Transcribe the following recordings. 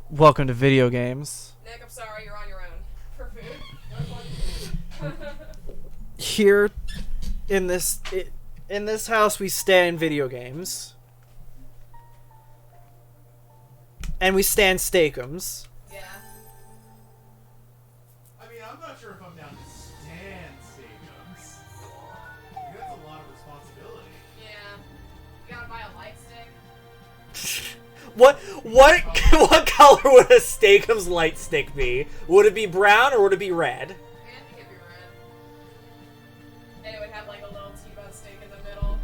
Welcome to video games. Nick, I'm sorry, you're on your own. For food. Here, in this house, we stand video games, and we stand steakums. Yeah. I mean, I'm not sure if I'm down to stand steakums. That's a lot of responsibility. Yeah. You gotta buy a light stick. What color would a steakum's light stick be? Would it be brown or would it be red? I think it'd be red. And it would have like a little T-bone steak in the middle.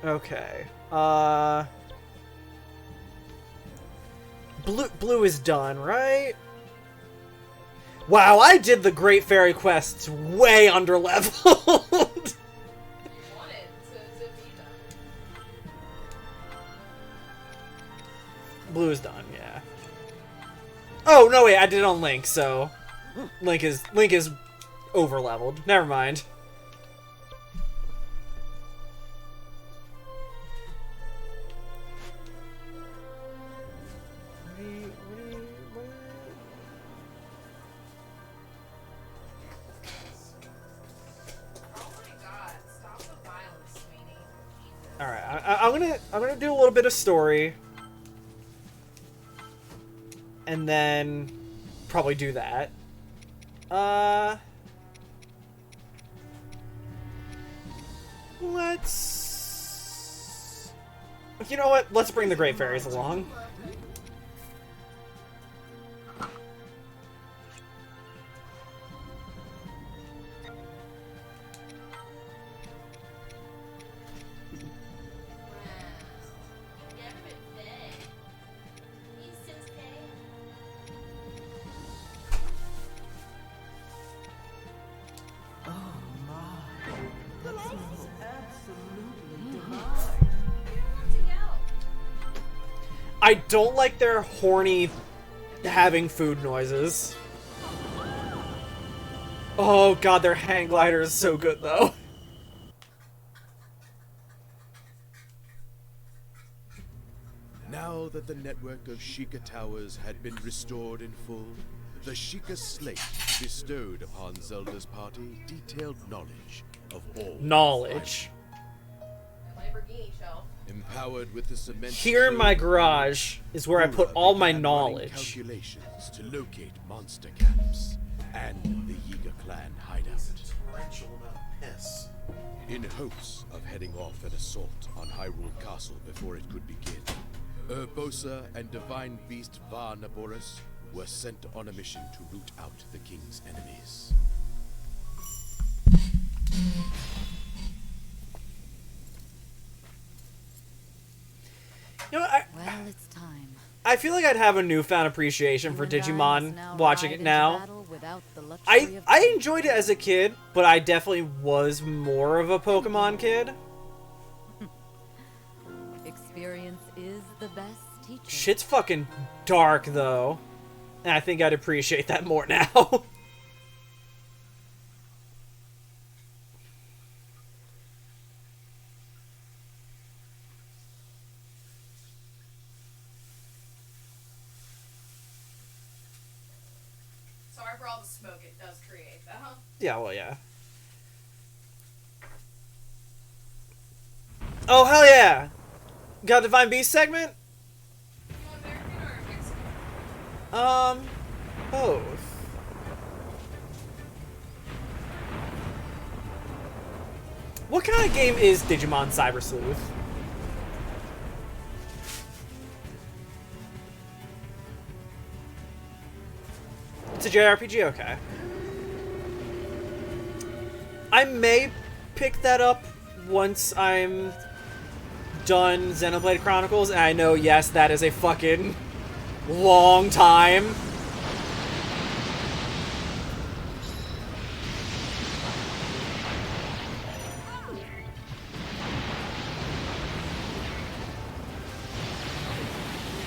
Okay. Blue is done, right? Wow, I did the Great Fairy quests way under leveled. You wanted to be done. Blue is done, yeah. Oh no, wait, I did it on Link, so Link is over leveled. Never mind. Oh my god, stop the violence, Sweeney. Jesus. All right, I'm gonna do a little bit of story, and then probably do that. Let's. You know what? Let's bring the Great Fairies along. I don't like their horny having food noises. Oh god, their hang glider is so good though. Now that the network of Sheikah towers had been restored in full, the Sheikah slate bestowed upon Zelda's party detailed knowledge of all. Knowledge. Lamborghini shelf. Empowered with the cement. Here in my garage is where I put all my began running knowledge. Calculations to locate monster camps and the Yiga clan hideout. Torrential amount of piss. In hopes of heading off an assault on Hyrule Castle before it could begin, Urbosa and Divine Beast Va Naboris were sent on a mission to root out the king's enemies. You know, Well, it's time. I feel like I'd have a newfound appreciation for Digimon watching it now. I enjoyed it as a kid, but I definitely was more of a Pokemon kid. Experience is the best teacher. Shit's fucking dark though, and I think I'd appreciate that more now. Sorry for all the smoke it does create, though. Yeah, well, yeah. Oh, hell yeah! Got a Divine Beast segment? You want American or Mexican? Both. What kind of game is Digimon Cyber Sleuth? It's a JRPG, okay. I may pick that up once I'm done Xenoblade Chronicles, and I know, yes, that is a fucking long time.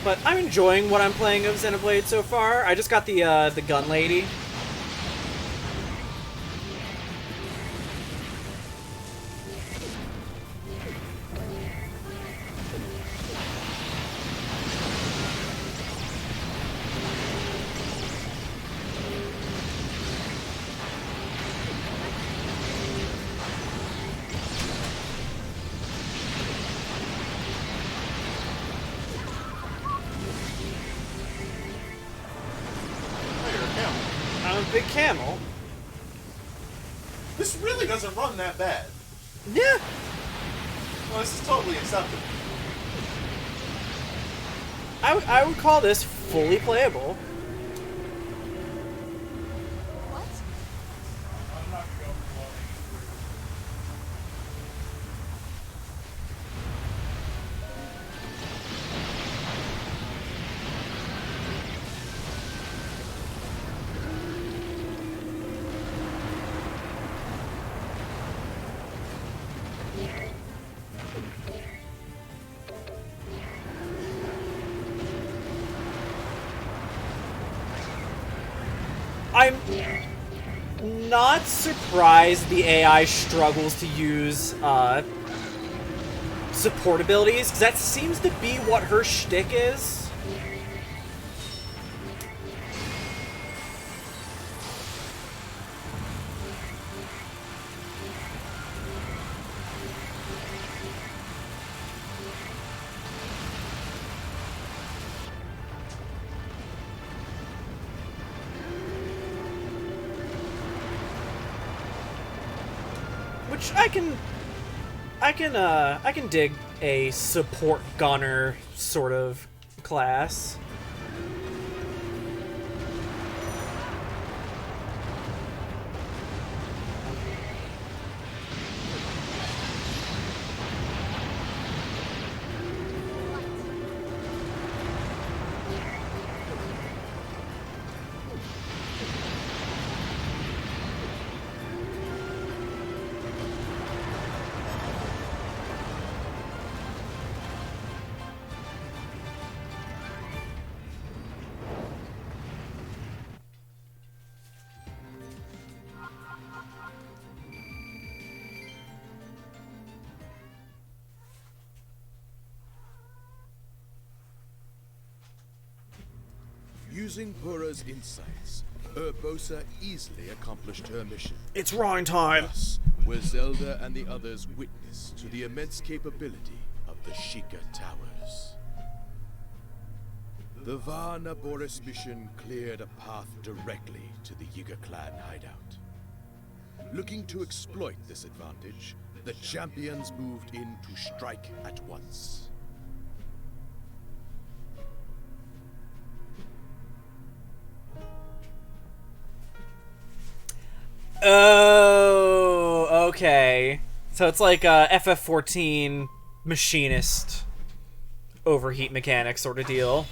But I'm enjoying what I'm playing of Xenoblade so far. I just got the gun lady. big camel. This really doesn't run that bad. Yeah. Well, this is totally acceptable. I would call this fully playable. What? I'm not gonna go for loading. I'm not surprised the AI struggles to use support abilities, because that seems to be what her shtick is. Which I can dig a support gunner sort of class. Using Pura's insights, Urbosa easily accomplished her mission. It's wrong time. Thus, were Zelda and the others witness to the immense capability of the Sheikah Towers. The Varna Boris mission cleared a path directly to the Yiga clan hideout. Looking to exploit this advantage, the champions moved in to strike at once. Oh, okay. So it's like a FF14 machinist overheat mechanic sort of deal.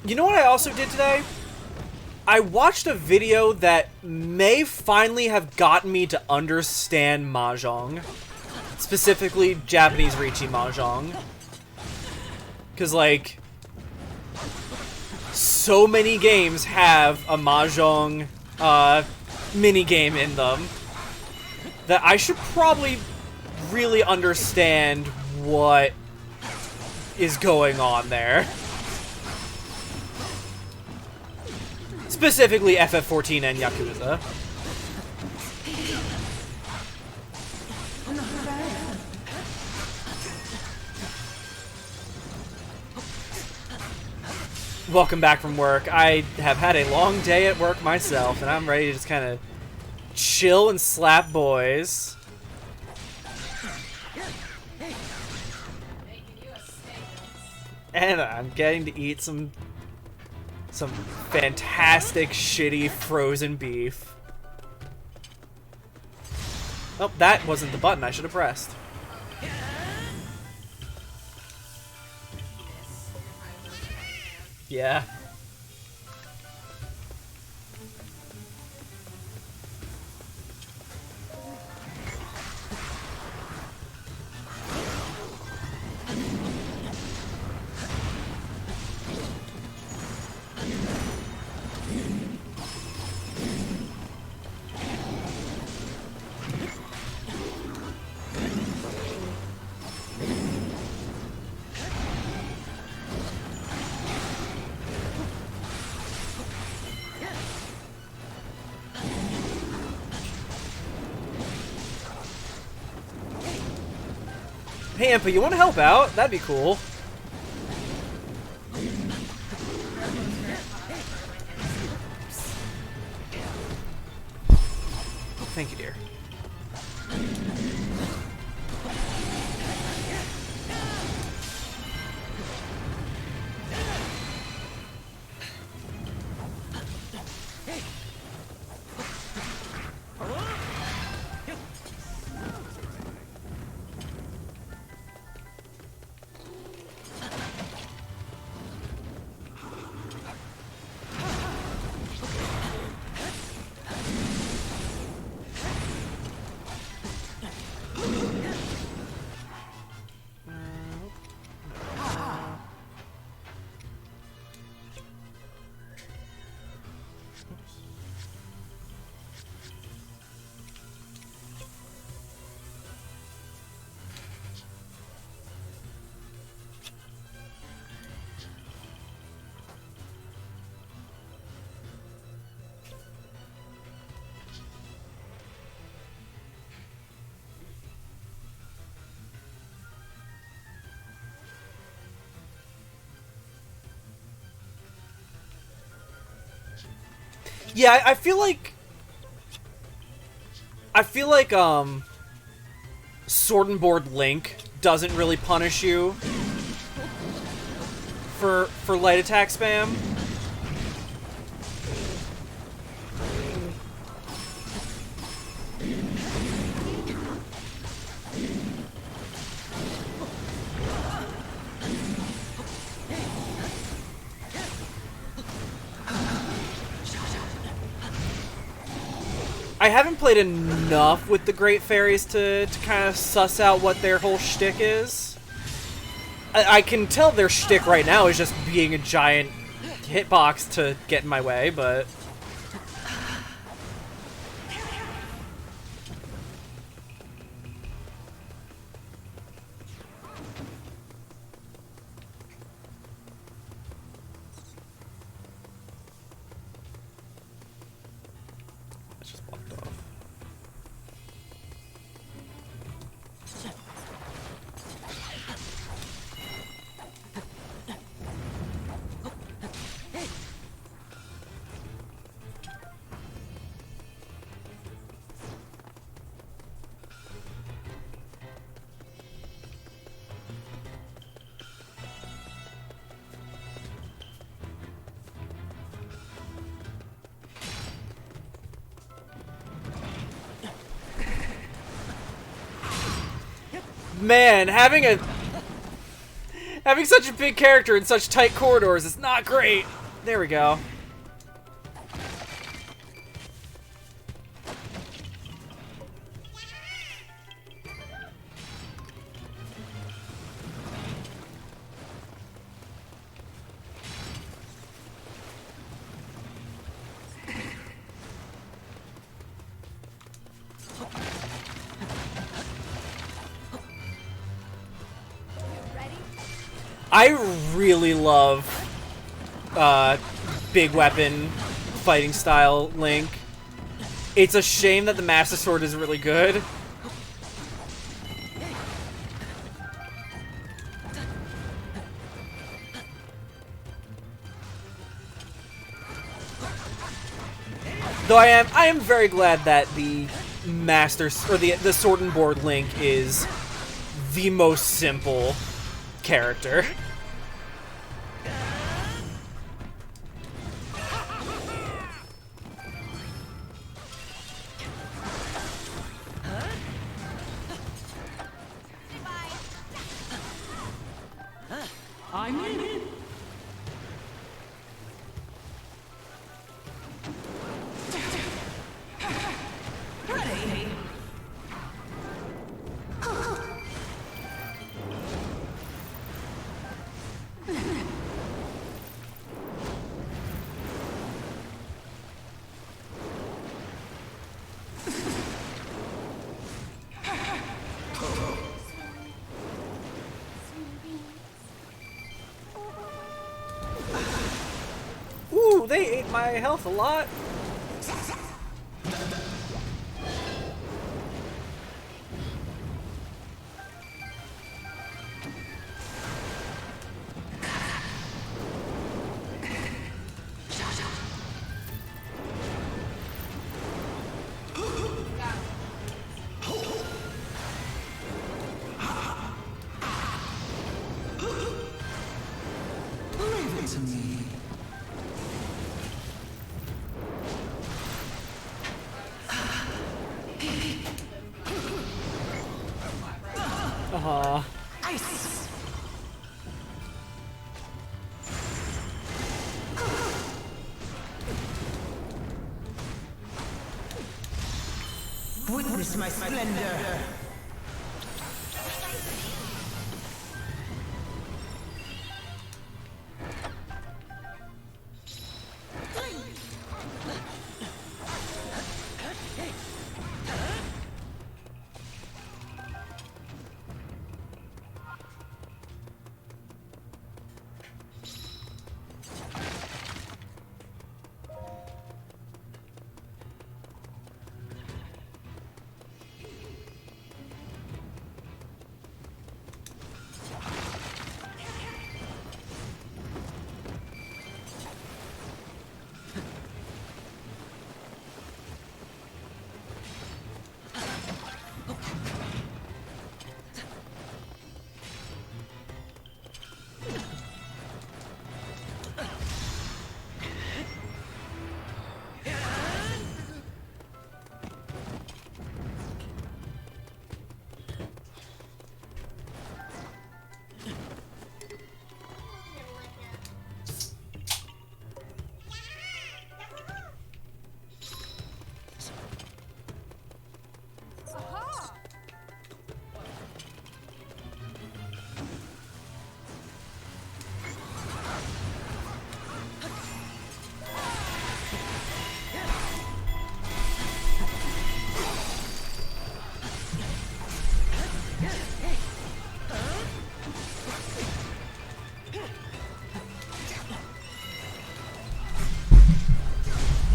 You know what I also did today? I watched a video that may finally have gotten me to understand Mahjong. Specifically, Japanese Riichi Mahjong. Because, like, so many games have a Mahjong minigame in them that I should probably really understand what is going on there. Specifically FF14 and Yakuza. Welcome back from work. I have had a long day at work myself, and I'm ready to just kind of chill and slap boys. And I'm getting to eat some fantastic, shitty frozen beef. Oh, that wasn't the button I should have pressed. Yeah. Hey, Impa, you want to help out? That'd be cool. Thank you, dear. Yeah, I feel like Sword and Board Link doesn't really punish you for light attack spam. I haven't played enough with the Great Fairies to kind of suss out what their whole shtick is. I can tell their shtick right now is just being a giant hitbox to get in my way, but... Man, having such a big character in such tight corridors is not great. There we go. I really love big weapon fighting style Link. It's a shame that the Master Sword is really good. Though I am very glad that the the Sword and Board Link is the most simple character. I'm in. Ready. Ooh, they ate my health a lot. to me. Ice. Witness my splendor.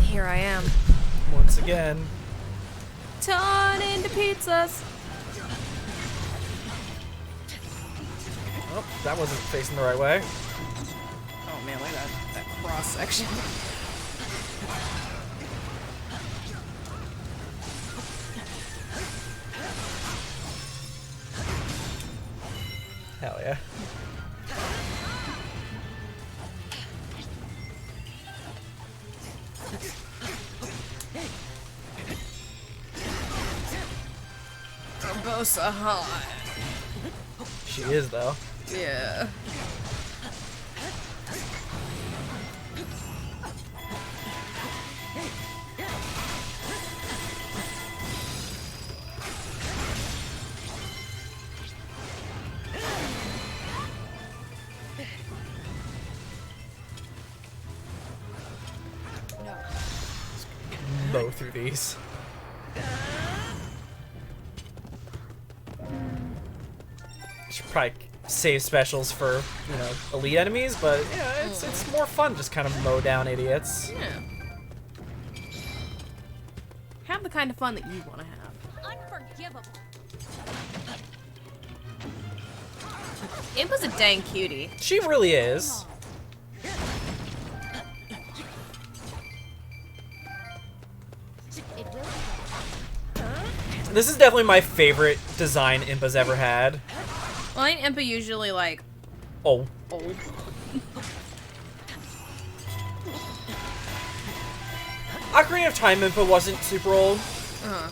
Here I am. Once again. Turn into pizzas. Oh, that wasn't facing the right way. Oh man, look at that cross section. Hell yeah. Barbosa hot. She is, though. Yeah. Mow through these. Should probably save specials for, you know, elite enemies, but yeah, it's more fun just kind of mow down idiots. Yeah. Have the kind of fun that you want to have. Unforgivable. Impa's a dang cutie. She really is. It will. This is definitely my favorite design Impa's ever had. Well, ain't Impa usually like Oh. old? Ocarina of Time Impa wasn't super old. Uh-huh.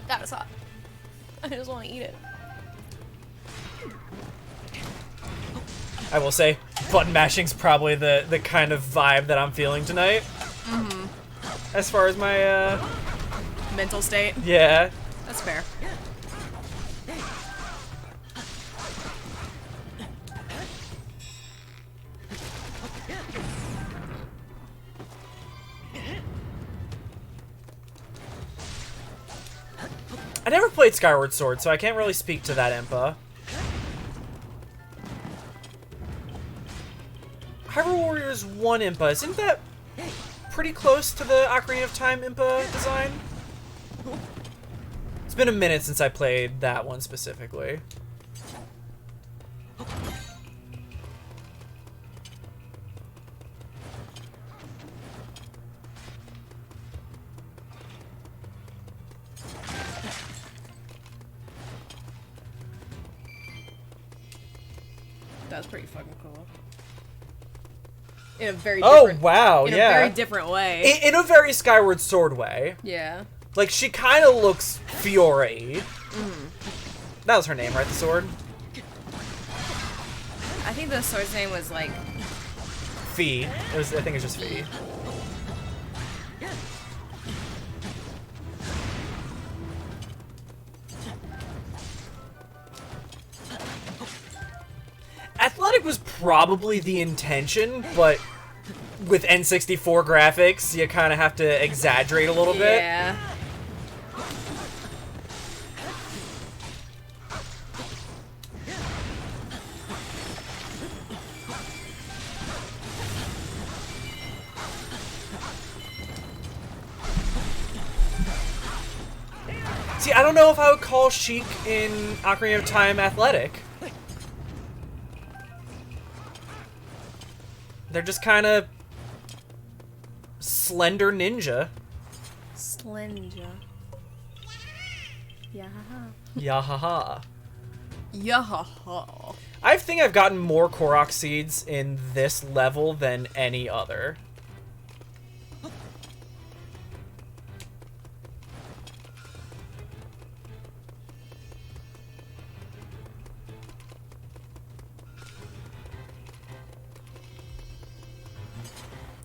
That was hot. I just want to eat it. I will say, button mashing's probably the kind of vibe that I'm feeling tonight. Mm-hmm. As far as my, Mental state. yeah. That's fair. I never played Skyward Sword, so I can't really speak to that Impa. Hyrule Warriors 1 Impa, isn't that pretty close to the Ocarina of Time Impa design? It's been a minute since I played that one specifically. That's pretty fucking cool. In a very Oh, different, wow, in yeah. a very different way. In a very Skyward Sword way. Yeah. Like, she kind of looks Fiore. That was her name, right? The sword? I think the sword's name was like... Fee. I think it's just Fee. Athletic was probably the intention, but with N64 graphics, you kind of have to exaggerate a little bit. Yeah. See, I don't know if I would call Sheik in Ocarina of Time athletic. They're just kind of slender ninja. Slender. Yeah. Yahaha. Yahaha. I think I've gotten more Korok seeds in this level than any other.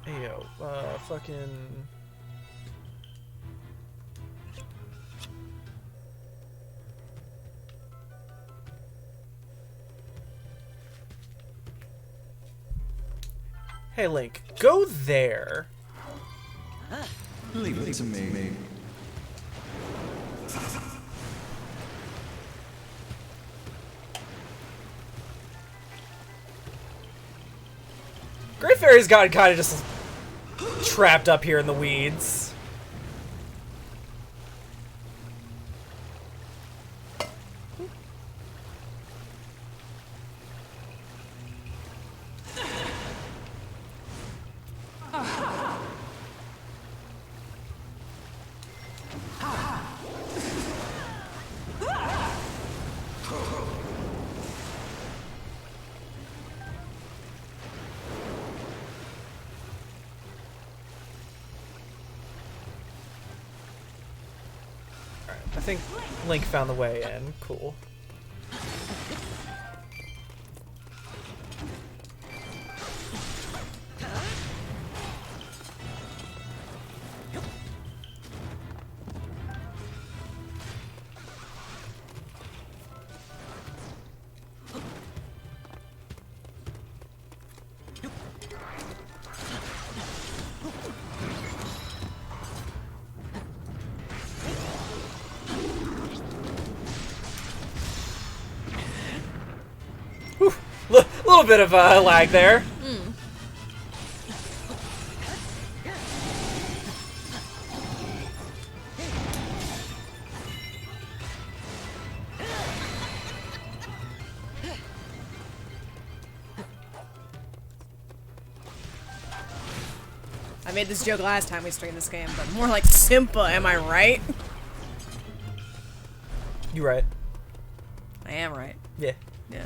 Hey yo, fucking... Hey Link, go there. Leave it to me. Great Fairy's gotten kind of just trapped up here in the weeds. I think Link found the way in. Cool. A little bit of lag there. I made this joke last time we streamed this game, but more like Simpa, am I right? You right. I am right. Yeah. Yeah.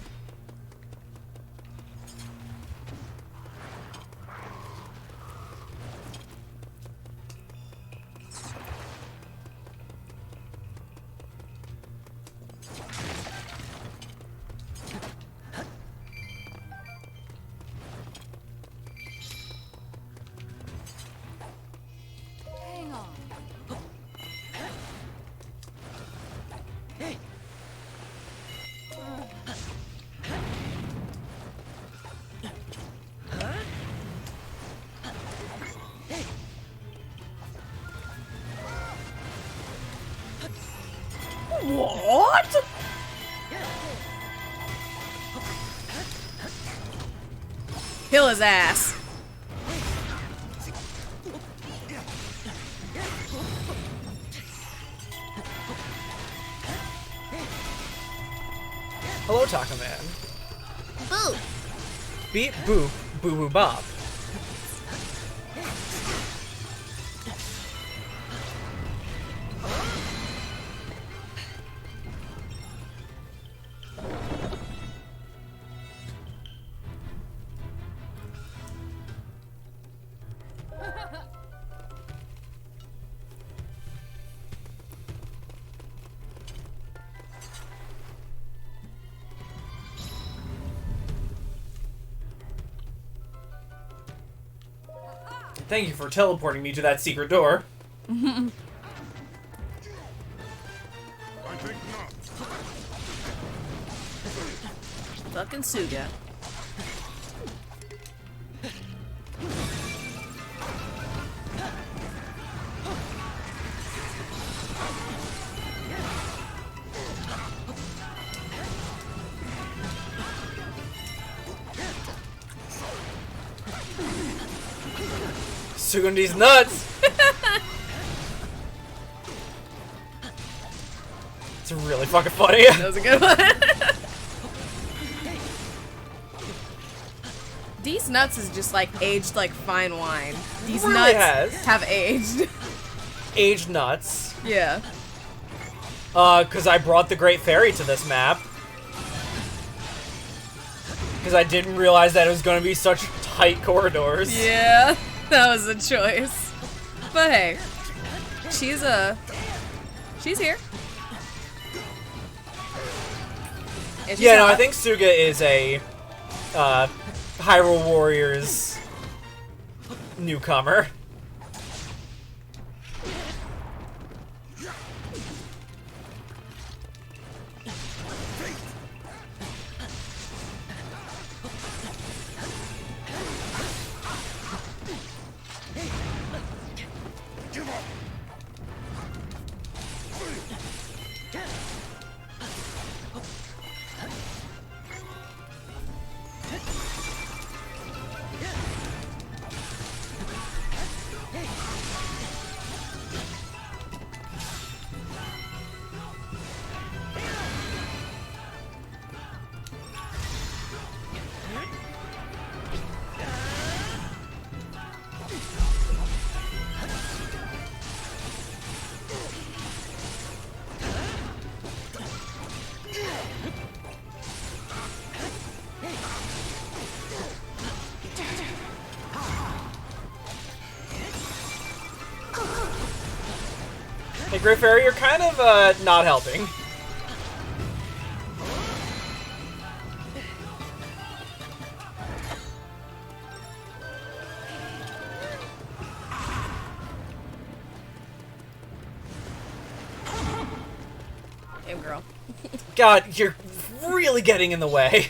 Hang on. What? Kill his ass. Hello, Taco Man. Boo! Beep boop, boo boo bop. Thank you for teleporting me to that secret door. Fucking Suga. Sugundi's nuts! It's really fucking funny. That was a good one. These nuts is just like aged like fine wine. These Really nuts has. have aged. Aged nuts. Yeah. Cause I brought the Great Fairy to this map. Cause I didn't realize that it was gonna be such tight corridors. Yeah, that was a choice. But hey, she's here. And she's Yeah, no, I hot. think Suga is a Hyrule Warriors newcomer. Hey, Great Fairy, you're kind of not helping. Damn girl. God, you're really getting in the way.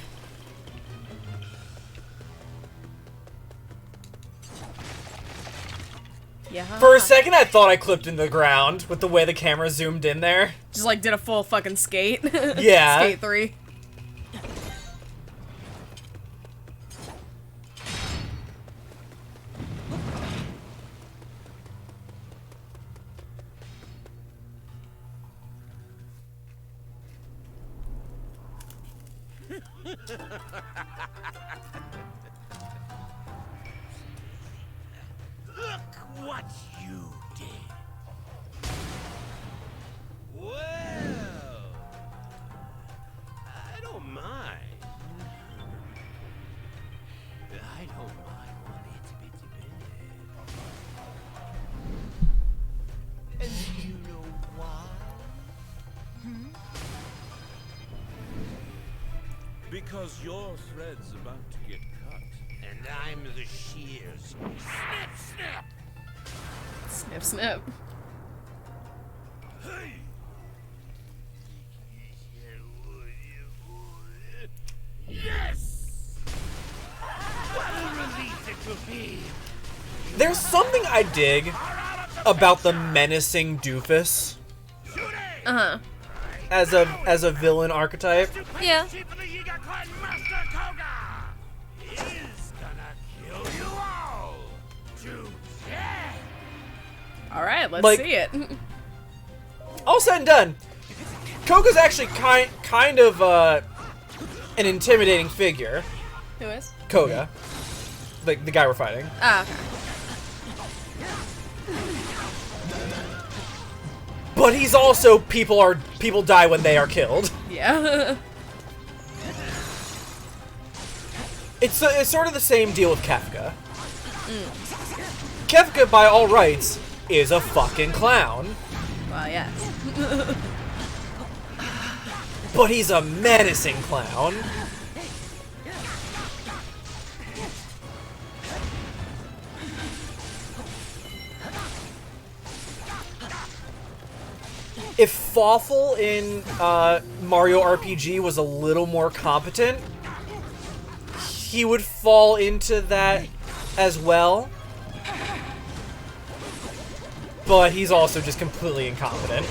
Yeah. For a second, I thought I clipped in the ground with the way the camera zoomed in there. Just like did a full fucking skate. Yeah. Skate 3. Look what you did. Well, I don't mind. I don't mind one itty bitty bit. And do you know why? Because your thread's about to get cut. And I'm the shears. Snip, snip! Snip, snip. Hey! Yes! What a relief it will be! There's something I dig about the menacing doofus Uh-huh. as a villain archetype. Yeah. Alright, let's Like- see it. All said and done, Koga's actually kind of an intimidating figure. Who is? Koga. Like, the guy we're fighting. Ah, okay. But he's also people die when they are killed. Yeah. It's sort of the same deal with Kefka. Kefka, by all rights, is a fucking clown. Well, yes. But he's a menacing clown. If Fawful in Mario RPG was a little more competent, he would fall into that as well. But he's also just completely incompetent.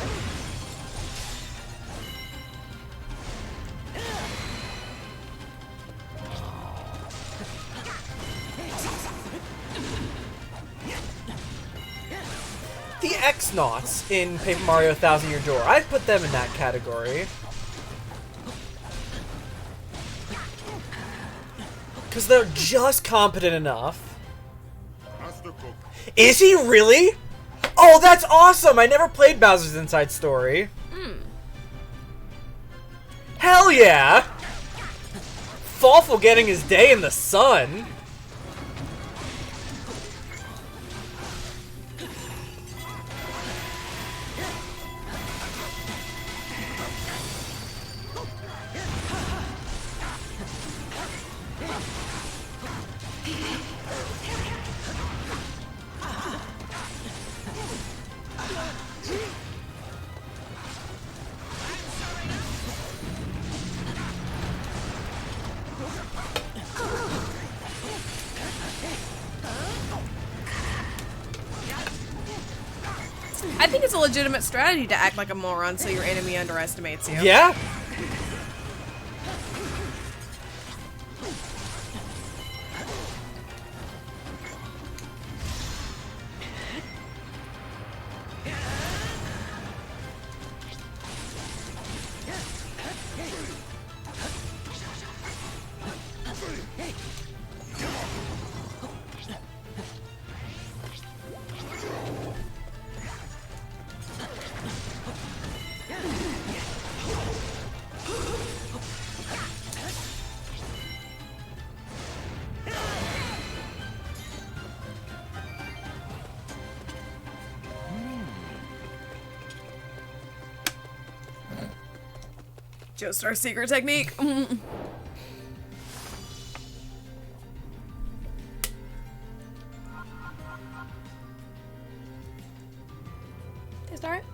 The X-Nauts in Paper Mario Thousand Year Door, I'd put them in that category. Because they're just competent enough. Is he really? Oh, that's awesome! I never played Bowser's Inside Story. Hell yeah! Fawful getting his day in the sun. I think it's a legitimate strategy to act like a moron so your enemy underestimates you. Yeah? Joestar's secret technique. Taste alright?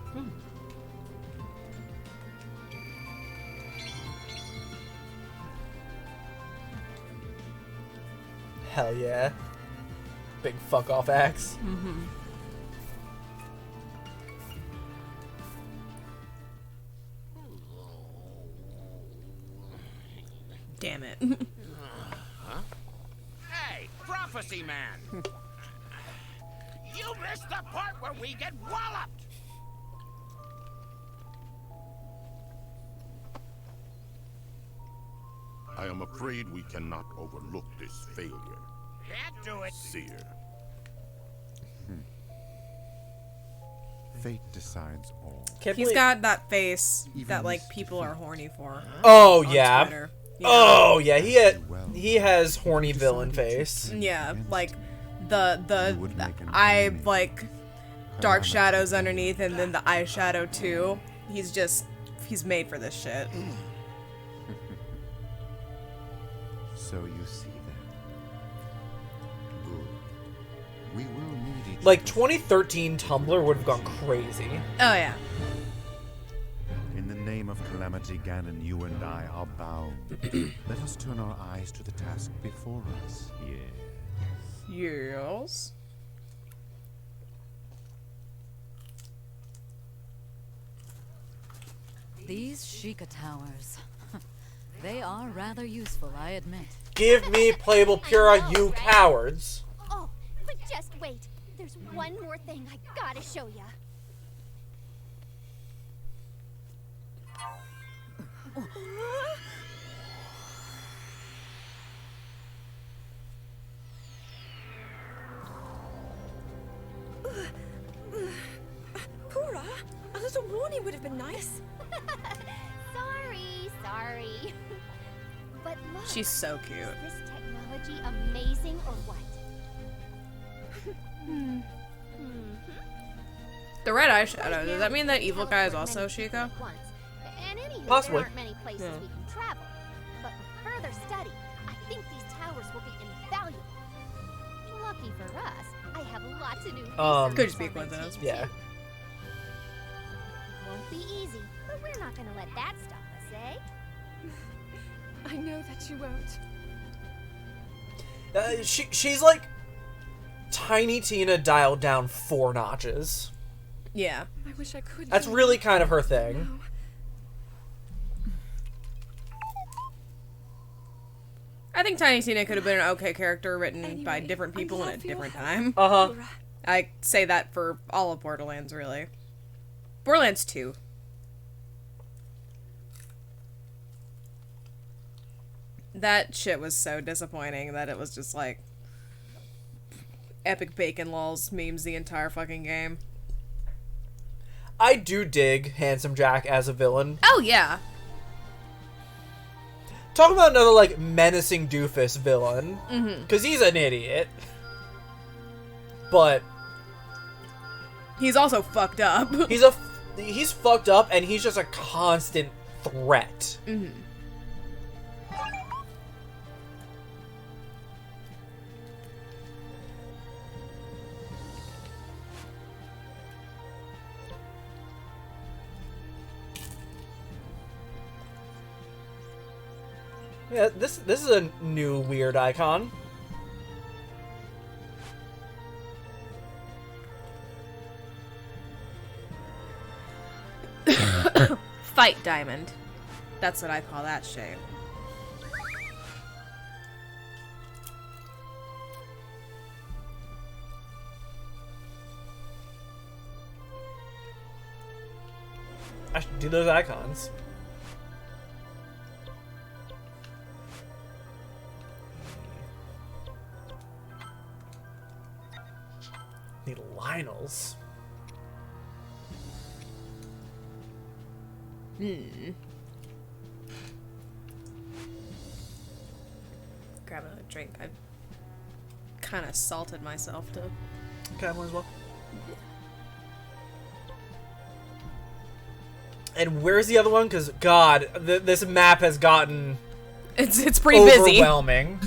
Hell yeah. Big fuck off axe. Damn it. Hey, Prophecy Man! You missed the part where we get walloped! I am afraid we cannot overlook this failure, Can't do it! Seer. Fate decides all. Can't He's believe- got that face Even that, like, this people are horny for. Oh on yeah. Twitter. Yeah. Oh yeah. He has horny villain face. Yeah, like the would make an eye enemy. like dark shadows underneath and then the eyeshadow too. He's made for this shit. So you see that. Good. We will need each Like other. 2013 Tumblr would have gone crazy. Oh yeah. In the name of Calamity Ganon, you and I are bound. Let us turn our eyes to the task before us. Yes. Yes. These Sheikah towers. They are rather useful, I admit. Give me playable Pura, you cowards. Oh, but just wait. There's one more thing I gotta show ya. little warning would have been nice. Sorry. But look. She's so cute. Is this technology amazing or what? The red eyeshadow, does that mean that evil guy is also Sheikah? And anywho, Possibly. there aren't many places we can travel. But with further study, I think these towers will be invaluable. Lucky for us, I have lots of new research Could just be a on my coincidence. team, Yeah. too. Won't be easy, but we're not gonna let that stop us, eh? I know that you won't. She's like Tiny Tina dialed down 4 notches. Yeah. I wish I could. That's really kind of her thing. No. I think Tiny Tina could have been an okay character written by different people in a different time. Uh-huh. I say that for all of Borderlands, really. Borderlands 2. That shit was so disappointing that it was just like epic bacon lols memes the entire fucking game. I do dig Handsome Jack as a villain. Oh yeah. Talk about another like menacing doofus villain. Mhm. Because he's an idiot. But he's also fucked up. he's fucked up and he's just a constant threat. Mhm. Yeah, this is a new weird icon. Fight diamond. That's what I call that shape. I should do those icons. Need Lionels. Grab another drink. I kind of salted myself to. Okay, I might as well. And where's the other one? Because God, this map has gotten It's pretty busy. Overwhelming.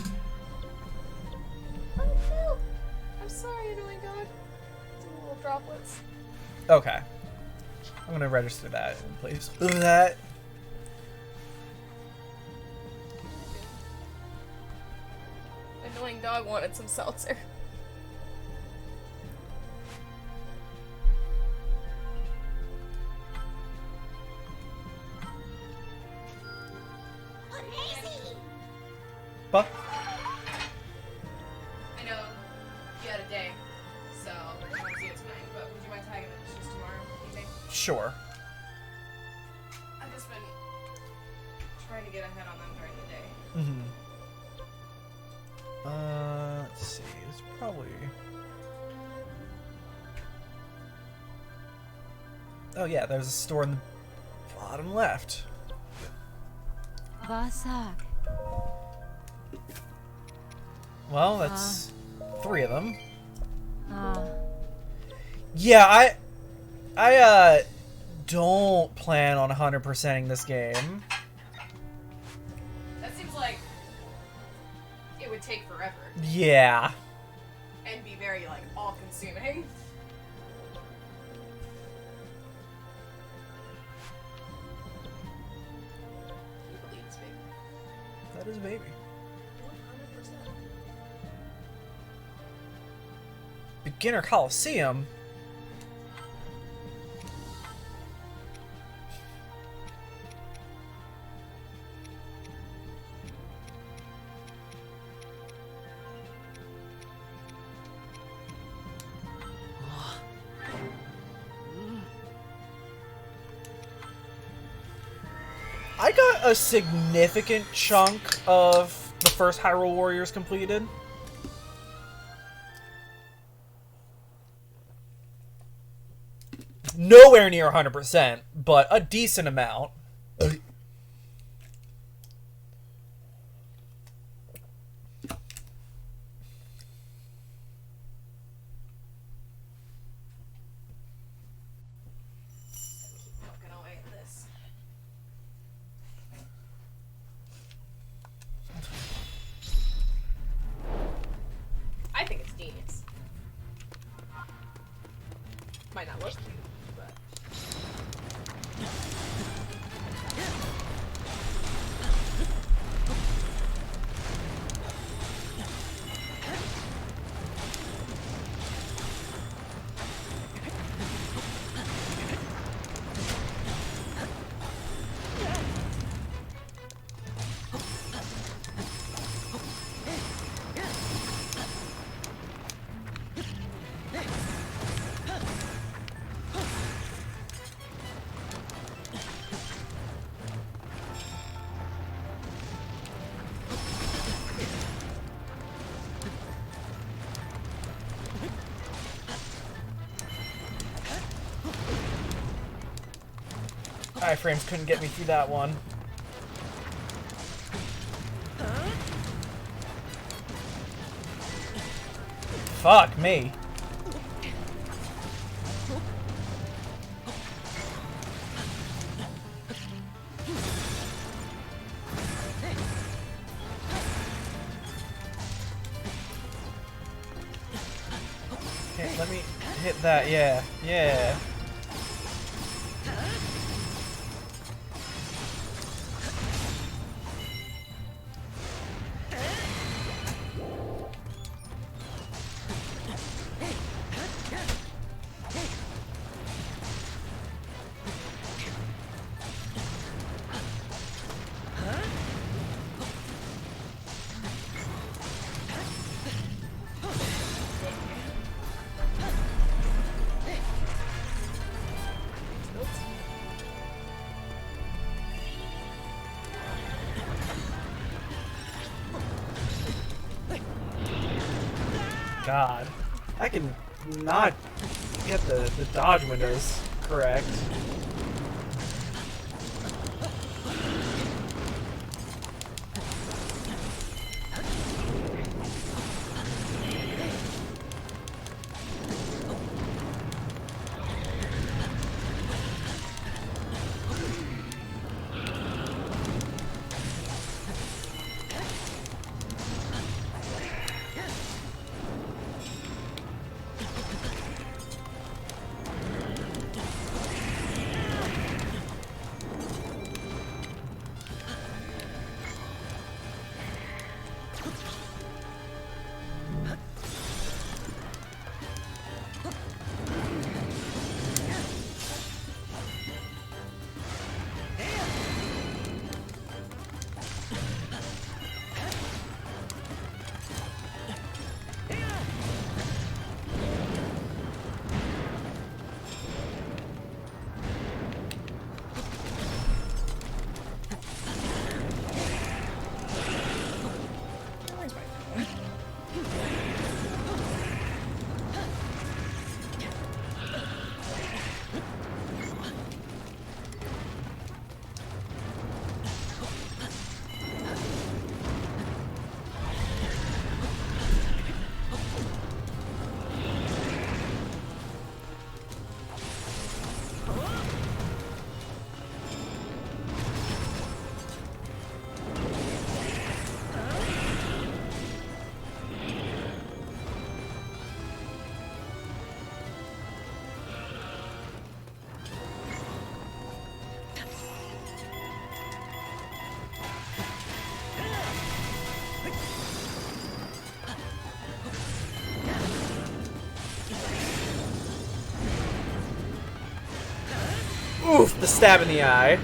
Oh no! I'm sorry, annoying dog. It's little droplets. Okay, I'm gonna register that, please. That. Annoying dog wanted some seltzer. But I know you had a day, so we're going to see it tonight, but would you mind tagging the dishes tomorrow evening? sure. I've just been trying to get ahead on them during the day. Let's see. It's probably. Oh yeah, there's a store in the bottom left. Vasak. Well, that's 3 of them. Yeah, I don't plan on 100%ing this game. That seems like it would take forever Yeah. and be very, like, all-consuming. Can you believe this, baby? That is a baby. 100%. Beginner Coliseum? I got a significant chunk of the first Hyrule Warriors completed. nowhere near 100%, but a decent amount. Fucking away at this. I think it's genius. Might not look cute, but. Iframes couldn't get me through that one. Fuck me. Okay, let me hit that, yeah. Yeah. God, I can not get the dodge windows correct. Oof, the stab in the eye.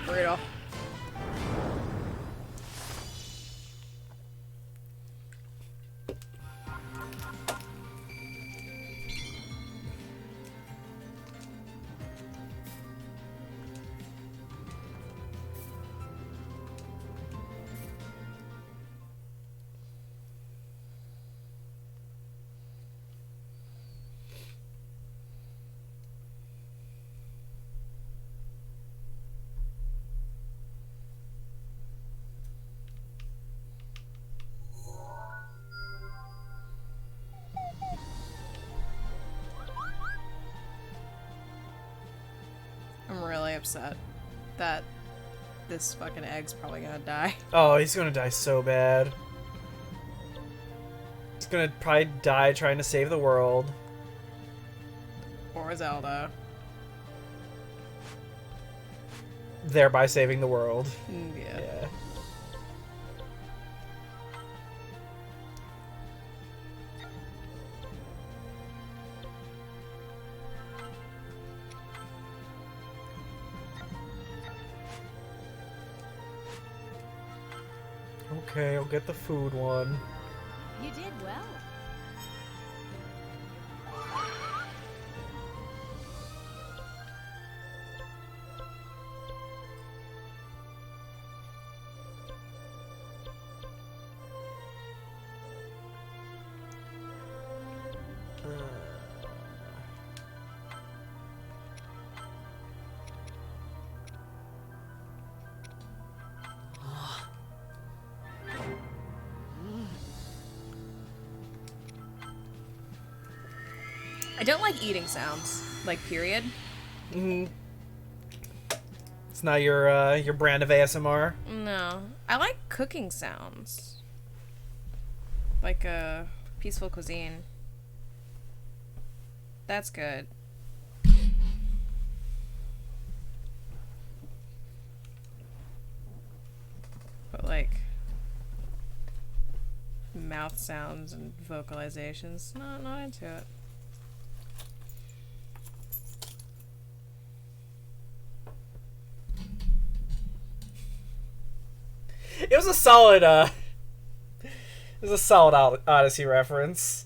Brutal. upset that this fucking egg's probably gonna die. Oh, he's gonna die so bad. He's gonna probably die trying to save the world. Or Zelda. Thereby saving the world. Yeah. Yeah. Okay, I'll get the food one. You did well. I don't like eating sounds. Like, period. It's not your brand of ASMR. No. I like cooking sounds. Like a peaceful cuisine. That's good. But like mouth sounds and vocalizations, not into it. It was a solid, Odyssey reference.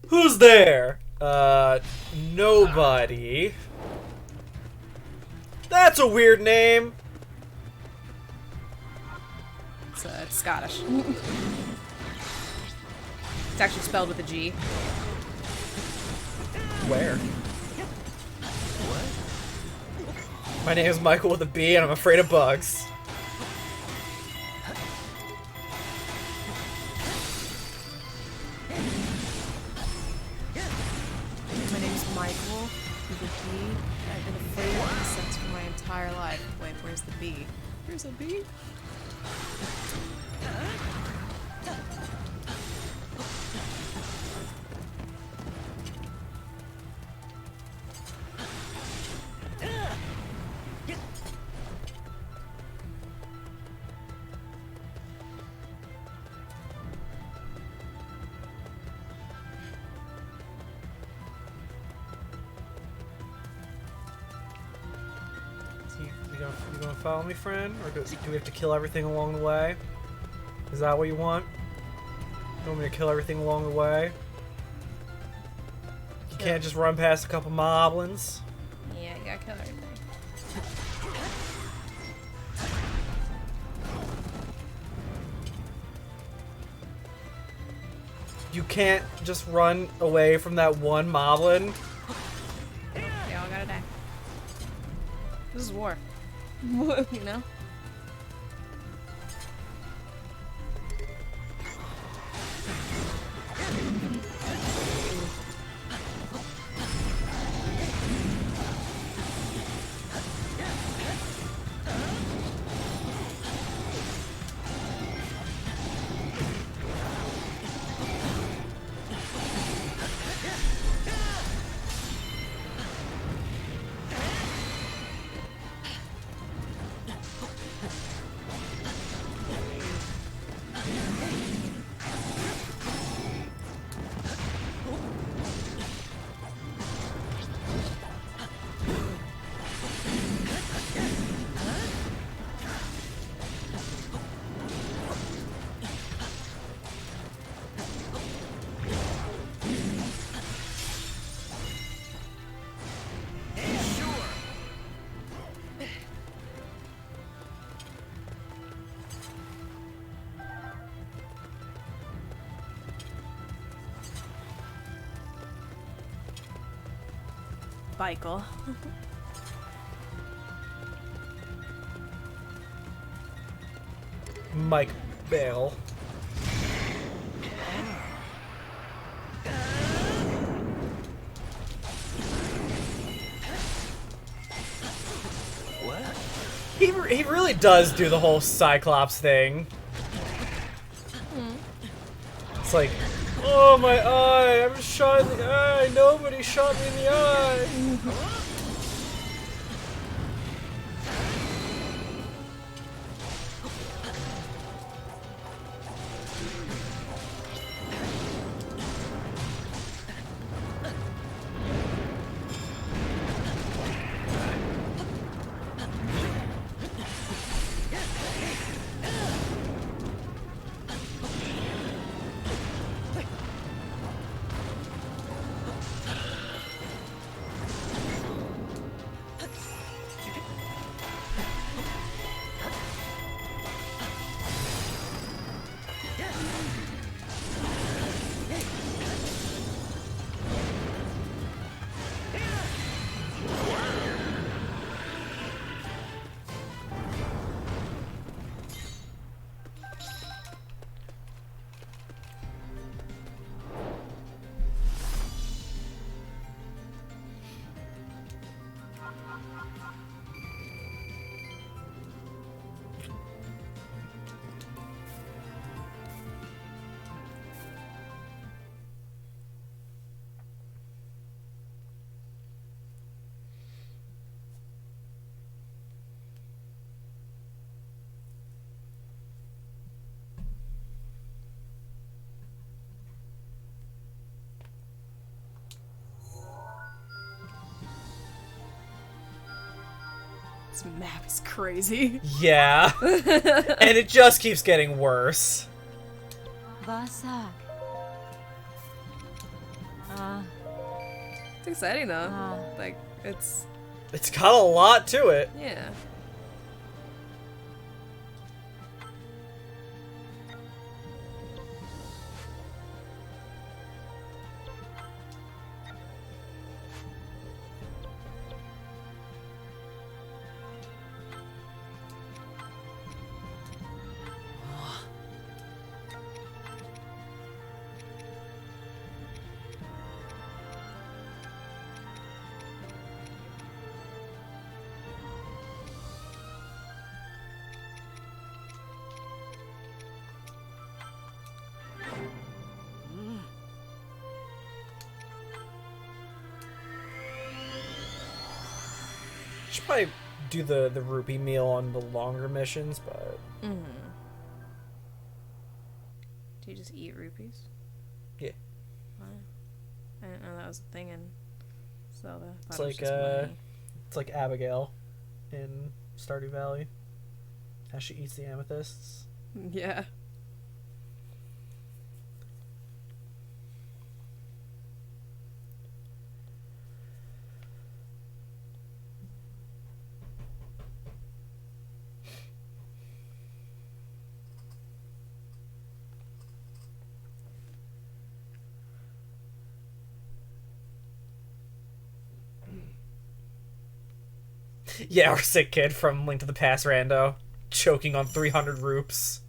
Who's there? Nobody. That's a weird name. It's Scottish. It's actually spelled with a G. Where? My name is Michael with a B, and I'm afraid of bugs. My name is Michael with a B. I've been afraid of insects for my entire life. Wait, where's the B? There's a B? You gonna follow me, friend? Or do we have to kill everything along the way? Is that what you want? You want me to kill everything along the way? You can't just run past a couple moblins? Yeah, you gotta kill everything. You can't just run away from that one moblin? They all gotta die. This is war. You know? Michael. Mike Bale. He really does do the whole Cyclops thing. It's like, oh my eye, I was shot in the eye, nobody shot me in the eye. This map is crazy. Yeah. And it just keeps getting worse. Vasak. It's exciting though. Like, it's got a lot to it. Yeah. Should probably do the rupee meal on the longer missions, but Do you just eat rupees? yeah. Wow. I didn't know that was a thing in Zelda. It's like it's like Abigail in Stardew Valley. How she eats the amethysts. Yeah. Yeah, our sick kid from Link to the Past rando. Choking on 300 rupes.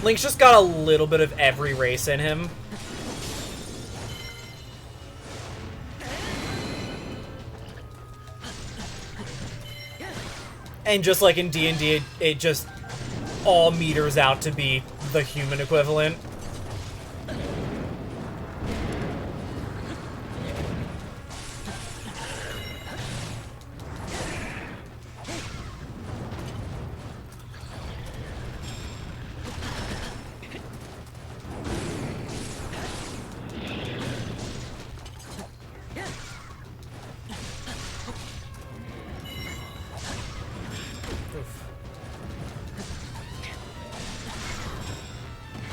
Link's just got a little bit of every race in him. And just like in D&D, it just all meters out to be the human equivalent.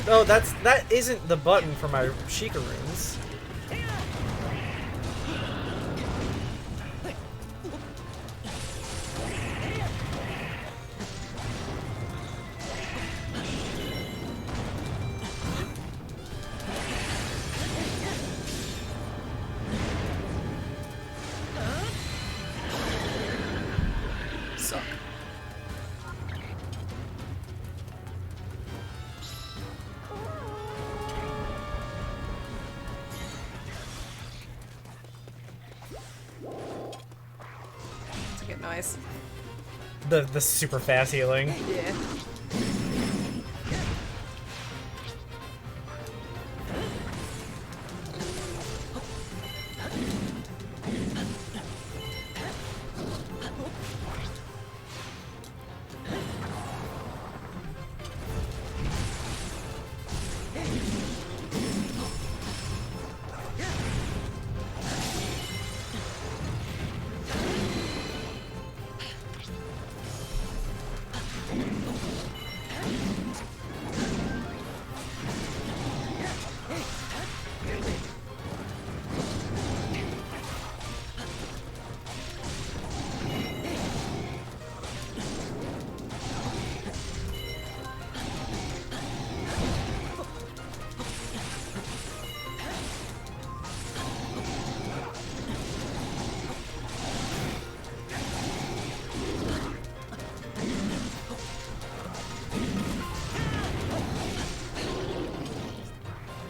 Oh, that isn't the button for my Sheikah runes. Suck. To get nice. The super fast healing. Yeah.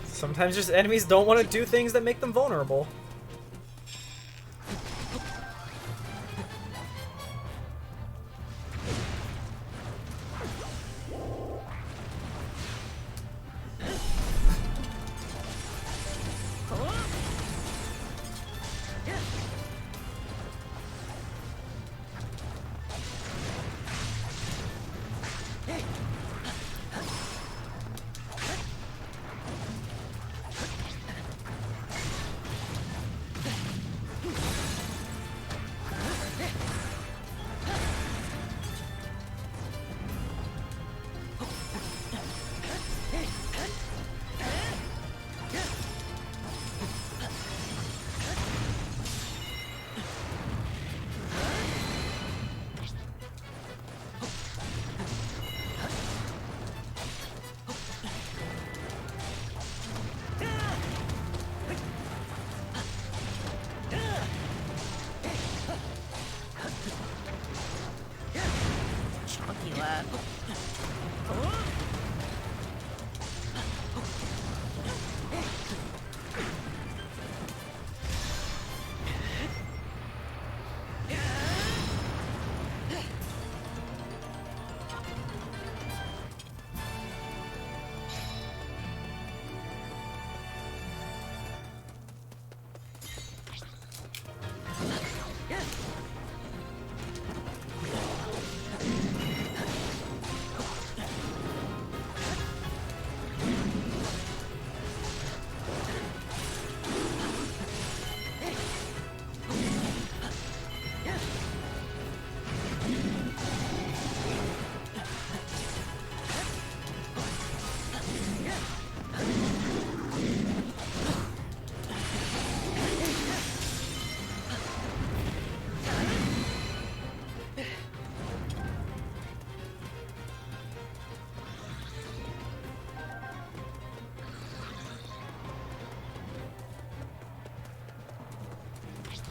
Sometimes just enemies don't want to do things that make them vulnerable. Chunky lad.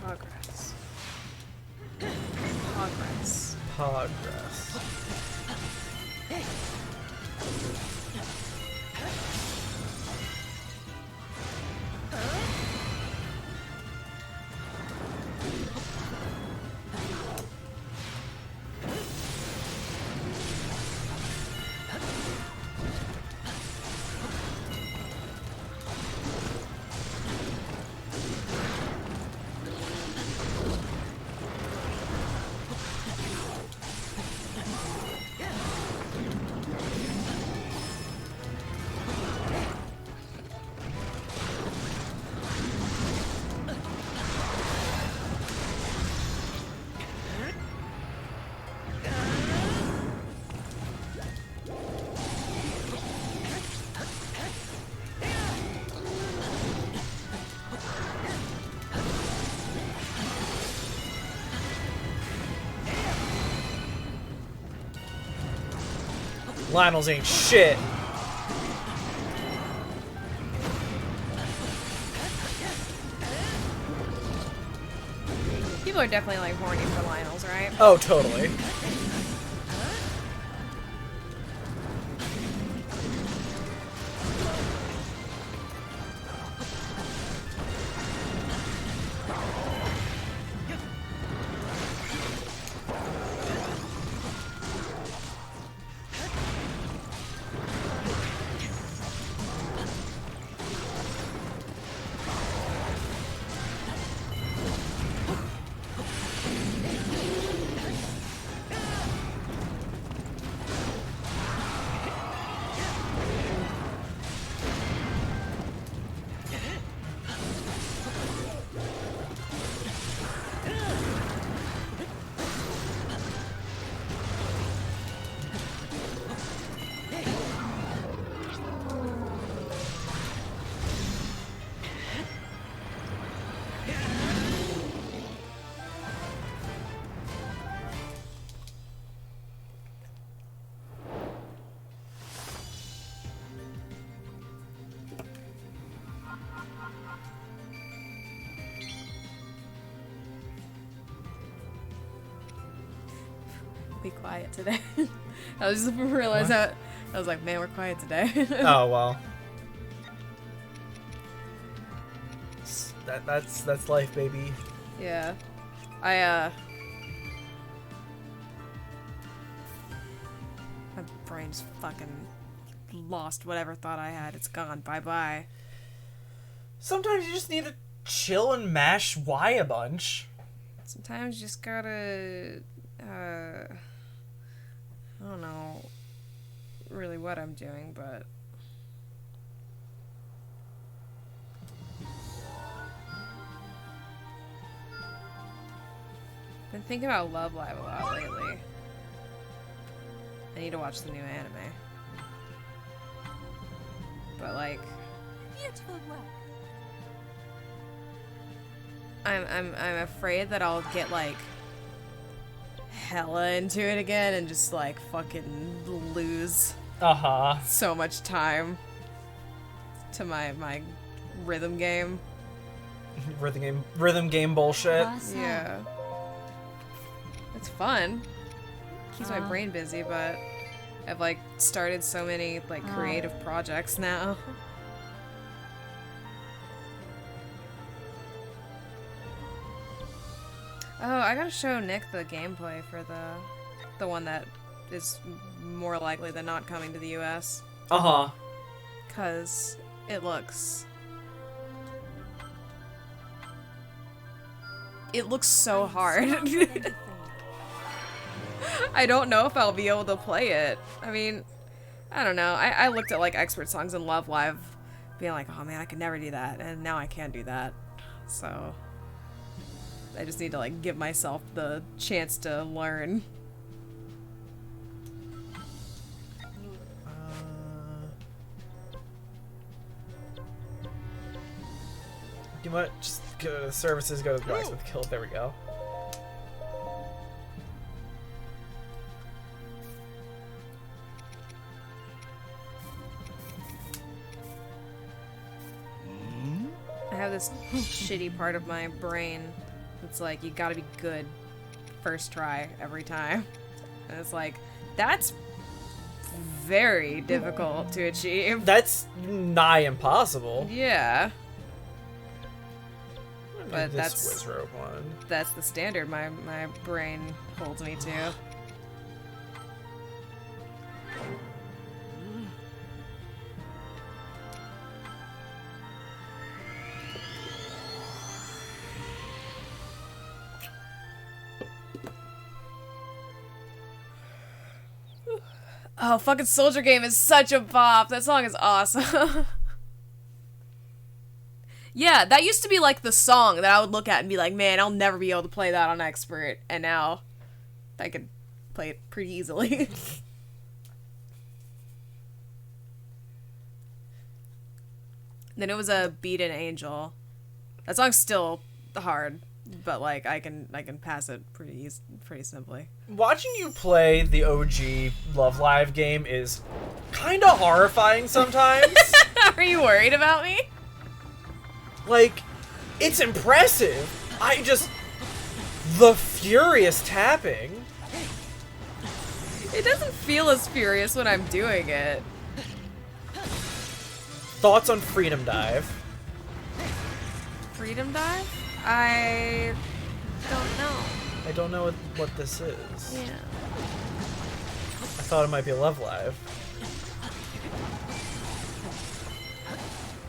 Progress. Progress. Progress. Lionel's ain't shit. People are definitely like horny for Lionels, right? Oh, totally. Be quiet today. I was just realized that. I was like, man, we're quiet today. Oh well. That's life, baby. Yeah. My brain's fucking lost whatever thought I had. It's gone. Bye-bye. Sometimes you just need to chill and mash Y a bunch. Sometimes you just gotta, I don't know really what I'm doing, but been thinking about Love Live a lot lately. I need to watch the new anime. But like, Beautiful work. I'm afraid that I'll get like hella into it again and just like fucking lose so much time to my rhythm game. Rhythm game bullshit. Yeah. It's fun. Keeps my brain busy, but I've like started so many like creative projects now. Oh, I gotta show Nick the gameplay for the one that is more likely than not coming to the US. Cause it looks so hard. I don't know if I'll be able to play it. I mean, I don't know. I looked at like expert songs in Love Live, being like, oh man, I could never do that, and now I can do that. So I just need to like give myself the chance to learn. You might just go to services, go to the blacksmith guild. There we go. I have this shitty part of my brain that's like, you gotta be good first try every time. And it's like, that's very difficult to achieve. That's nigh impossible. Yeah. But This Wizrobe one. that's the standard my brain holds me to. Oh, fucking Soldier Game is such a bop. That song is awesome. Yeah, that used to be like the song that I would look at and be like, man, I'll never be able to play that on Expert. And now I could play it pretty easily. Then it was a Beat an Angel. That song's still hard. but like I can pass it pretty simply. Watching you play the OG Love Live game is kind of horrifying sometimes. Are you worried about me? Like, it's impressive. The furious tapping. It doesn't feel as furious when I'm doing it. Thoughts on Freedom Dive? Freedom Dive? I don't know. I don't know what this is. Yeah. I thought it might be a Love Live.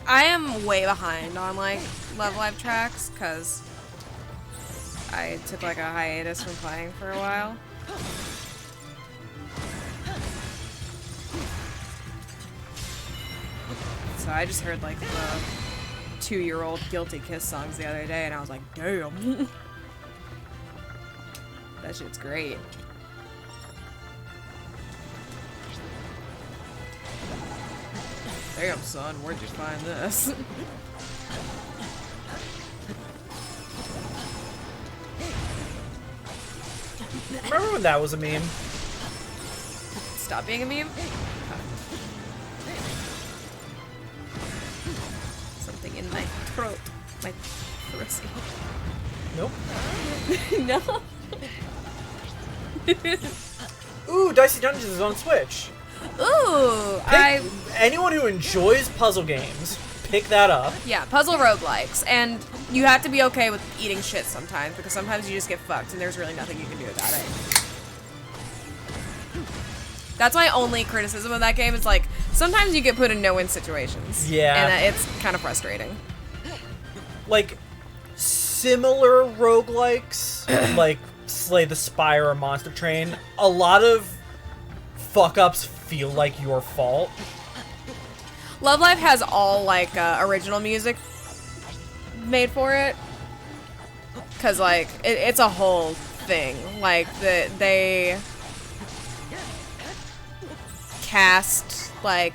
I am way behind on like Love Live tracks because I took like a hiatus from playing for a while. So I just heard like the 2-year-old Guilty Kiss songs the other day and I was like, damn. That shit's great. Damn, son, where'd you find this? Remember when that was a meme? Stop being a meme? Something in my throat. My pussy. Nope. No. Ooh, Dicey Dungeons is on Switch. Ooh, Anyone who enjoys puzzle games, pick that up. Yeah, puzzle roguelikes, and you have to be okay with eating shit sometimes, because sometimes you just get fucked, and there's really nothing you can do about it. That's my only criticism of that game, is like, sometimes you get put in no-win situations. Yeah. And it's kind of frustrating. Like, similar roguelikes, like Slay the Spire or Monster Train, a lot of fuck-ups feel like your fault. Love Live has all, like, original music made for it. Because, like, it's a whole thing. Like, they cast, like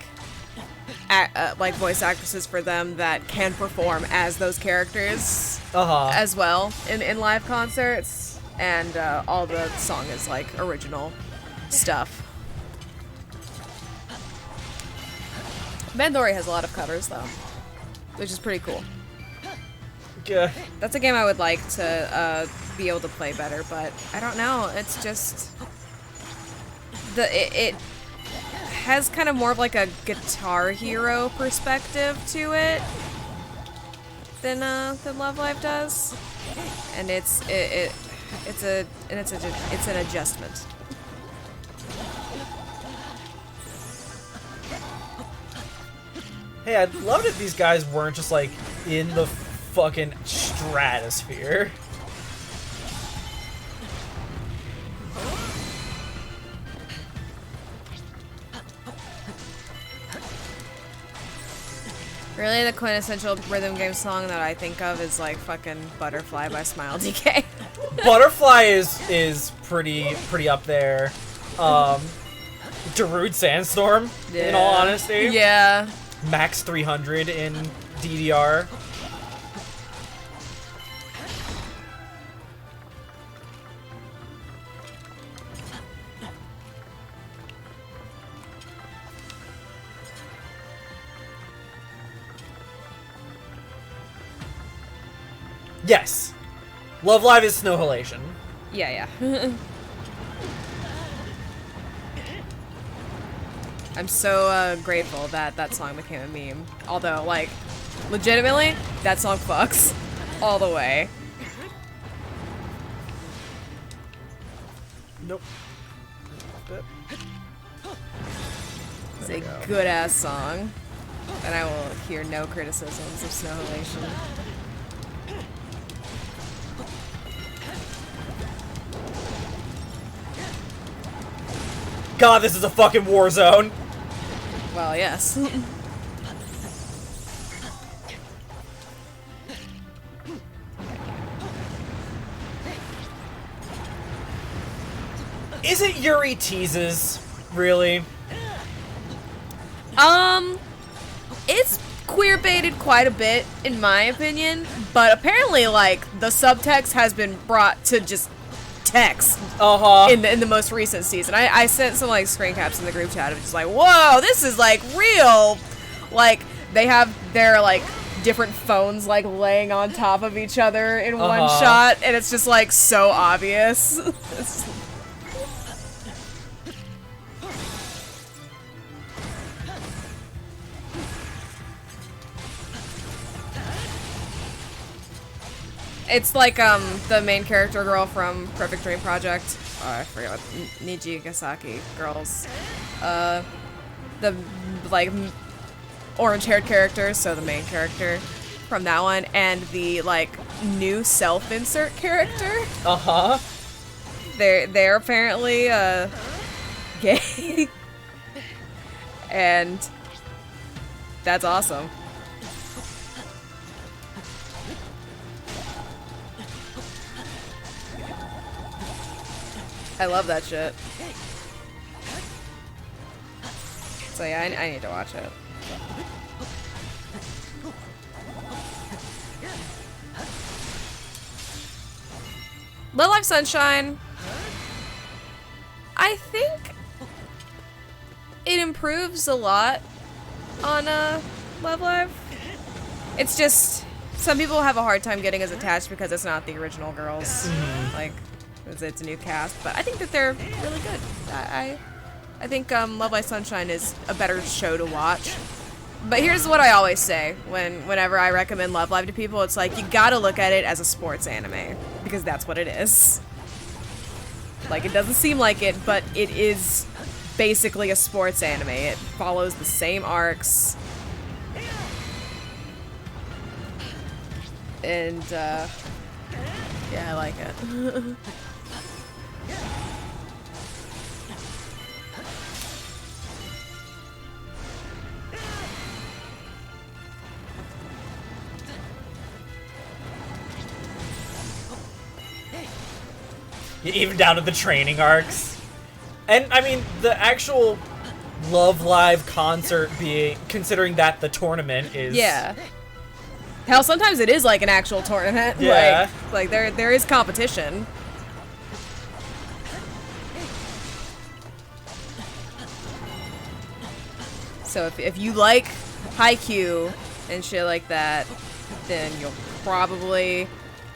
voice actresses for them that can perform as those characters as well in live concerts. And all the song is, like, original stuff. Mandori has a lot of covers, though, which is pretty cool. Yeah. That's a game I would like to be able to play better, but I don't know. It's just it has kind of more of like a Guitar Hero perspective to it than Love Live does, and it's an adjustment. Hey, I'd love it if these guys weren't just, like, in the fucking stratosphere. Really, the quintessential rhythm game song that I think of is, like, fucking Butterfly by Smile DK. Butterfly is pretty up there. Darude Sandstorm, in all honesty. Yeah. Max 300 in DDR. Yes. Love Live is Snow Halation. Yeah. I'm so grateful that that song became a meme. Although, like, legitimately, that song fucks all the way. Nope. It's a good-ass song. And I will hear no criticisms of Snow Halation. God, this is a fucking war zone. Well, yes. Is it Yuri Teases? Really? It's queer baited quite a bit, in my opinion, but apparently, like, the subtext has been brought to just text in the most recent season. I sent some, like, screen caps in the group chat of just like, whoa, this is, like, real. Like, they have their, like, different phones, like, laying on top of each other in one shot, and it's just, like, so obvious. It's like the main character girl from Perfect Dream Project. Oh, I forget what Nijigasaki girls. The like orange-haired character, so the main character from that one, and the like new self-insert character. They're apparently gay, and that's awesome. I love that shit. So yeah, I need to watch it. Love Live Sunshine. I think it improves a lot on Love Live. It's just some people have a hard time getting as attached because it's not the original girls. Like, it's a new cast, but I think that they're really good. I think Love Live Sunshine is a better show to watch. But here's what I always say whenever I recommend Love Live to people. It's like, you gotta look at it as a sports anime, because that's what it is. Like, it doesn't seem like it, but it is basically a sports anime. It follows the same arcs. And, yeah, I like it. Even down to the training arcs. And, I mean, the actual Love Live concert being, considering that the tournament is... Yeah. Hell, sometimes it is like an actual tournament. Yeah. Like there is competition. So if you like Haikyuu and shit like that, then you'll probably...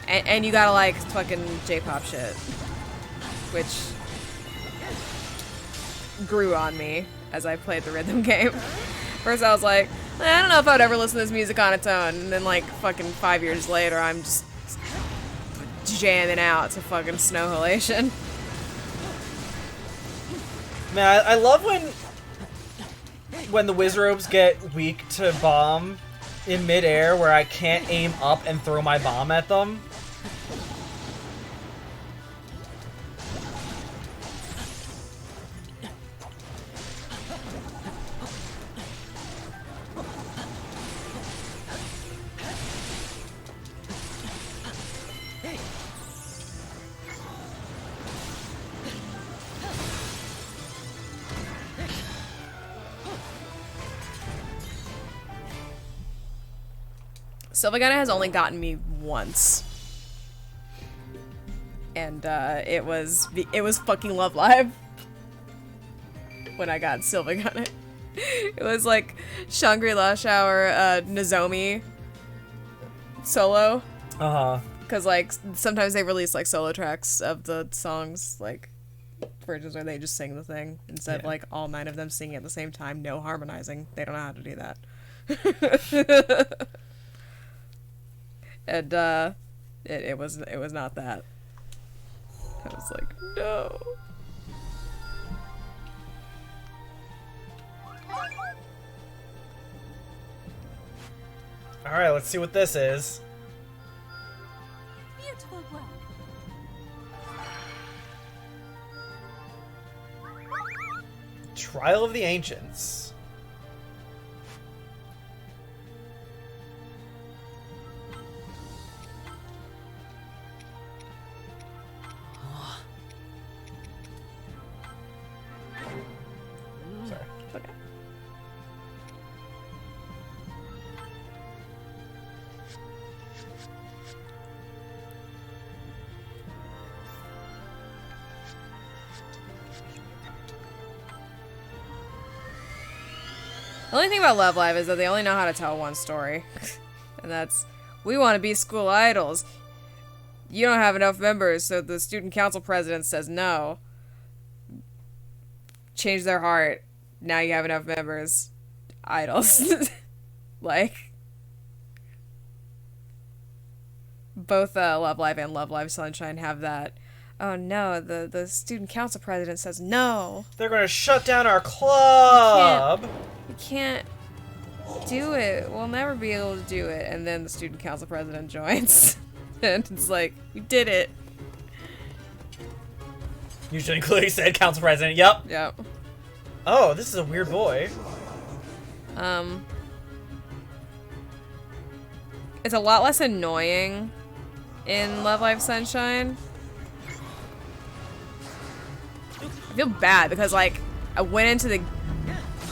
And you gotta like fucking J-pop shit. Which grew on me as I played the rhythm game. First I was like, I don't know if I'd ever listen to this music on its own. And then like fucking 5 years later, I'm just jamming out to fucking Snow Halation. Man, I love when the Wizardrobes get weak to bomb in midair where I can't aim up and throw my bomb at them. Sylvagana has only gotten me once. And it was fucking Love Live when I got Sylvagana. It was like Shangri-La Shower Nozomi solo. Cause like sometimes they release like solo tracks of the songs, like versions where they just sing the thing instead of like all 9 of them singing at the same time, no harmonizing. They don't know how to do that. And it was not that. I was like, no. All right, let's see what this is. Beautiful work. Trial of the Ancients. only thing about Love Live is that they only know how to tell one story. And that's, we want to be school idols. You don't have enough members, so the student council president says no. Change their heart. Now you have enough members. Idols. Like, both Love Live and Love Live Sunshine have that. Oh no, the student council president says no. They're gonna shut down our club. You can't do it. We'll never be able to do it. And then the student council president joins. And it's like, we did it. Usually including said council president. Yep. Yep. Oh, this is a weird boy. It's a lot less annoying in Love Live Sunshine. I feel bad because, like, I went into the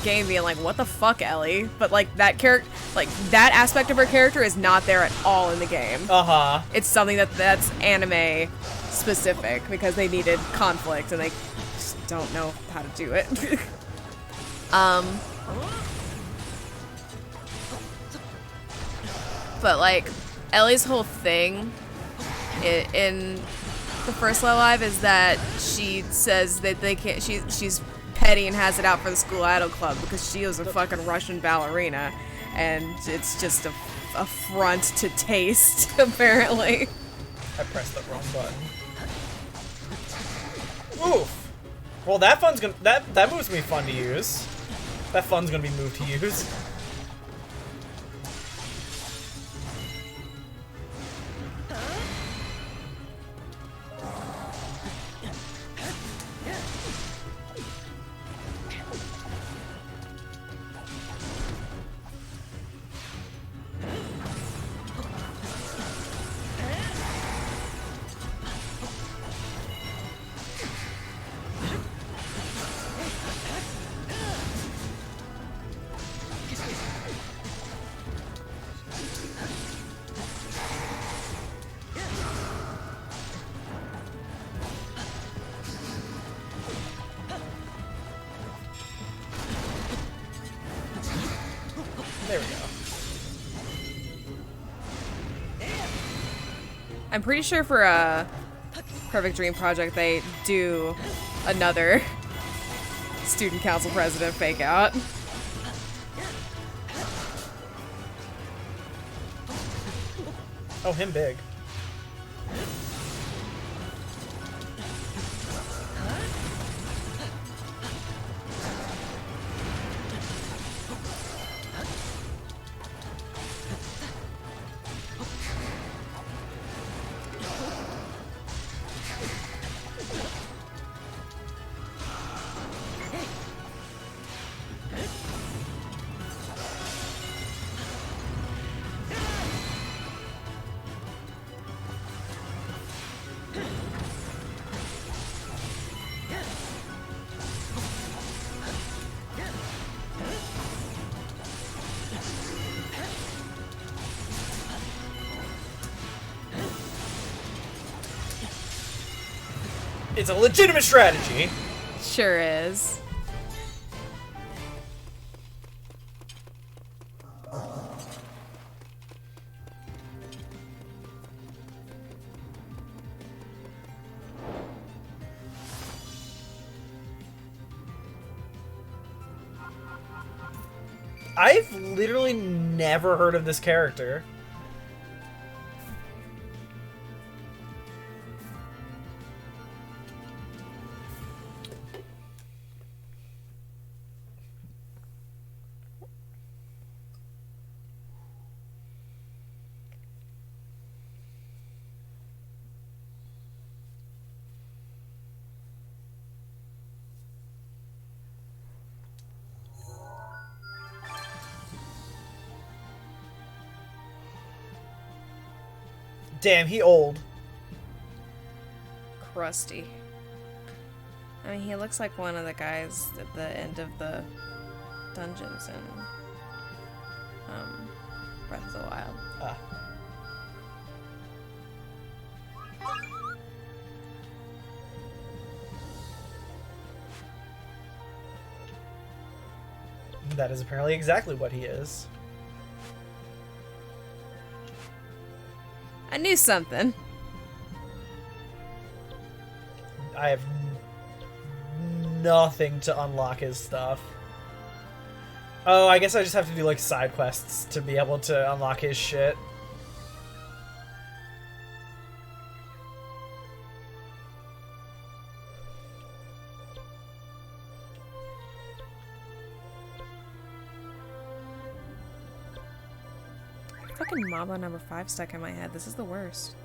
game being like, what the fuck, Ellie? But, like, that character, like, that aspect of her character is not there at all in the game. Uh-huh. It's something that's anime specific because they needed conflict and they just don't know how to do it. But, like, Ellie's whole thing in the first Love Live is that she says that they can't, she's petty and has it out for the school idol club because she was a fucking Russian ballerina, and it's just a front to taste, apparently. I pressed the wrong button. Oof. Well, that fun's gonna, that move's gonna be fun to use. That fun's gonna be moved to use. There we go. I'm pretty sure for a Perfect Dream Project they do another student council president fake out. Oh, him big. It's a legitimate strategy. Sure is. I've literally never heard of this character. Damn, he old. Crusty. I mean, he looks like one of the guys at the end of the dungeons in Breath of the Wild. Ah. That is apparently exactly what he is. I knew something. I have nothing to unlock his stuff. Oh, I guess I just have to do like side quests to be able to unlock his shit. Fucking Mamba number 5 stuck in my head. This is the worst.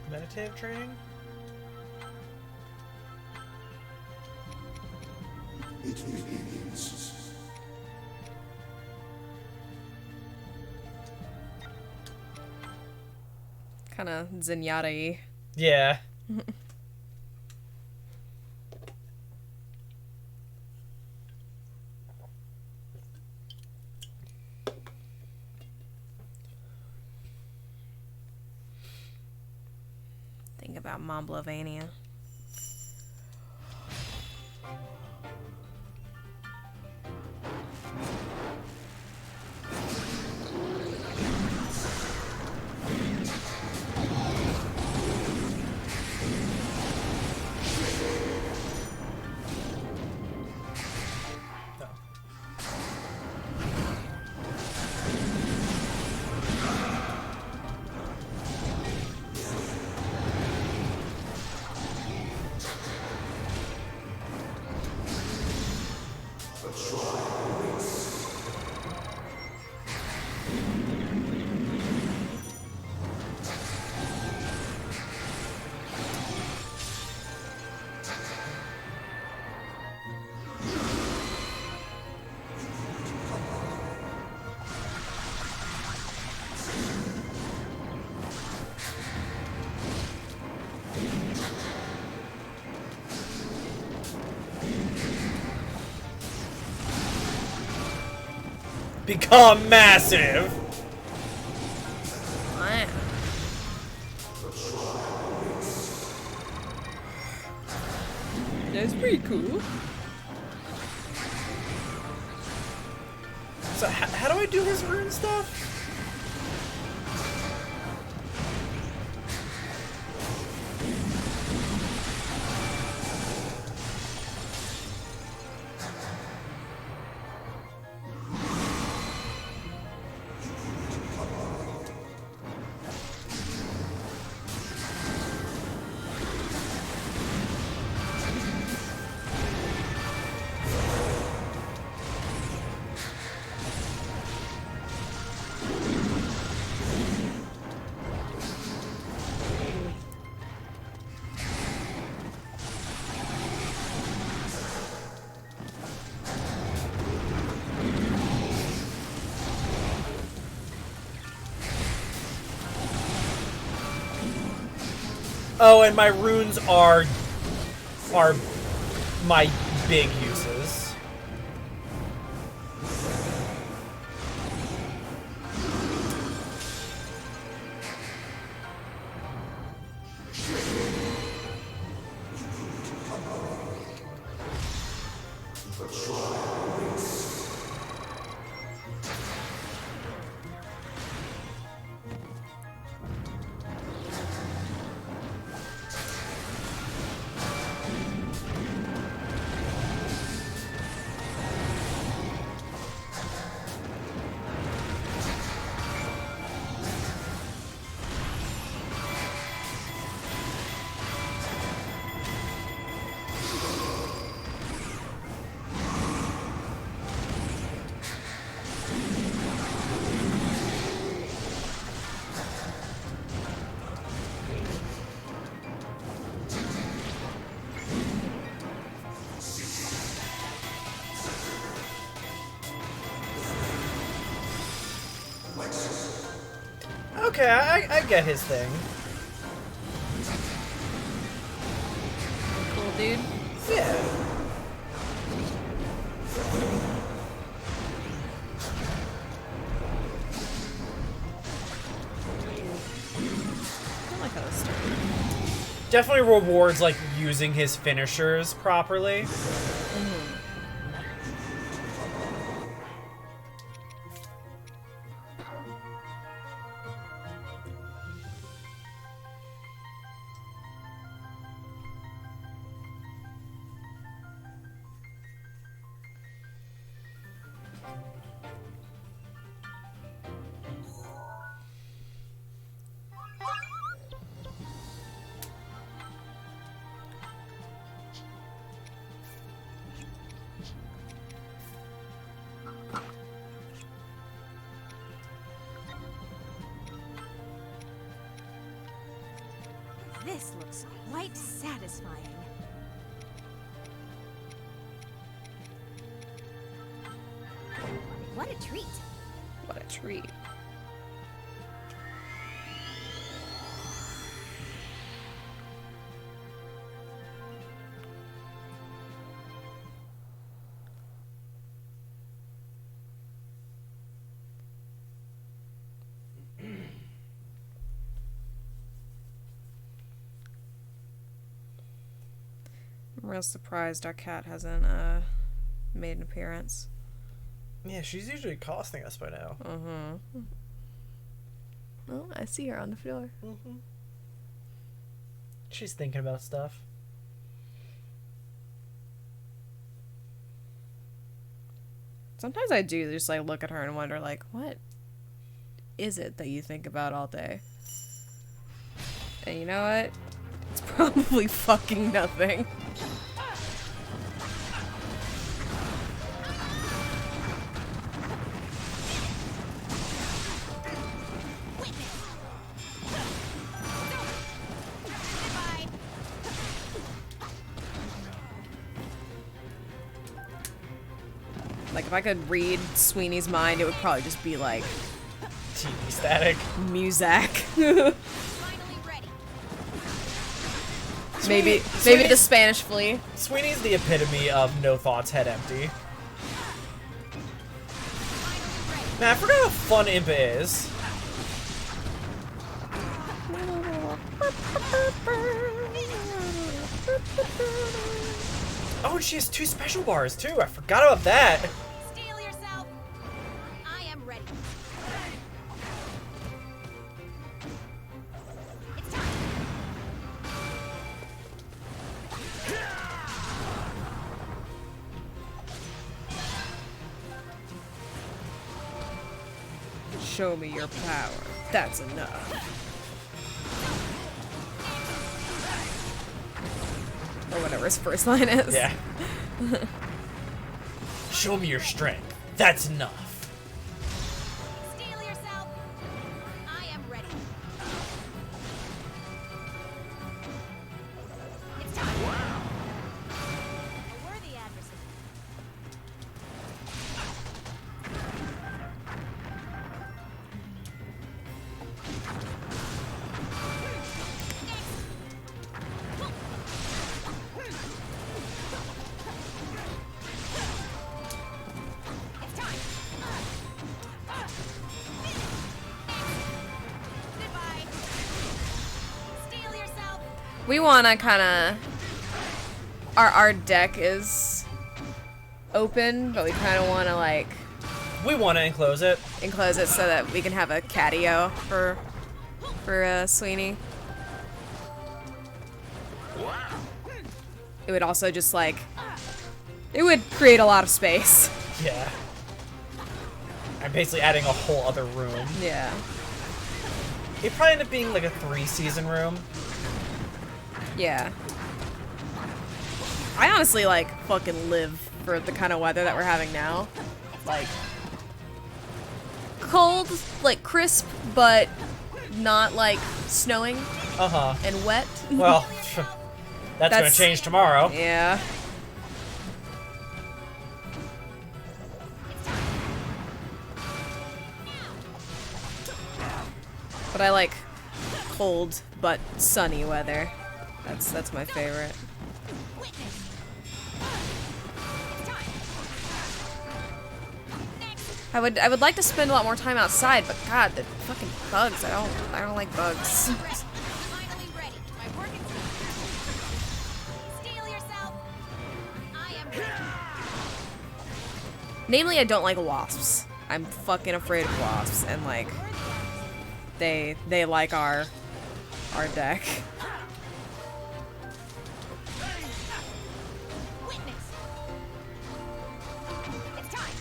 Meditative training? Kind of Zenyatta-y. Yeah. Think about Momblovania. Become massive! Wow. That's pretty cool. So how do I do his rune stuff? Oh, and my runes are my big uses. okay, I get his thing. Cool dude. Yeah. I like how this started. Definitely rewards like using his finishers properly. This looks quite satisfying. What a treat. What a treat. I'm real surprised our cat hasn't made an appearance. Yeah, she's usually costing us by now. Mm-hmm. Oh, I see her on the floor. Mm-hmm. She's thinking about stuff. Sometimes I do just like look at her and wonder like, what is it that you think about all day? And you know what? It's probably fucking nothing. Like, if I could read Sweeney's mind, it would probably just be like... TV static. Muzak. maybe the Spanish flea. Sweeney's the epitome of no thoughts, head empty. Man, I forgot how fun Impa is. Oh, and she has 2 special bars too. I forgot about that. Steel yourself. I am ready. It's time. Show me your power. That's enough. Or whatever his first line is. Yeah. Show me your strength. That's enough. Steel yourself. I am ready. It's time. A worthy adversary. It's time. Goodbye. Steel yourself. We wanna kinda... Our deck is open, but we kinda wanna like... We want to enclose it. Enclose it so that we can have a catio for Sweeney. It would also just like... It would create a lot of space. Yeah. I'm basically adding a whole other room. Yeah. It'd probably end up being like a 3-season room. Yeah. I honestly like fucking live for the kind of weather that we're having now. Like cold, like crisp, but not like snowing and wet. Well, that's gonna change tomorrow. Yeah. But I like cold but sunny weather. That's my favorite. I would like to spend a lot more time outside, but God, the fucking bugs. I don't like bugs. Finally ready. My work is steel yourself. I am ready. Namely, I don't like wasps. I'm fucking afraid of wasps, and like they like our deck. Witness. It's time.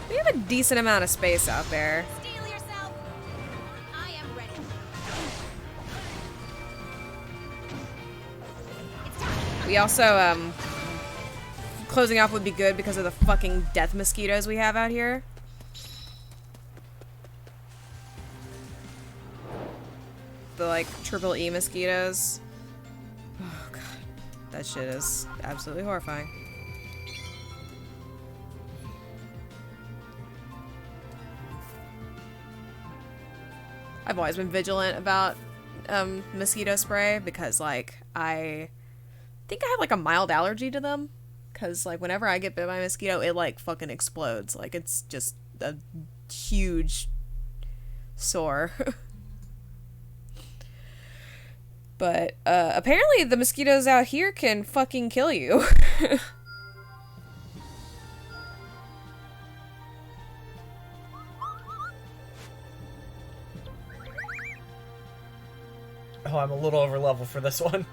We have a decent amount of space out there. Steel yourself. I am ready. We also, closing off would be good because of the fucking death mosquitoes we have out here. The, like, triple E mosquitoes. Oh, God. That shit is absolutely horrifying. I've always been vigilant about mosquito spray because, like, I think I have, like, a mild allergy to them. Because, like, whenever I get bit by a mosquito, it, like, fucking explodes. Like, it's just a huge sore. But, apparently the mosquitoes out here can fucking kill you. Oh, I'm a little over level for this one.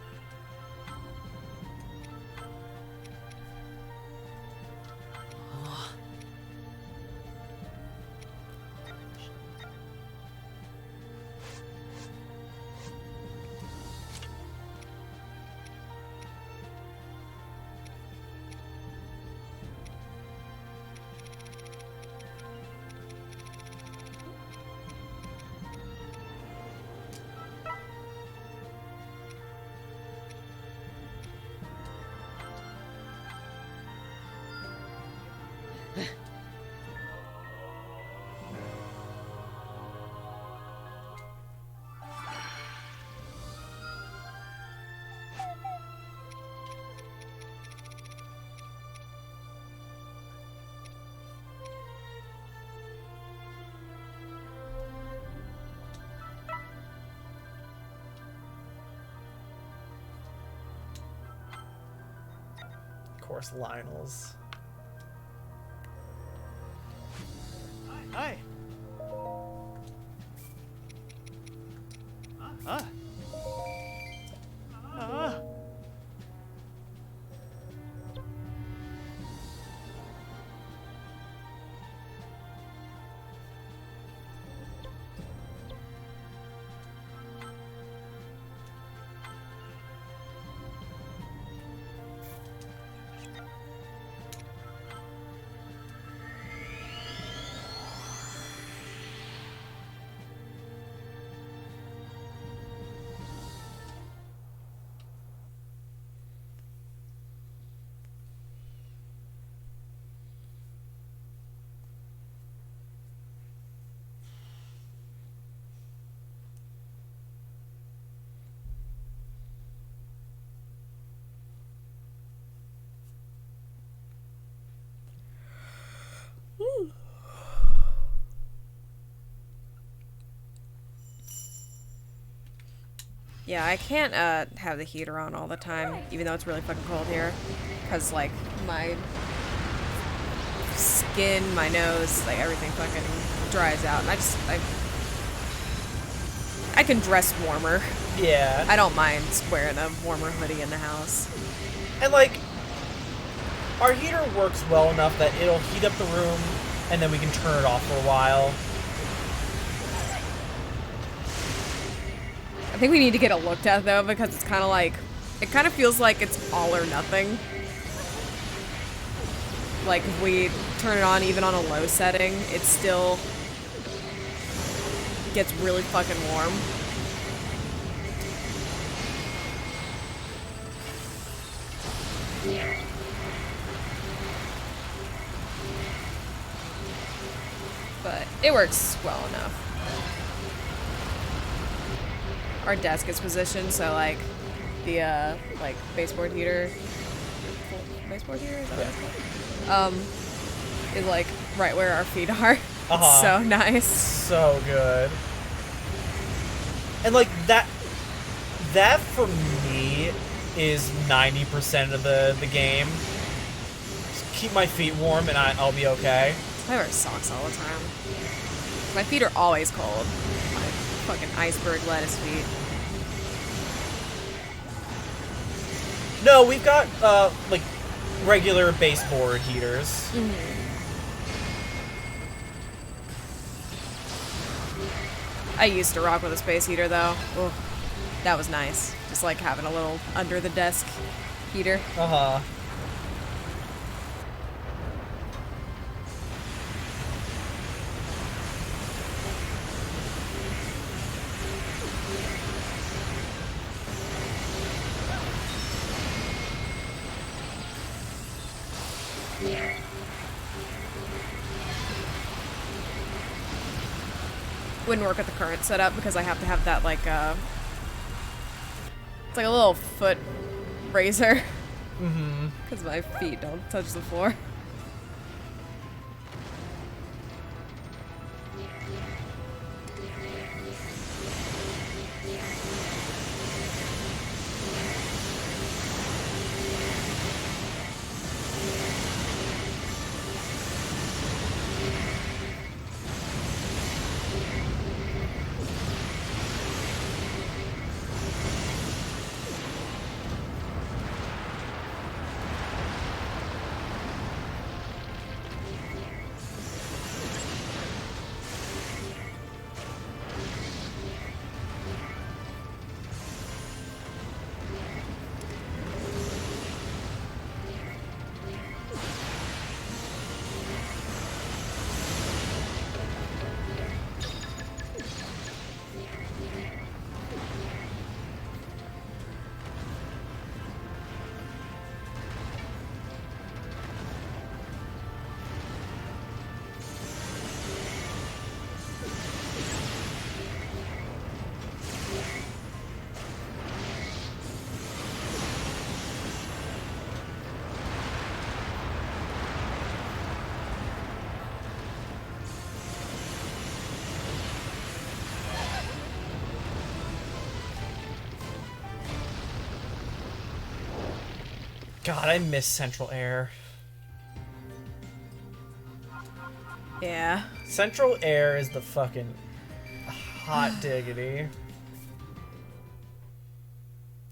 Of course, Lionel's. Hi. Yeah, I can't have the heater on all the time, even though it's really fucking cold here. Because, like, my skin, my nose, like, everything fucking dries out. And I can dress warmer. Yeah. I don't mind wearing a warmer hoodie in the house. And, like, our heater works well enough that it'll heat up the room, and then we can turn it off for a while. I think we need to get it looked at, though, because it's kind of like... It kind of feels like it's all or nothing. Like, if we turn it on even on a low setting, it still gets really fucking warm. But it works well enough. Our desk is positioned so like the like baseboard heater, baseboard heater is that what it's called? Is like right where our feet are. It's so nice. So good. And like that for me is 90% of the game. Just keep my feet warm and I'll be okay. I wear socks all the time. My feet are always cold. My fucking iceberg lettuce feet. No, we've got like regular baseboard heaters. I used to rock with a space heater though. Ugh, that was nice. Just like having a little under the desk heater. Wouldn't work with the current setup because I have to have that like it's like a little foot razor. Because my feet don't touch the floor. God, I miss Central Air. Yeah. Central Air is the fucking hot diggity.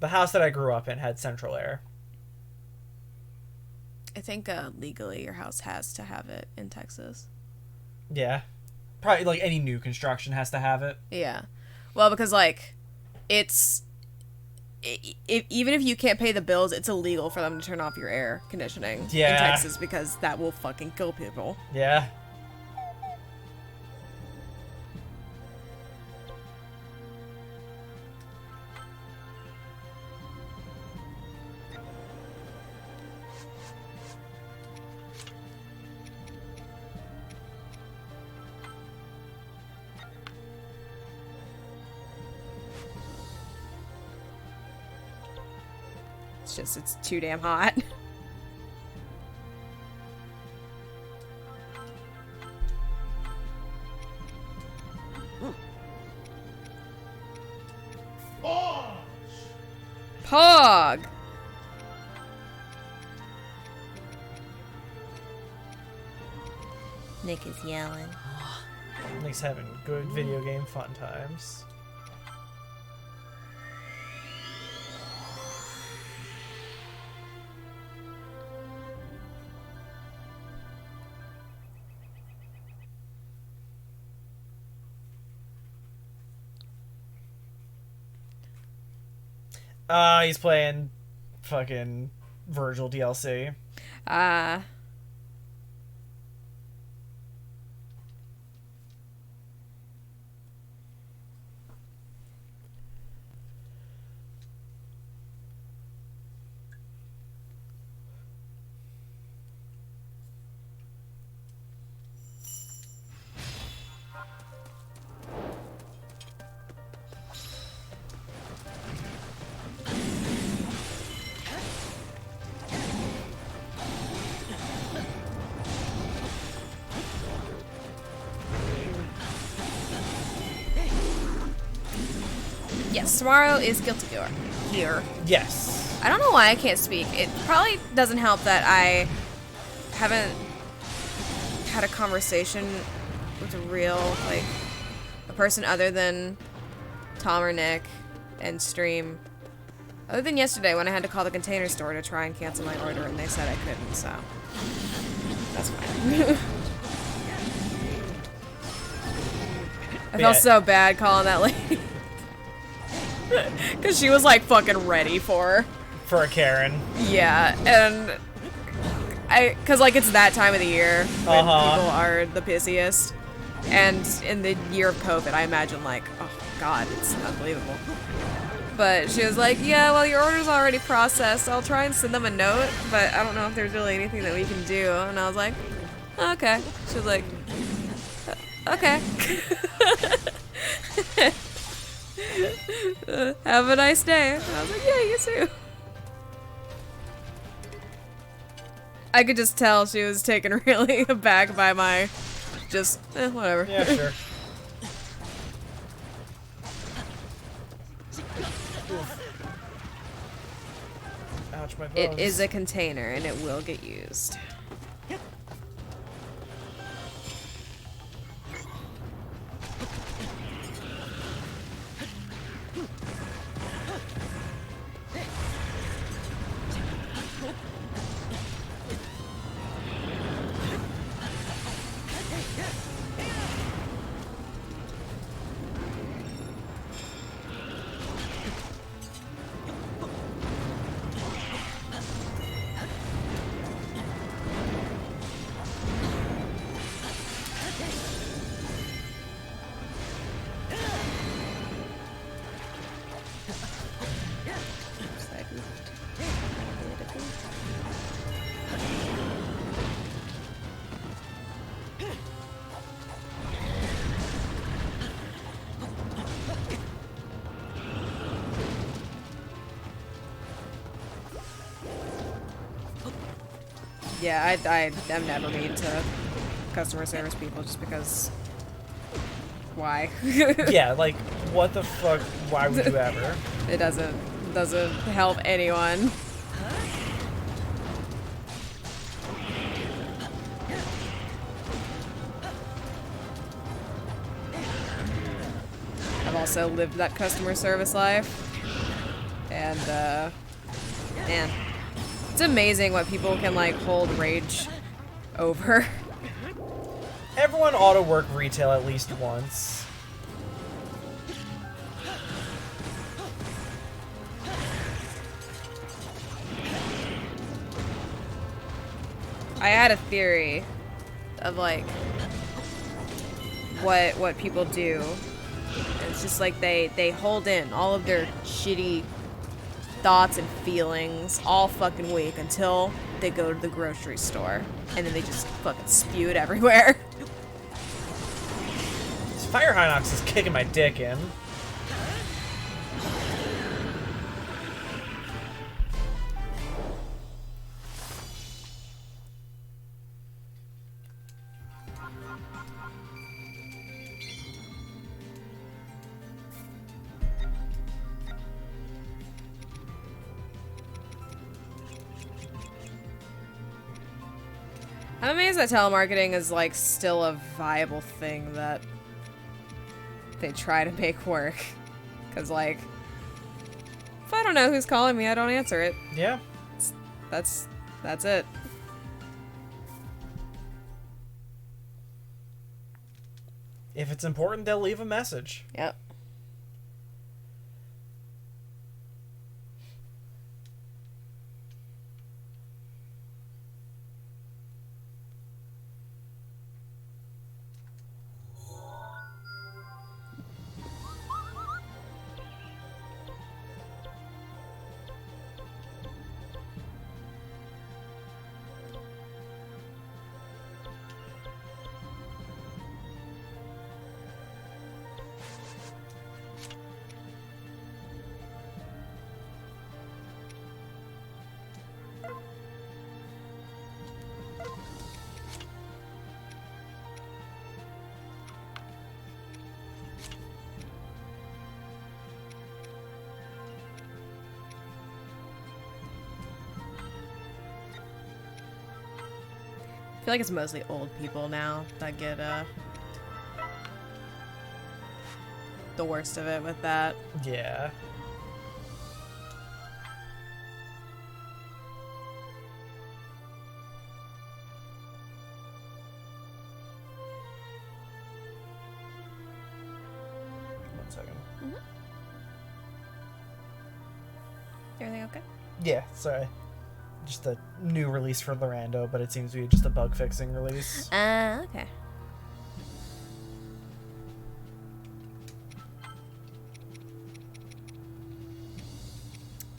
The house that I grew up in had Central Air. I think legally your house has to have it in Texas. Yeah. Probably like any new construction has to have it. Yeah. Well, because like it's even if you can't pay the bills, it's illegal for them to turn off your air conditioning in Texas because that will fucking kill people. Yeah. It's too damn hot. Pog! Nick is yelling. Nick's having good video game fun times. He's playing fucking Virgil DLC. Yes, tomorrow is Guilty Gear. Yes. I don't know why I can't speak. It probably doesn't help that I haven't had a conversation with a person other than Tom or Nick and stream. Other than yesterday when I had to call the Container Store to try and cancel my order and they said I couldn't, so that's fine. I felt so bad calling that lady. Because she was like fucking ready for a Karen. Yeah, and because like it's that time of the year when people are the pissiest. And in the year of COVID, I imagine like, oh god, it's unbelievable. But she was like, yeah, well, your order's already processed. I'll try and send them a note, but I don't know if there's really anything that we can do. And I was like, okay. She was like, okay. Have a nice day. And I was like, yeah, you too. I could just tell she was taken really aback by my whatever. Yeah, sure. Ouch, my bones. It is a container and it will get used. Yeah, I'm never mean to customer service people just because. Why? Yeah, like, what the fuck? Why would you ever? It doesn't help anyone. I've also lived that customer service life, and man. It's amazing what people can like hold rage over. Everyone ought to work retail at least once. I had a theory of like what people do. It's just like they hold in all of their shitty thoughts and feelings all fucking week until they go to the grocery store and then they just fucking spew it everywhere. This Fire Hinox is kicking my dick in. I'm amazed that telemarketing is like still a viable thing that they try to make work. Cause like, if I don't know who's calling me, I don't answer it. Yeah. That's it. If it's important, they'll leave a message. Yep. feel like it's mostly old people now that get the worst of it with that. Yeah. One second. Everything okay? Yeah, sorry. Just a new release for Lorando, but it seems to be just a bug fixing release. Okay.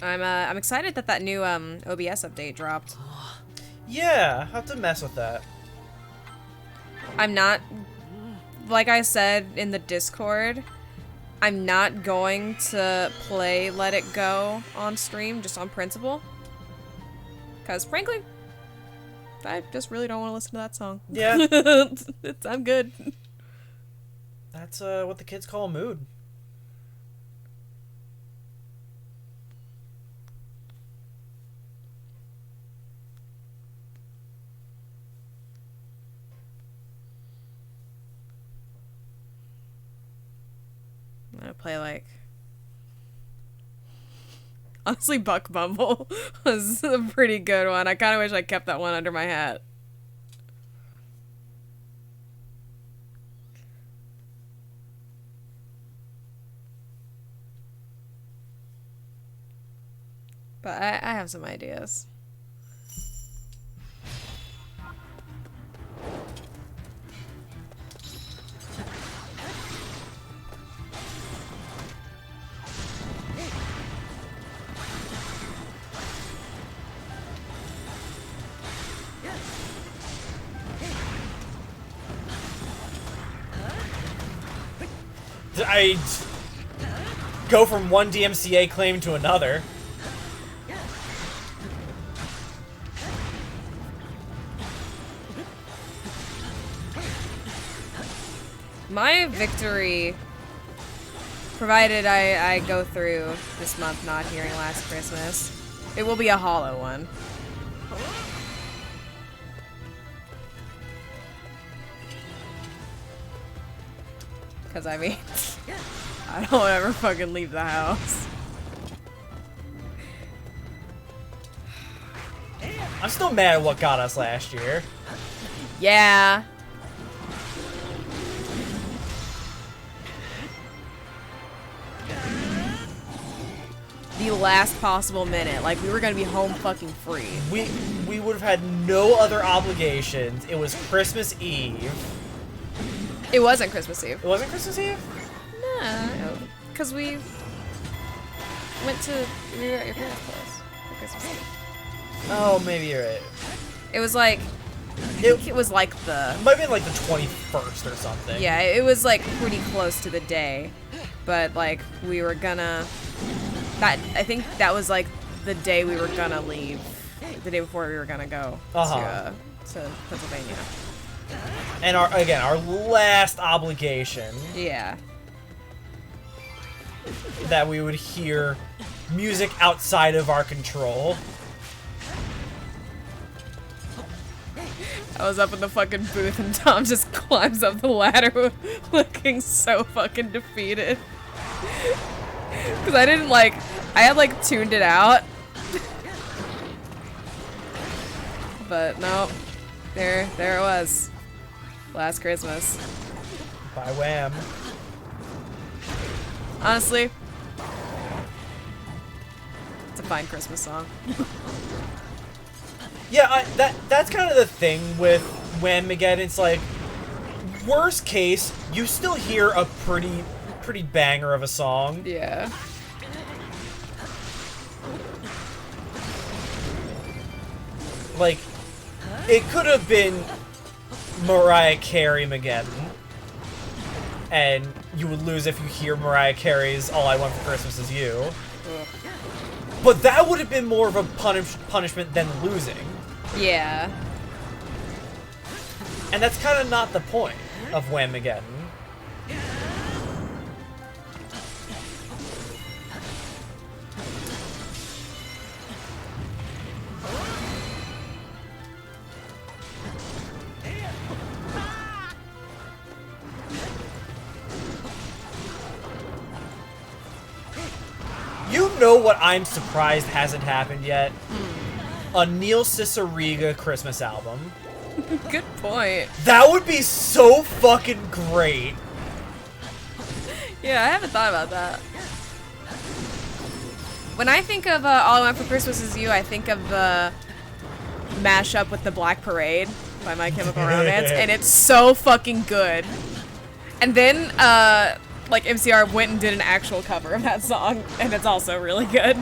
I'm excited that that new OBS update dropped. Yeah, I have to mess with that. I'm not, like I said in the Discord, I'm not going to play Let It Go on stream just on principle. Because frankly, I just really don't want to listen to that song. Yeah. I'm good. That's what the kids call a mood. I'm gonna play like... Honestly, Buck Bumble was a pretty good one. I kind of wish I kept that one under my hat. But I have some ideas. I go from one DMCA claim to another. My victory, provided I go through this month not hearing Last Christmas, it will be a hollow one. Because, I mean, I don't ever fucking leave the house. I'm still mad at what got us last year. Yeah. The last possible minute. Like, we were gonna be home fucking free. We would have had no other obligations. It was Christmas Eve. It wasn't Christmas Eve. It wasn't Christmas Eve? No. Because we went to... We were at your parents' place for Christmas Eve. Oh, maybe you're right. It was like... It was like the... It might have been like the 21st or something. Yeah, it was like pretty close to the day. But like, we were gonna... I think that was like the day we were gonna leave. The day before we were gonna go to Pennsylvania. And our last obligation. Yeah. That we would hear music outside of our control. I was up in the fucking booth and Tom just climbs up the ladder looking so fucking defeated. Because I didn't like... I had like tuned it out. But no. There it was. Last Christmas. By Wham. Honestly, it's a fine Christmas song. Yeah, that's kind of the thing with Whamageddon. It's like, worst case, you still hear a pretty banger of a song. Yeah. Like, it could have been Mariah Carey Mageddon, and you would lose if you hear Mariah Carey's All I Want for Christmas Is You. Ugh. But that would have been more of a punishment than losing. Yeah. And that's kind of not the point of Whamageddon. know what I'm surprised hasn't happened yet? A Neil Cicierega Christmas album. Good point. That would be so fucking great. Yeah, I haven't thought about that. When I think of All I Want for Christmas Is You, I think of the mashup with the Black Parade by My Chemical Romance, and it's so fucking good. And then, like, MCR went and did an actual cover of that song, and it's also really good.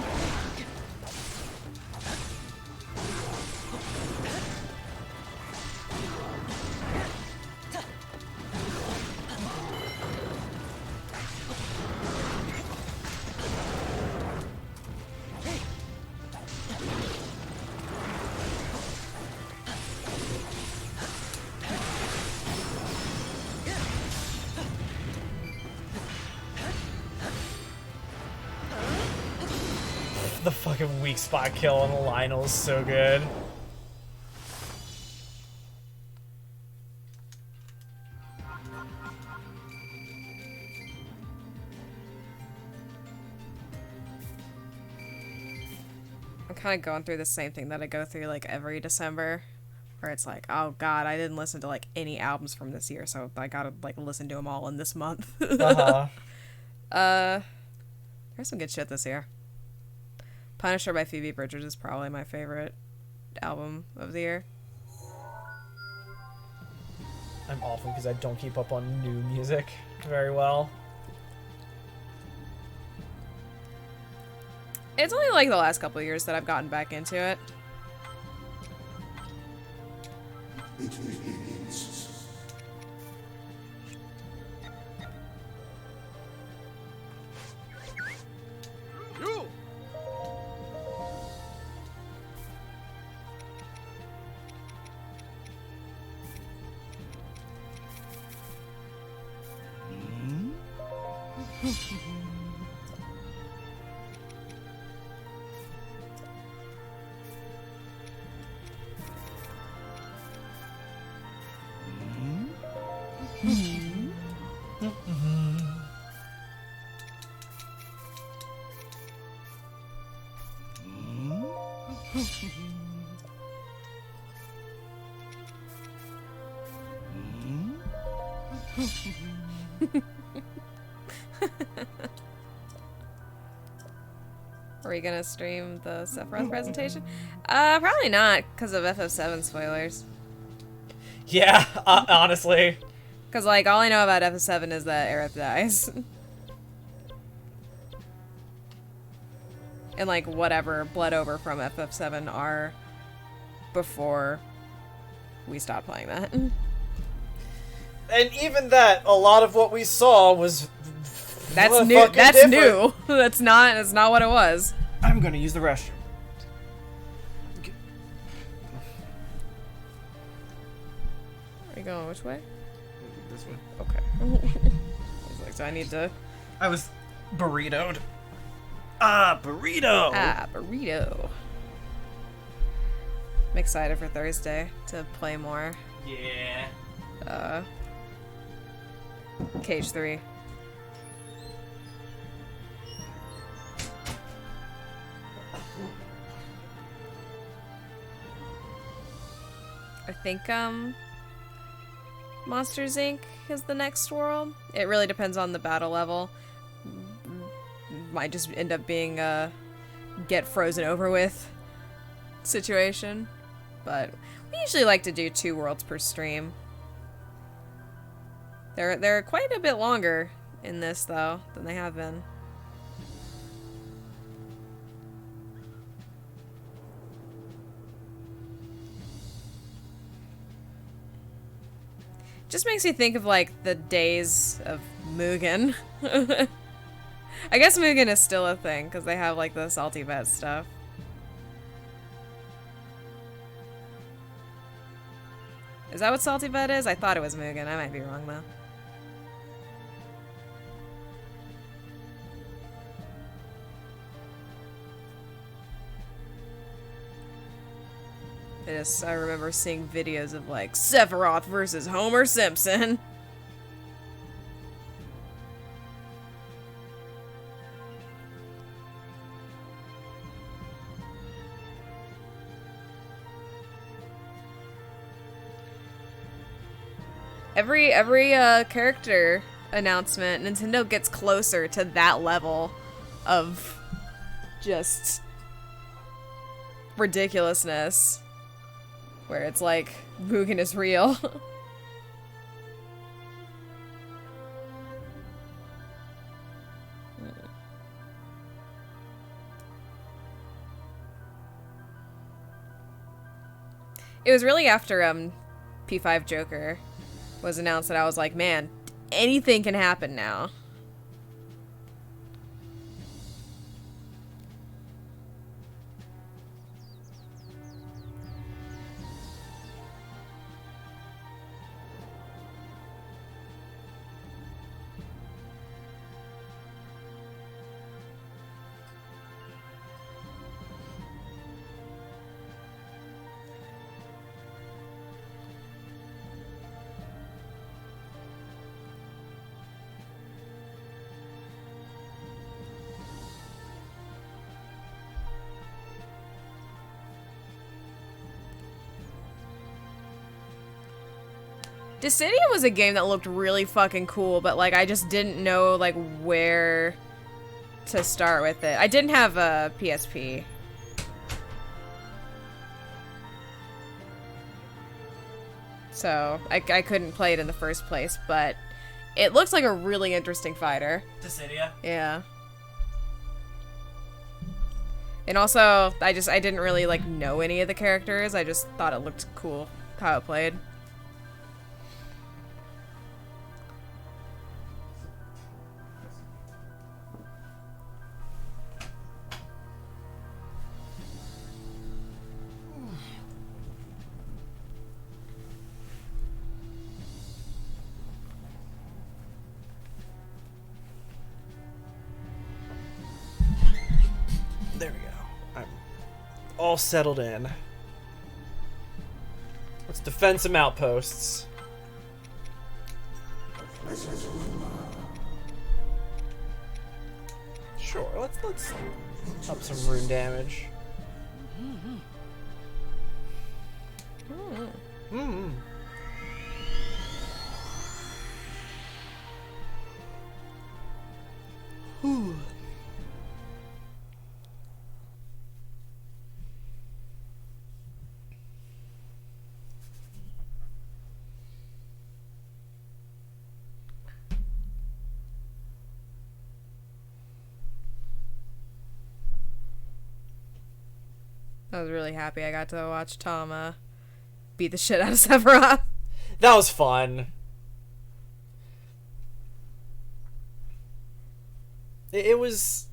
The fucking weak spot kill on the Lionel is so good. I'm kind of going through the same thing that I go through like every December, where it's like, oh god, I didn't listen to like any albums from this year, so I gotta like listen to them all in this month. There's some good shit this year. Punisher by Phoebe Bridgers is probably my favorite album of the year. I'm awful because I don't keep up on new music very well. It's only like the last couple of years that I've gotten back into it. Are we gonna stream the Sephiroth presentation? Probably not, because of FF7 spoilers. Yeah, honestly. Because, like, all I know about FF7 is that Aerith dies. And, like, whatever bled over from FF7 are before we stopped playing that. And even that, a lot of what we saw was That's new. That's different. new. That's not what it was. I'm gonna use the restroom. Are you going which way? This way. Okay. I was like, so I need to... I was burritoed. Ah, burrito! Ah, burrito. I'm excited for Thursday to play more. Yeah. Cage 3. I think, Monsters Inc. is the next world. It really depends on the battle level. Might just end up being a get frozen over with situation. But we usually like to do 2 worlds per stream. They're quite a bit longer in this, though, than they have been. Just makes me think of, like, the days of Mugen. I guess Mugen is still a thing, because they have, like, the salty vet stuff. Is that what salty vet is? I thought it was Mugen. I might be wrong, though. I remember seeing videos of, like, Sephiroth versus Homer Simpson. every character announcement, Nintendo gets closer to that level of just ridiculousness, where it's like Mugen is real. It was really after P5 Joker was announced that I was like, man, anything can happen now. Dissidia was a game that looked really fucking cool, but like I just didn't know like where to start with it. I didn't have a PSP. So I couldn't play it in the first place, but it looks like a really interesting fighter. Dissidia? Yeah. And also, I didn't really like know any of the characters. I just thought it looked cool how it played. There we go. I'm all settled in. Let's defend some outposts. Sure, let's up some rune damage. Whew. I was really happy I got to watch Tom beat the shit out of Sephiroth. That was fun. It was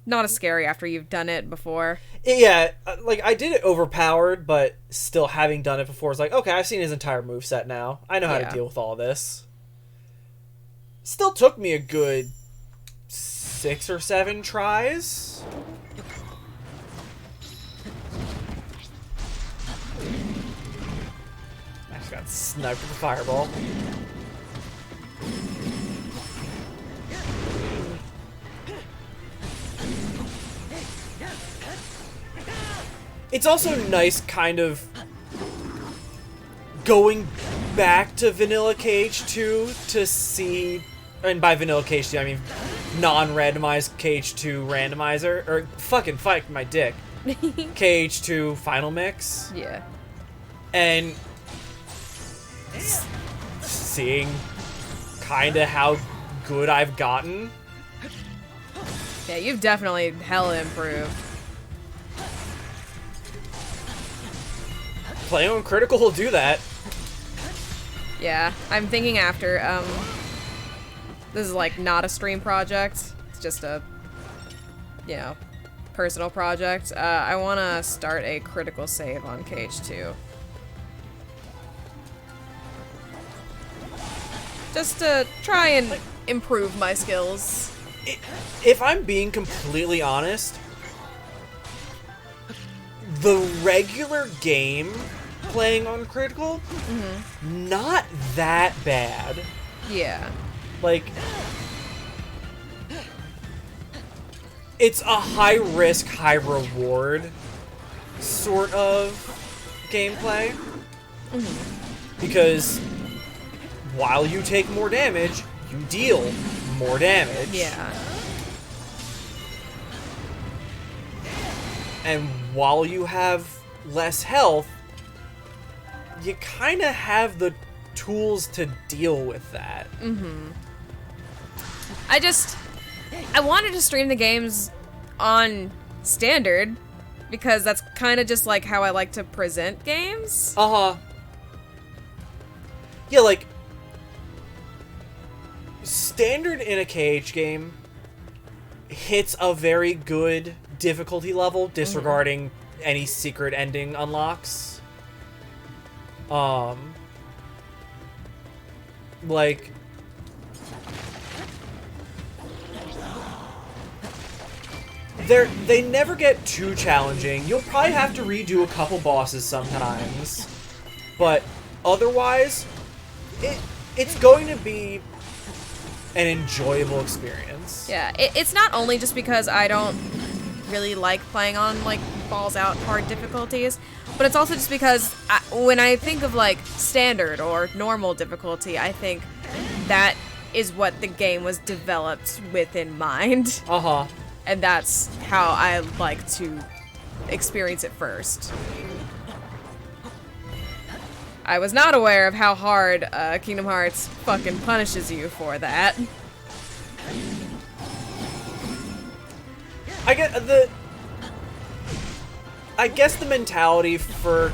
not as scary after you've done it before. Yeah, like I did it overpowered, but still having done it before, it's like, okay, I've seen his entire moveset now. I know how to deal with all this. Still took me a good 6 or 7 tries. I just got sniped with a fireball. It's also nice kind of going back to Vanilla KH2 to see, and by Vanilla KH2 I mean non-randomized KH2 randomizer, or fucking fight my dick. KH2 final mix. Yeah. And seeing kinda how good I've gotten. Yeah, you've definitely hella improved. Playing on critical will do that. Yeah, I'm thinking after, this is like not a stream project, it's just a, you know, personal project. I want to start a critical save on KH2. Just to try and improve my skills. If I'm being completely honest, the regular game playing on critical, not that bad. Yeah. Like, it's a high risk, high reward sort of gameplay. Because while you take more damage, you deal more damage. Yeah. And while you have less health, you kind of have the tools to deal with that. Mm-hmm. I wanted to stream the games on standard because that's kind of just like how I like to present games. Uh-huh. Yeah, like, standard in a KH game hits a very good difficulty level, disregarding any secret ending unlocks. Like, they never get too challenging. You'll probably have to redo a couple bosses sometimes, but otherwise, it's going to be an enjoyable experience. Yeah, it's not only just because I don't really like playing on like balls out hard difficulties, but it's also just because when I think of like standard or normal difficulty, I think that is what the game was developed with in mind. Uh-huh. And that's how I like to experience it first. I was not aware of how hard Kingdom Hearts fucking punishes you for that. I guess the mentality for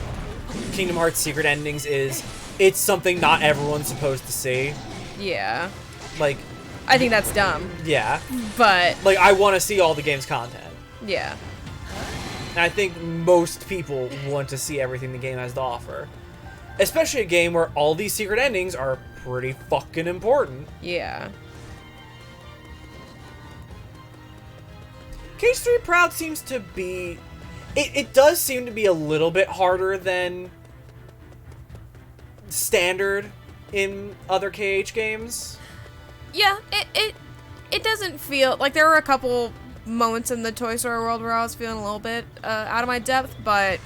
Kingdom Hearts secret endings is it's something not everyone's supposed to see. Yeah. Like, I think that's dumb. Yeah. But like, I want to see all the game's content. Yeah. And I think most people want to see everything the game has to offer. Especially a game where all these secret endings are pretty fucking important. Yeah. KH3 Proud seems to be... It does seem to be a little bit harder than standard in other KH games. Yeah, it doesn't feel... Like, there were a couple moments in the Toy Story world where I was feeling a little bit out of my depth, but...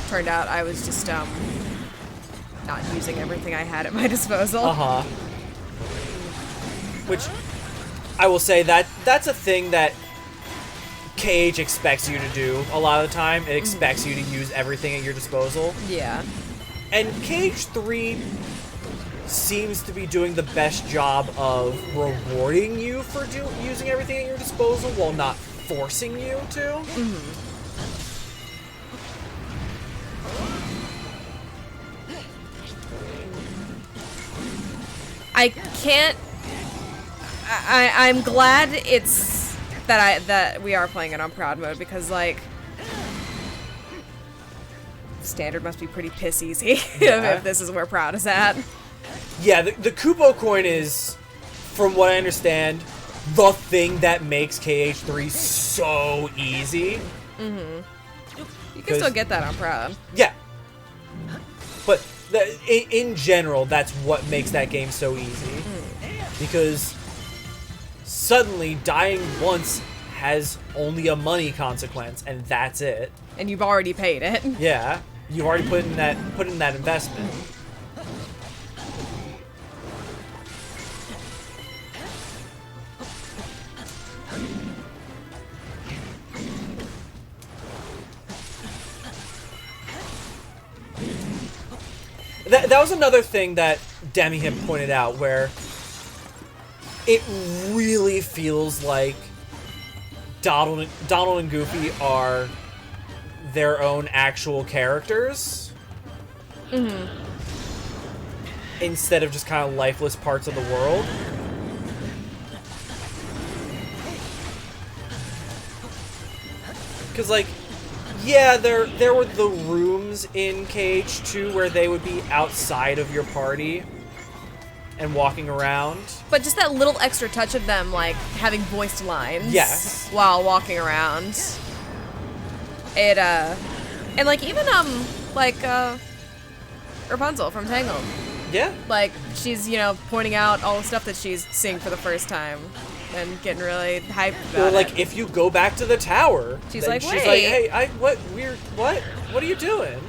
Turned out I was just, not using everything I had at my disposal. Uh-huh. Which, I will say that's a thing that KH expects you to do a lot of the time. It expects you to use everything at your disposal. Yeah. And KH3 seems to be doing the best job of rewarding you for using everything at your disposal while not forcing you to. Mm-hmm. I can't. I'm glad it's that we are playing it on Proud mode because like standard must be pretty piss easy if this is where Proud is at. Yeah, the Kupo coin is, from what I understand, the thing that makes KH3 so easy. Mm-hmm. You can still get that on Proud. Yeah. But in general, that's what makes that game so easy. Because suddenly dying once has only a money consequence, and that's it. And you've already paid it. Yeah, you've already put in that investment. That was another thing that Demi had pointed out, where it really feels like Donald and Goofy are their own actual characters. Mm-hmm. Instead of just kind of lifeless parts of the world. Because, like, yeah, there were the rooms in KH2 where they would be outside of your party and walking around. But just that little extra touch of them, like, having voiced lines. Yes. While walking around. It, and, like, even, Rapunzel from Tangled. Yeah. Like, she's, pointing out all the stuff that she's seeing for the first time. And getting really hyped about Or, like, it. if you go back to the tower, She's like, she's wait. like, hey, what are you doing?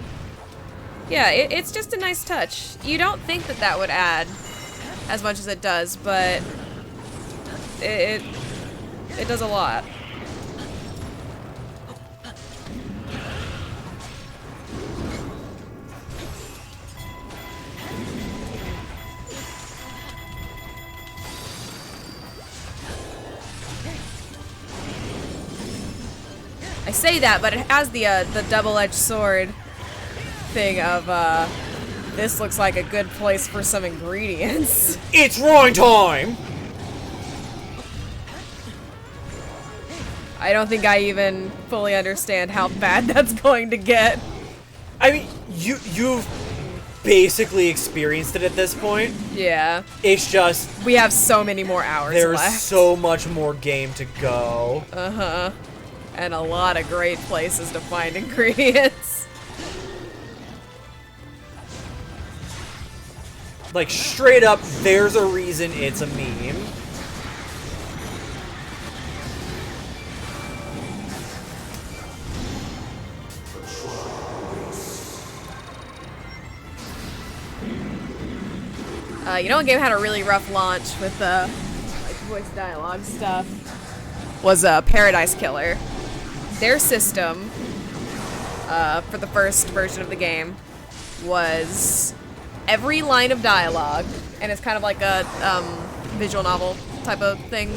Yeah, it's just a nice touch. You don't think that that would add as much as it does, but it does a lot. I say that, but it has the double-edged sword thing of this looks like a good place for some ingredients. It's wine time! I don't think I even fully understand how bad that's going to get. I mean, you've basically experienced it at this point. Yeah. It's just we have so many more hours there's left. so much more game to go. Uh-huh. And a lot of great places to find ingredients. Like, straight up, there's a reason it's a meme. You know, a game had a really rough launch with like voice dialogue stuff. Was Paradise Killer. Their system for the first version of the game was every line of dialogue, and it's kind of like a visual novel type of thing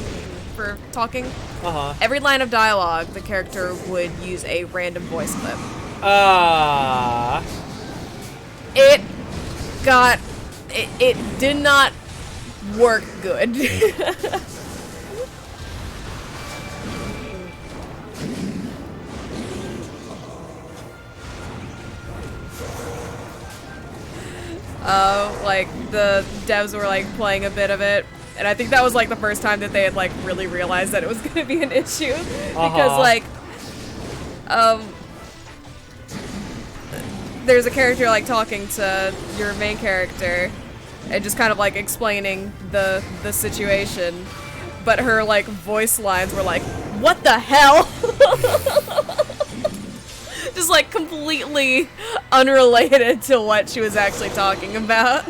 for talking. Uh-huh. Every line of dialogue, the character would use a random voice clip. It did not work good. Like the devs were like playing a bit of it, and I think that was like the first time that they had like really realized that it was gonna be an issue because like there's a character like talking to your main character and just kind of like explaining the situation, but her like voice lines were like, what the hell? Just like completely unrelated to what she was actually talking about.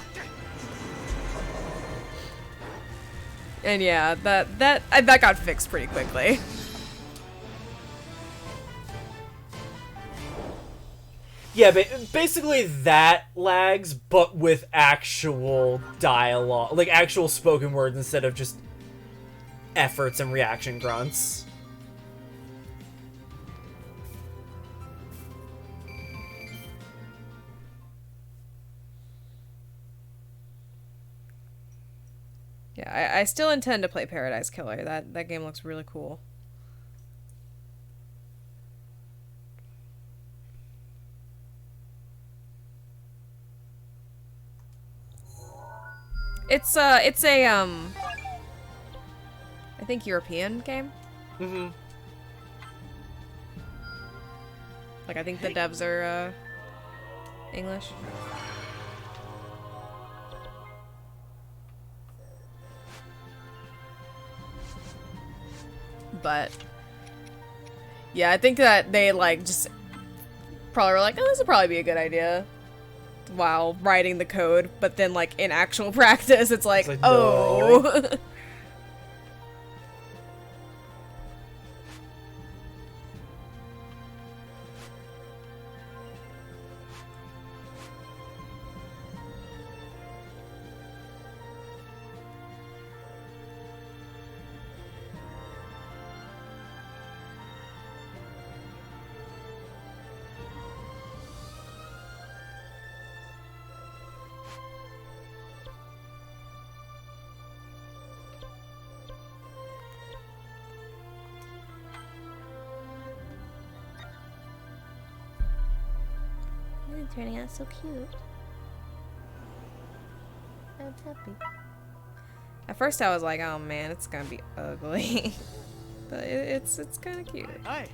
And yeah, that got fixed pretty quickly. Yeah, but basically that lags, but with actual dialogue, like actual spoken words instead of just efforts and reaction grunts. Yeah, I still intend to play Paradise Killer. That game looks really cool. It's a I think European game. Mm-hmm. Like I think the devs are English. But yeah, I think that they like just probably were like, oh, this would probably be a good idea while writing the code, but then like in actual practice it's like oh no. Turning out so cute. I'm happy. At first I was like, oh man, it's gonna be ugly. But it's kind of cute. Hi.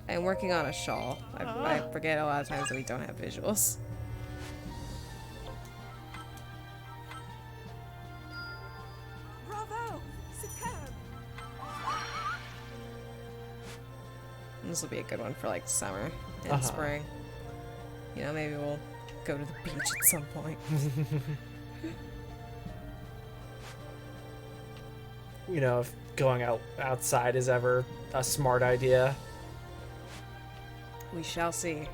I'm working on a shawl. I forget a lot of times that we don't have visuals. Bravo! Superb! this will be a good one for like summer and spring. You know, maybe we'll go to the beach at some point. You know, if going outside is ever a smart idea. We shall see.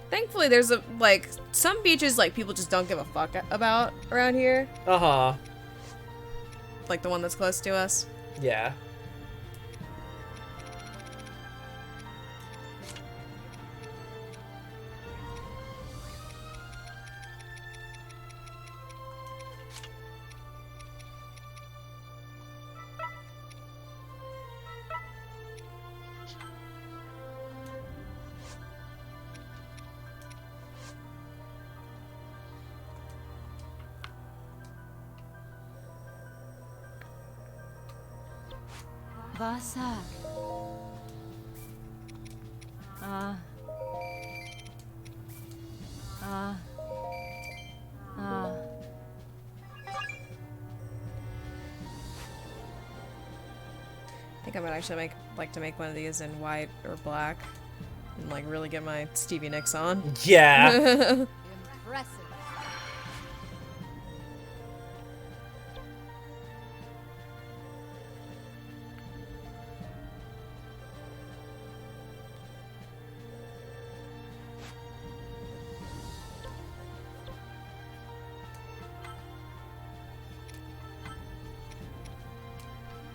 Thankfully, there's some beaches like people just don't give a fuck about around here. Like the one that's close to us. Yeah. Vasa. I think I might actually like to make one of these in white or black, and like really get my Stevie Nicks on. Yeah. Impressive.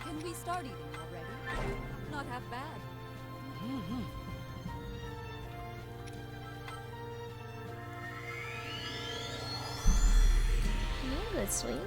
Can we start eating already? Not half bad. You're good, sweetie.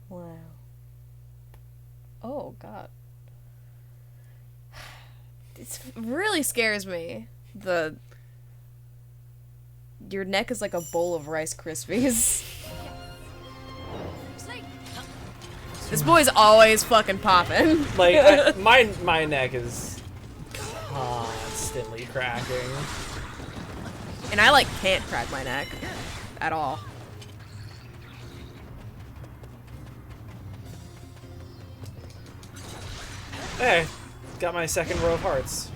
Wow. Oh god. It really scares me. Your neck is like a bowl of Rice Krispies. This boy's always fucking popping. Like my neck is constantly cracking. And I like can't crack my neck at all. Hey, got my second row of hearts.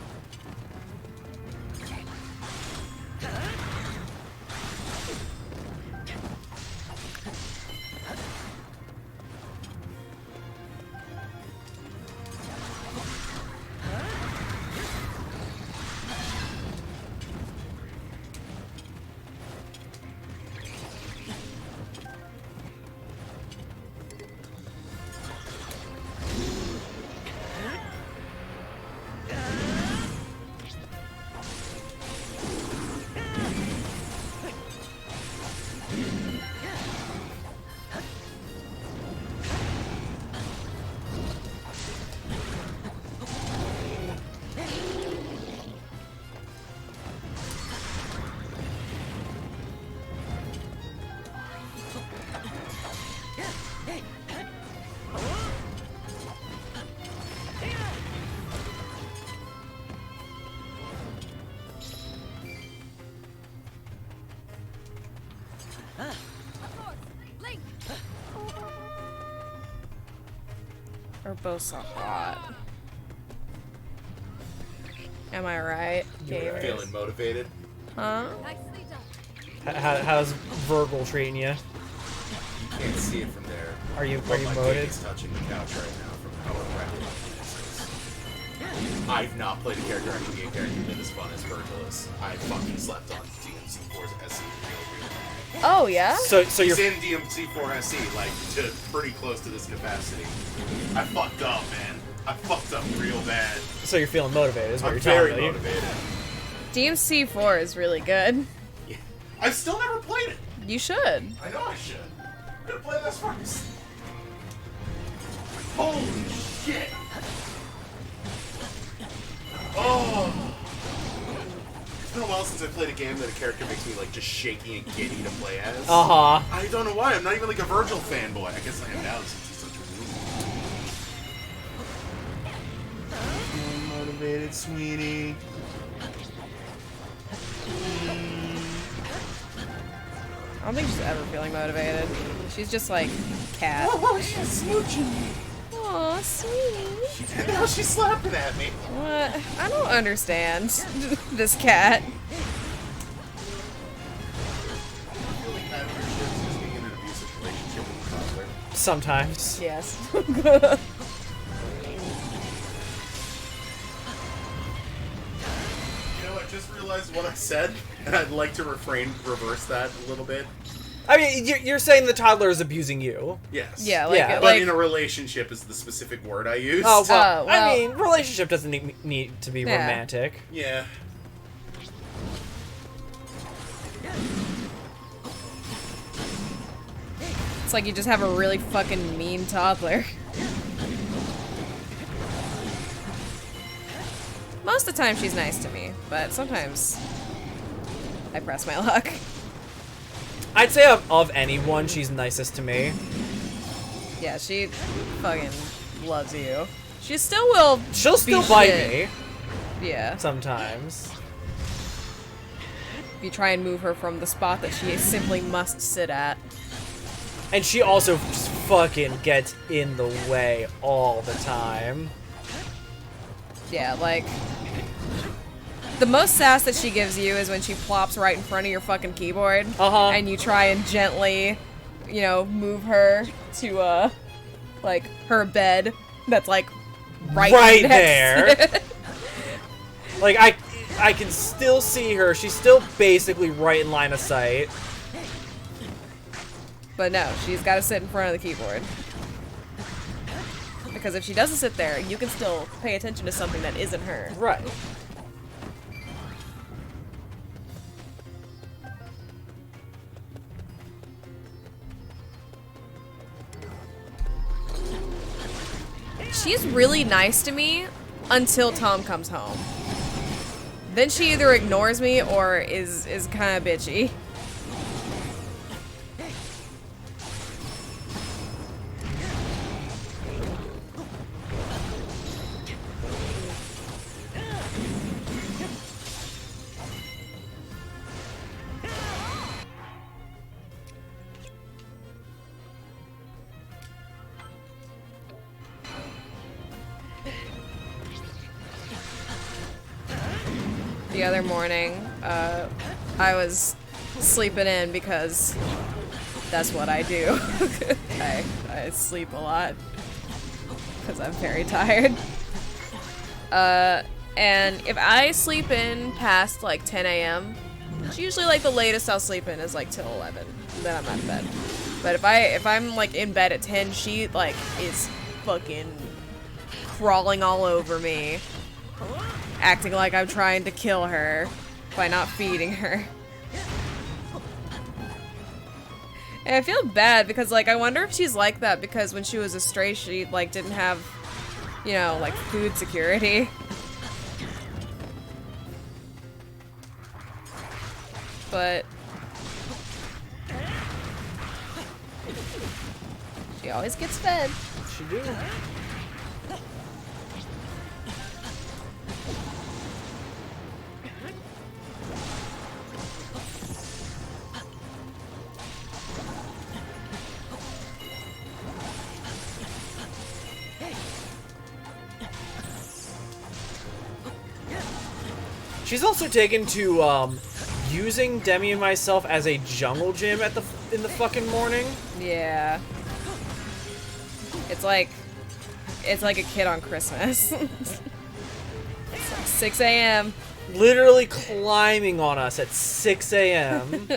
We're both so hot. Am I right? You're feeling motivated? Huh? How's Virgil treating you? You can't see it from there. Are you but my moted? dick is touching the couch right now from how around this is. I've not played a character on a game character been as fun as Virgil is. I fucking slept on DMC4's SE real. Oh yeah? So you're He's in DMC4 SE, like to pretty close to this capacity. I fucked up, man. I fucked up real bad. So you're feeling motivated, is what I'm you're telling very me. motivated. DMC4 is really good. Yeah. I've still never played it. You should. I know I should. I'm gonna play this first. Holy shit! Oh! It's been a while since I played a game that a character makes me like just shaky and giddy to play as. Uh-huh. I don't know why. I'm not even like a Virgil fanboy. I guess I am now since he's such a mood. Motivated, sweetie. I don't think she's ever feeling motivated. She's just like cat. Oh, she's smooching me. Aw, sweetie. She did how she slapped it at me. What? I don't understand this cat. Sometimes. Yes. You know, I just realized what I said, and I'd like to reverse that a little bit. I mean, you're saying the toddler is abusing you. Yes. Yeah, like, Yeah. But in a relationship is the specific word I used. Oh, well, well- I mean, relationship doesn't need to be Yeah. romantic. Yeah. It's like you just have a really fucking mean toddler. Most of the time she's nice to me, but sometimes I press my luck. I'd say of anyone, she's nicest to me. Yeah, she fucking loves you. She still will. She'll still be bite shit. me Yeah. sometimes. If you try and move her from the spot that she simply must sit at. And she also just fucking gets in the way all the time. Yeah, like the most sass that she gives you is when she plops right in front of your fucking keyboard, and you try and gently, you know, move her to like her bed that's like right next. there. Like I can still see her. She's still basically right in line of sight. But no, she's got to sit in front of the keyboard. Because if she doesn't sit there, you can still pay attention to something that isn't her. Right. She's really nice to me until Tom comes home. Then she either ignores me or is kind of bitchy. The other morning, I was sleeping in because that's what I do. I sleep a lot because I'm very tired. And if I sleep in past like 10 a.m., it's usually like the latest I'll sleep in is like till 11. Then I'm out of bed. But if I'm like in bed at 10, she like is fucking crawling all over me, acting like I'm trying to kill her by not feeding her. And I feel bad because, like, I wonder if she's like that because when she was a stray, she, like, didn't have, you know, like, food security. But she always gets fed. She do. She's also taken to using Demi and myself as a jungle gym in the fucking morning. Yeah. It's like a kid on Christmas. It's like 6 a.m. Literally climbing on us at 6 a.m.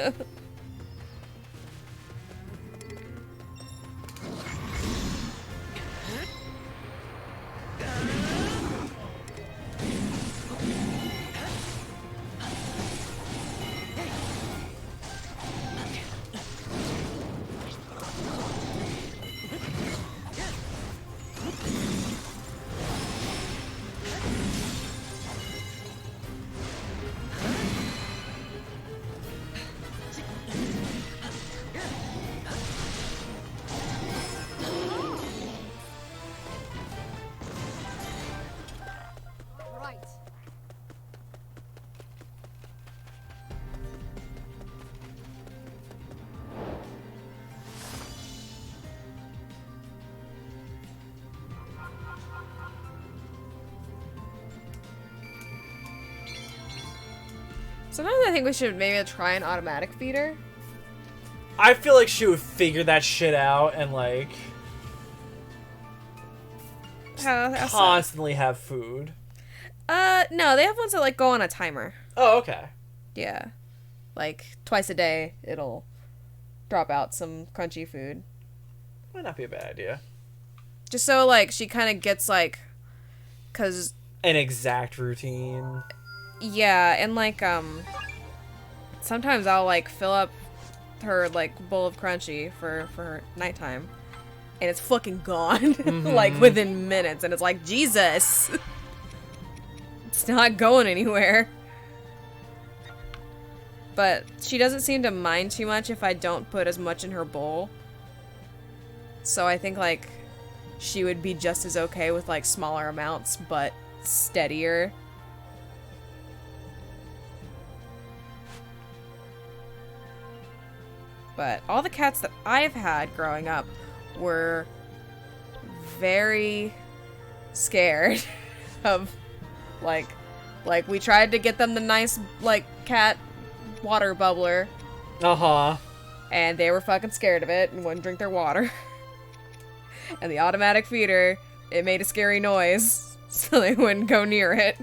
Sometimes I think we should maybe try an automatic feeder. I feel like she would figure that shit out and like constantly have food. No, they have ones that like go on a timer. Oh, okay. Yeah. Like twice a day it'll drop out some crunchy food. Might not be a bad idea. Just so like she kind of gets like, cause an exact routine. Yeah, and like sometimes I'll like fill up her like bowl of crunchy for her nighttime, and it's fucking gone like within minutes, and it's like Jesus, it's not going anywhere. But she doesn't seem to mind too much if I don't put as much in her bowl. So I think like she would be just as okay with like smaller amounts, but steadier. But all the cats that I've had growing up were very scared of like we tried to get them the nice like cat water bubbler. Uh-huh. And they were fucking scared of it and wouldn't drink their water. And the automatic feeder, it made a scary noise, so they wouldn't go near it.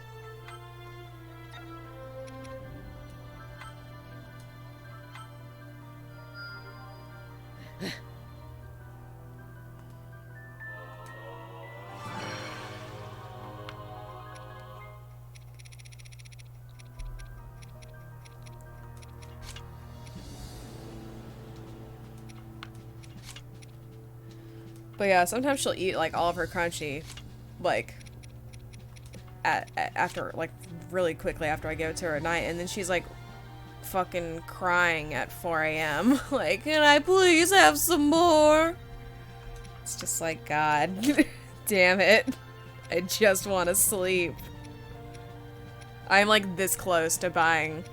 But yeah, sometimes she'll eat like all of her crunchy, like after like really quickly after I give it to her at night, and then she's like fucking crying at 4 a.m. like, can I please have some more? It's just like, God damn it, I just want to sleep. I'm like this close to buying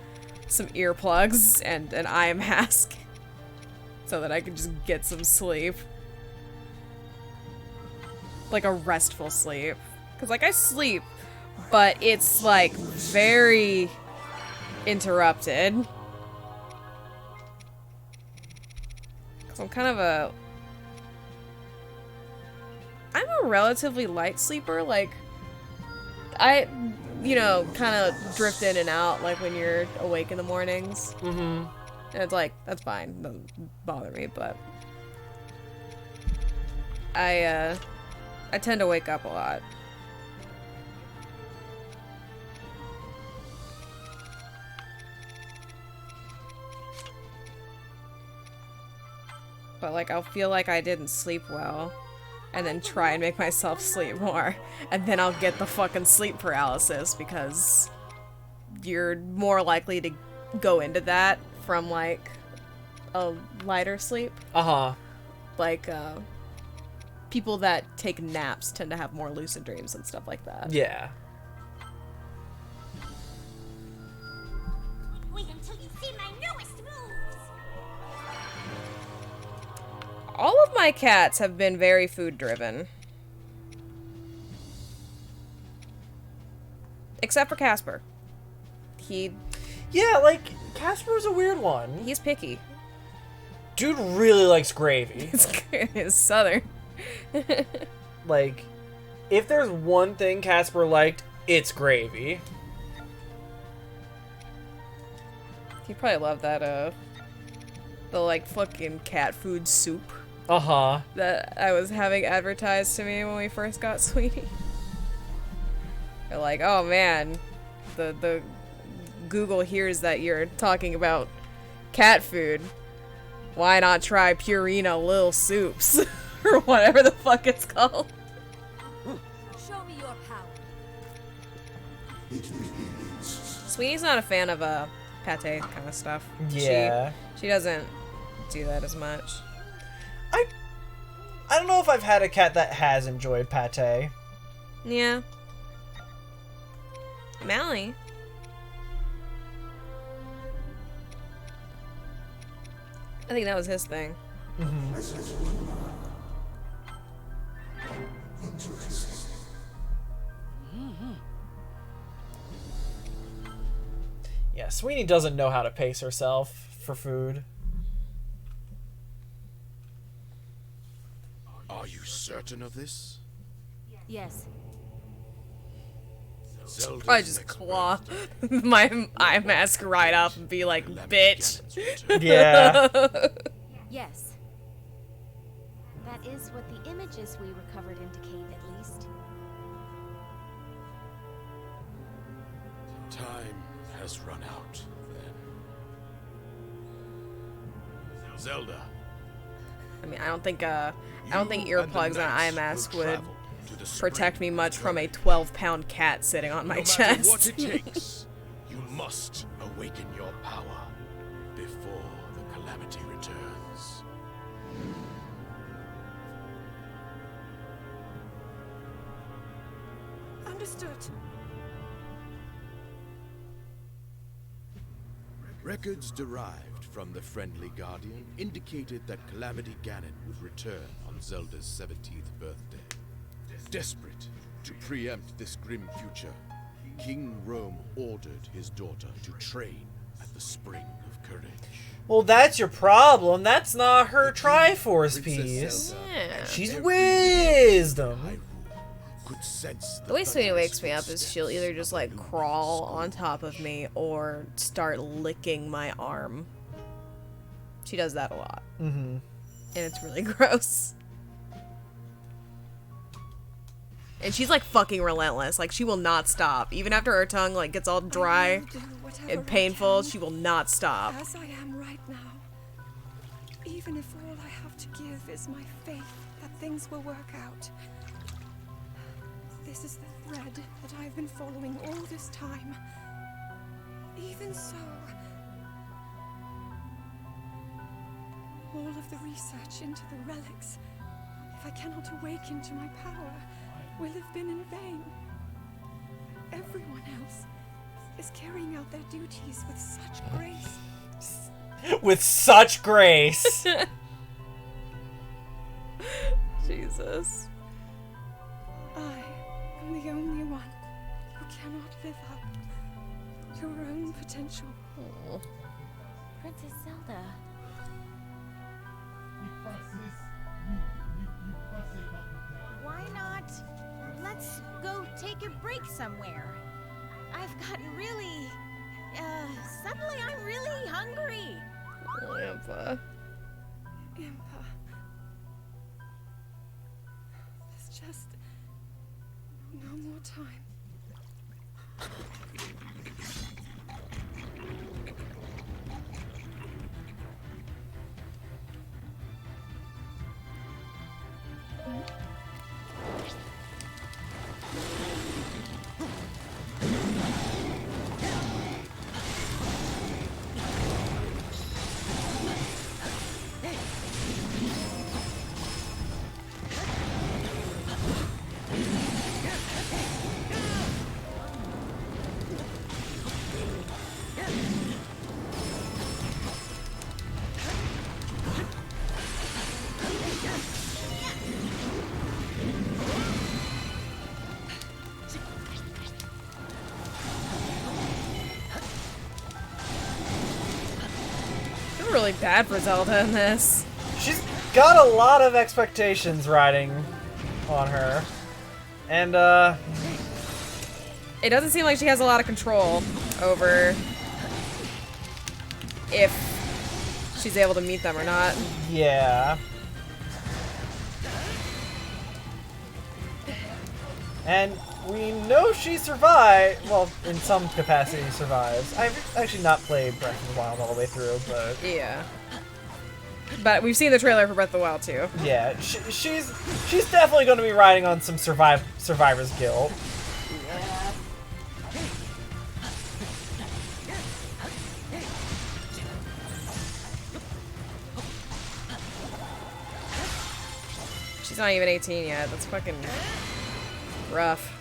some earplugs and an eye mask so that I can just get some sleep. Like a restful sleep. Because like I sleep, but it's like very interrupted. Because I'm a relatively light sleeper. Like I, you know, kind of drift in and out like when you're awake in the mornings. And it's like, that's fine. It doesn't bother me, but I tend to wake up a lot. But like I'll feel like I didn't sleep well and then try and make myself sleep more, and then I'll get the fucking sleep paralysis because you're more likely to go into that from like a lighter sleep. Like people that take naps tend to have more lucid dreams and stuff like that. Yeah. Wait until you see my newest moves. All of my cats have been very food driven. Except for Casper. Yeah, like, Casper's a weird one. He's picky. Dude really likes gravy. It's southern. Like, if there's one thing Casper liked, it's gravy. He probably loved that, the, like, fucking cat food soup. That I was having advertised to me when we first got Sweetie. They're like, oh man, the Google hears that you're talking about cat food. Why not try Purina Lil Soups? Or whatever the fuck it's called. Show me your power. Sweetie's not a fan of pate kind of stuff. Yeah. She doesn't do that as much. I don't know if I've had a cat that has enjoyed pate. Yeah. Mally. I think that was his thing. Yeah, Yeah, Sweeney doesn't know how to pace herself for food. Are you certain of this? Yes. Zelda's Probably just next claw my eye mask right up and be like, bitch. Yeah. Yes. That is what the images we recovered indicate, at least. Time has run out, then. Zelda. I mean, I don't think earplugs and an eye mask would protect me much from a 12-pound cat sitting on my No chest. matter what it takes, you must awaken your power before the calamity returns. Understood. Records derived from the friendly Guardian indicated that Calamity Ganon would return on Zelda's 17th birthday. Desperate to preempt this grim future, King Rome ordered his daughter to train at the Spring of Courage. Well, that's your problem. That's not her Triforce Princess piece. Zelda Yeah. and She's every wisdom. Hyrule could sense The way Sweeney thunderous wakes me up is footsteps she'll either just like of Lumine's crawl skull. on top of me or start licking my arm. She does that a lot. Mm-hmm. And it's really gross. And she's like fucking relentless. Like she will not stop. Even after her tongue like gets all dry I will do whatever and I painful, can, she will not stop. as I am right now. Even if all I have to give is my faith that things will work out. This is the thread that I've been following all this time. Even so, all of the research into the relics, if I cannot awaken to my power, will have been in vain. Everyone else is carrying out their duties with such grace. With such grace. Jesus. I am the only one who cannot live up to her own potential. Princess Zelda. Why not? Let's go take a break somewhere. I've gotten really. Suddenly I'm really hungry. Lampa. Impa. There's just no more time. I feel really bad for Zelda in this. She's got a lot of expectations riding on her. And, It doesn't seem like she has a lot of control over if she's able to meet them or not. yeah. And we know she survived. Well, in some capacity survives. I've actually not played Breath of the Wild all the way through, but Yeah. But we've seen the trailer for Breath of the Wild too. yeah, she's definitely going to be riding on some survivor's guilt. She's not even 18 yet. That's fucking rough.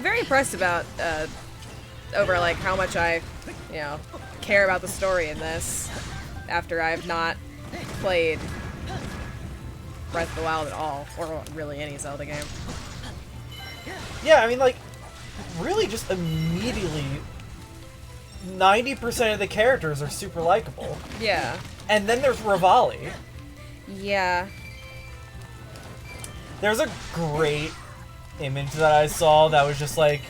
I'm very impressed about over like how much I, you know, care about the story in this after I've not played Breath of the Wild at all, or really any Zelda game. Yeah, I mean, like, really just immediately 90% of the characters are super likable. Yeah. And then there's Rivali. Yeah. There's a great image that I saw that was just like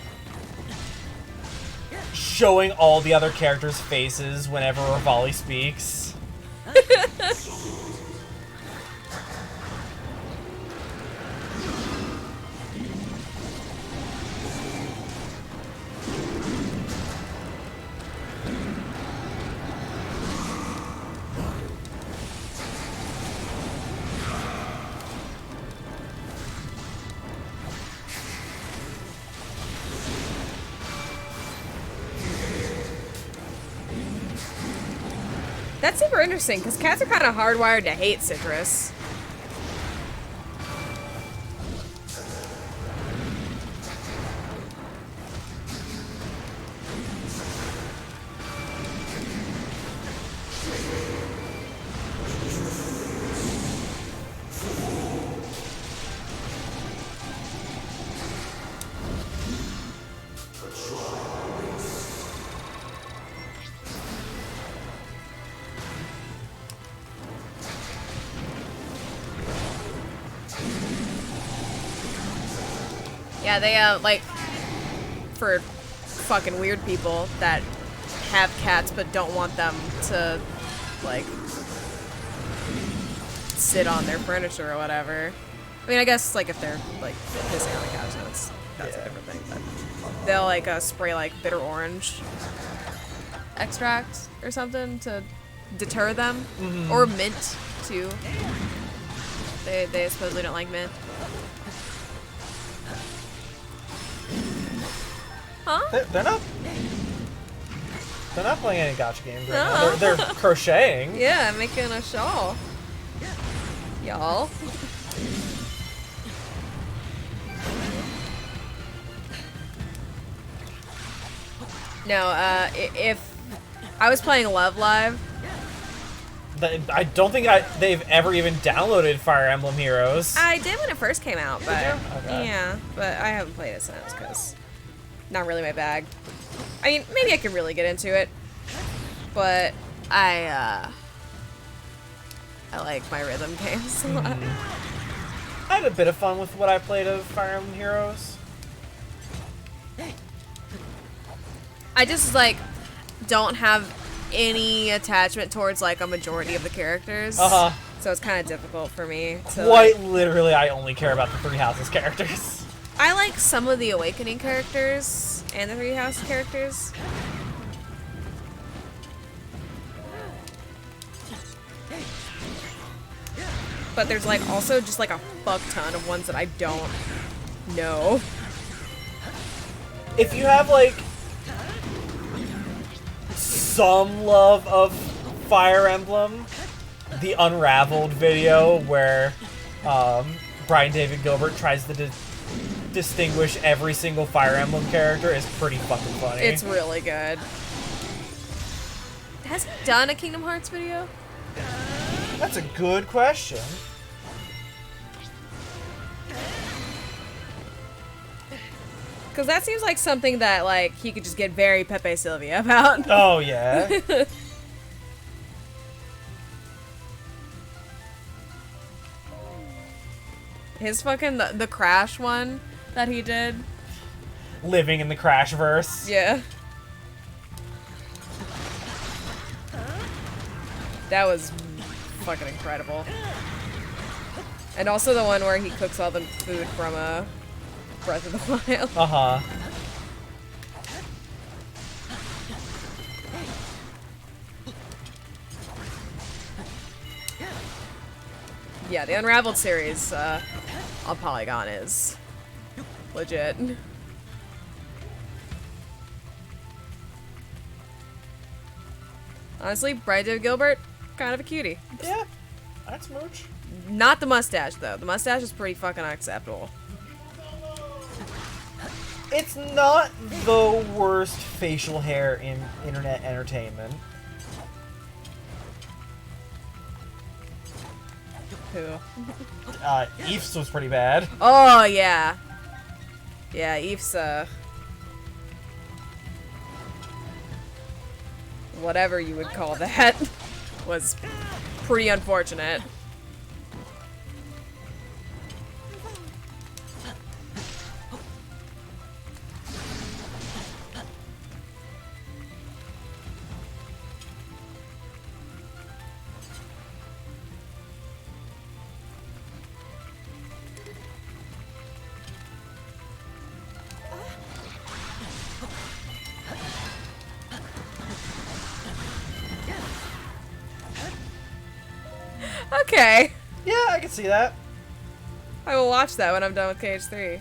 showing all the other characters' faces whenever Rivali speaks. That's super interesting, because cats are kind of hardwired to hate citrus. Yeah, they, like, for fucking weird people that have cats but don't want them to, like, sit on their furniture or whatever. I mean, I guess, like, if they're, like, pissing on the couch, that's a different thing, but they'll, like, spray, like, bitter orange extract or something to deter them. Mm-hmm. Or mint, too. They supposedly don't like mint. Huh? They're not playing any gacha games right No. now. They're crocheting. Yeah, making a shawl. Y'all. No, if I was playing Love Live. I don't think they've ever even downloaded Fire Emblem Heroes. I did when it first came out, but Okay. yeah, but I haven't played it since because not really my bag. I mean, maybe I could really get into it, but I like my rhythm games a lot. I had a bit of fun with what I played of Fire Emblem Heroes. I just like don't have any attachment towards like a majority of the characters. Uh-huh. So it's kind of difficult for me to Quite literally, I only care about the Three Houses characters. I like some of the Awakening characters and the Three House characters. But there's like also just like a fuck ton of ones that I don't know. If you have like some love of Fire Emblem, the Unraveled video where Brian David Gilbert tries to distinguish every single Fire Emblem character is pretty fucking funny. It's really good. Has he done a Kingdom Hearts video? That's a good question. Because that seems like something that like he could just get very Pepe Sylvia about. Oh yeah. His fucking the Crash one that he did. Living in the Crashverse. Yeah. That was fucking incredible. And also the one where he cooks all the food from Breath of the Wild. Uh-huh. Yeah, the Unraveled series on Polygon is legit. Honestly, Brian David Gilbert, kind of a cutie. Yeah, that's mooch. Not the mustache, though. The mustache is pretty fucking unacceptable. It's not the worst facial hair in internet entertainment. Who? Eve's was pretty bad. Oh, yeah. Yeah, Eve's, whatever you would call that was pretty unfortunate. Okay. Yeah, I can see that. I will watch that when I'm done with KH3.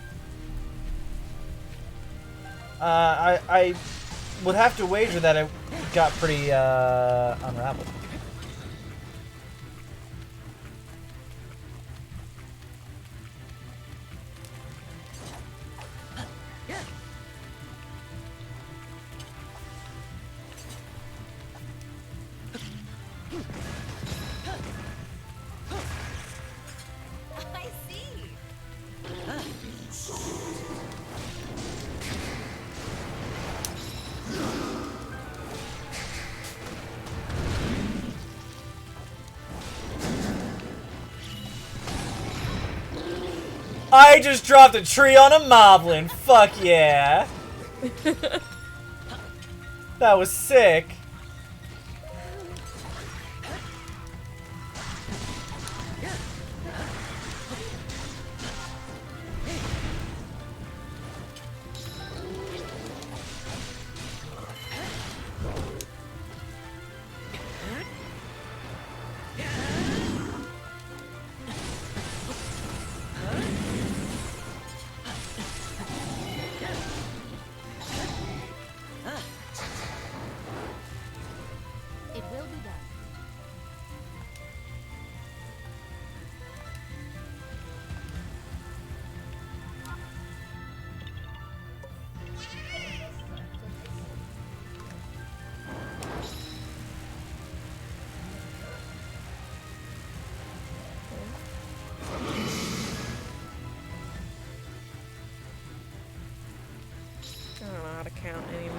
I would have to wager that it got pretty unraveled. I see. I just dropped a tree on a moblin. Fuck yeah. That was sick. It will be done. I don't know how to count anymore.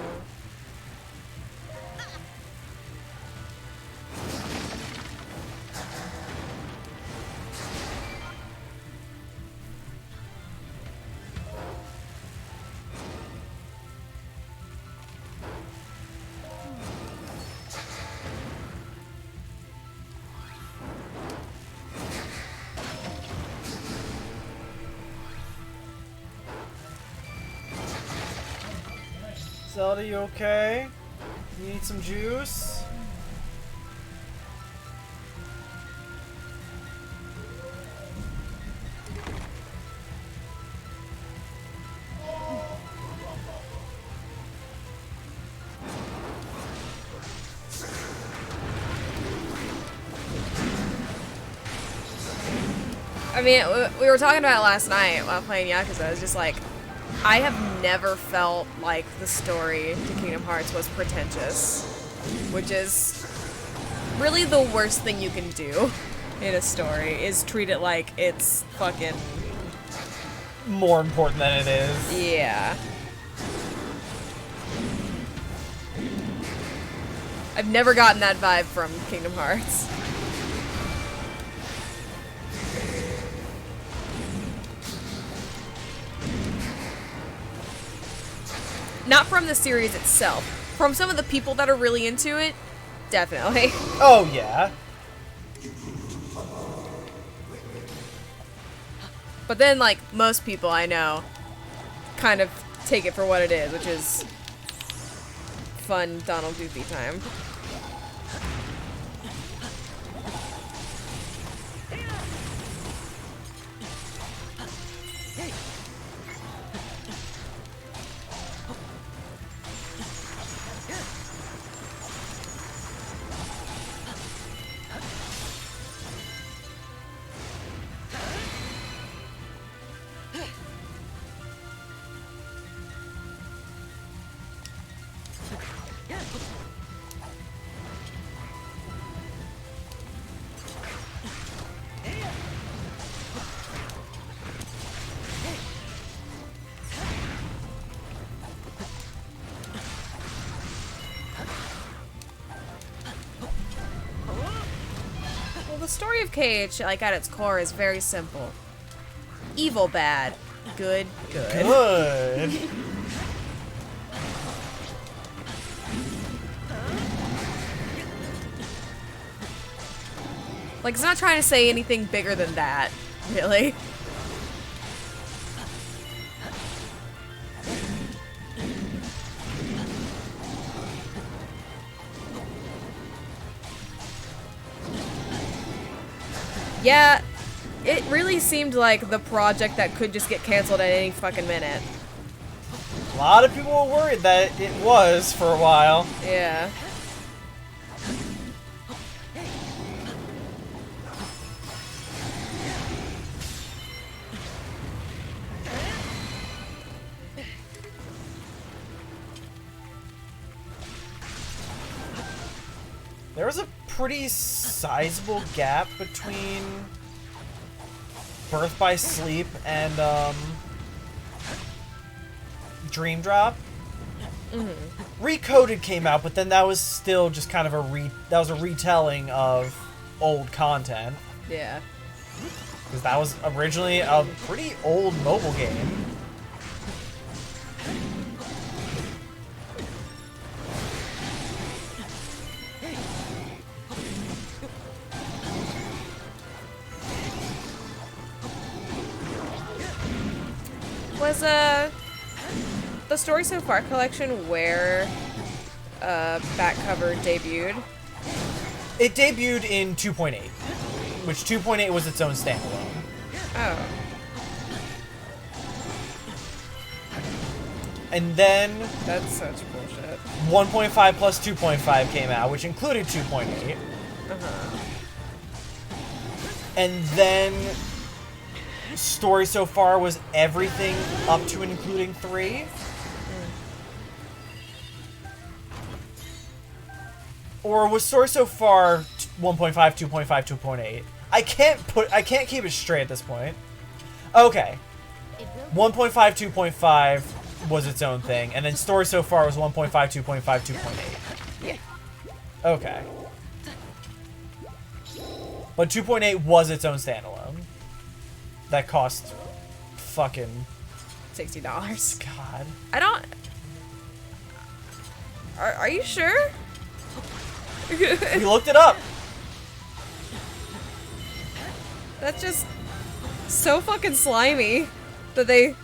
Zelda, you okay? You need some juice? I mean, we were talking about it last night while playing Yakuza. It's just like, I have never felt like the story to Kingdom Hearts was pretentious, which is really the worst thing you can do in a story, is treat it like it's fucking More important than it is. Yeah. I've never gotten that vibe from Kingdom Hearts. Not from the series itself. From some of the people that are really into it, definitely. Oh, yeah. But then, like, most people I know kind of take it for what it is, which is fun Donald Goofy time. the story of KH, like at its core, is very simple. Evil bad, good good. Good. Like, it's not trying to say anything bigger than that, really. Yeah, it really seemed like the project that could just get canceled at any fucking minute. A lot of people were worried that it was for a while. Yeah. There was a pretty sizable gap between Birth by Sleep and Dream Drop. Recoded came out, but then that was still just kind of a retelling of old content. Yeah. Because that was originally a pretty old mobile game. Was the Story So Far collection where back cover debuted? It debuted in 2.8, which 2.8 was its own standalone. Oh. And then That's such bullshit. 1.5 plus 2.5 came out, which included 2.8. And then Story So Far was everything up to and including 3. Or was Story So Far 1.5, 2.5, 2.8? I can't keep it straight at this point. Okay. 1.5, 2.5 was its own thing, and then Story So Far was 1.5, 2.5, 2.8. Yeah. Okay. But 2.8 was its own standalone. That cost fucking $60. God. I don't. Are you sure? We looked it up. That's just so fucking slimy that they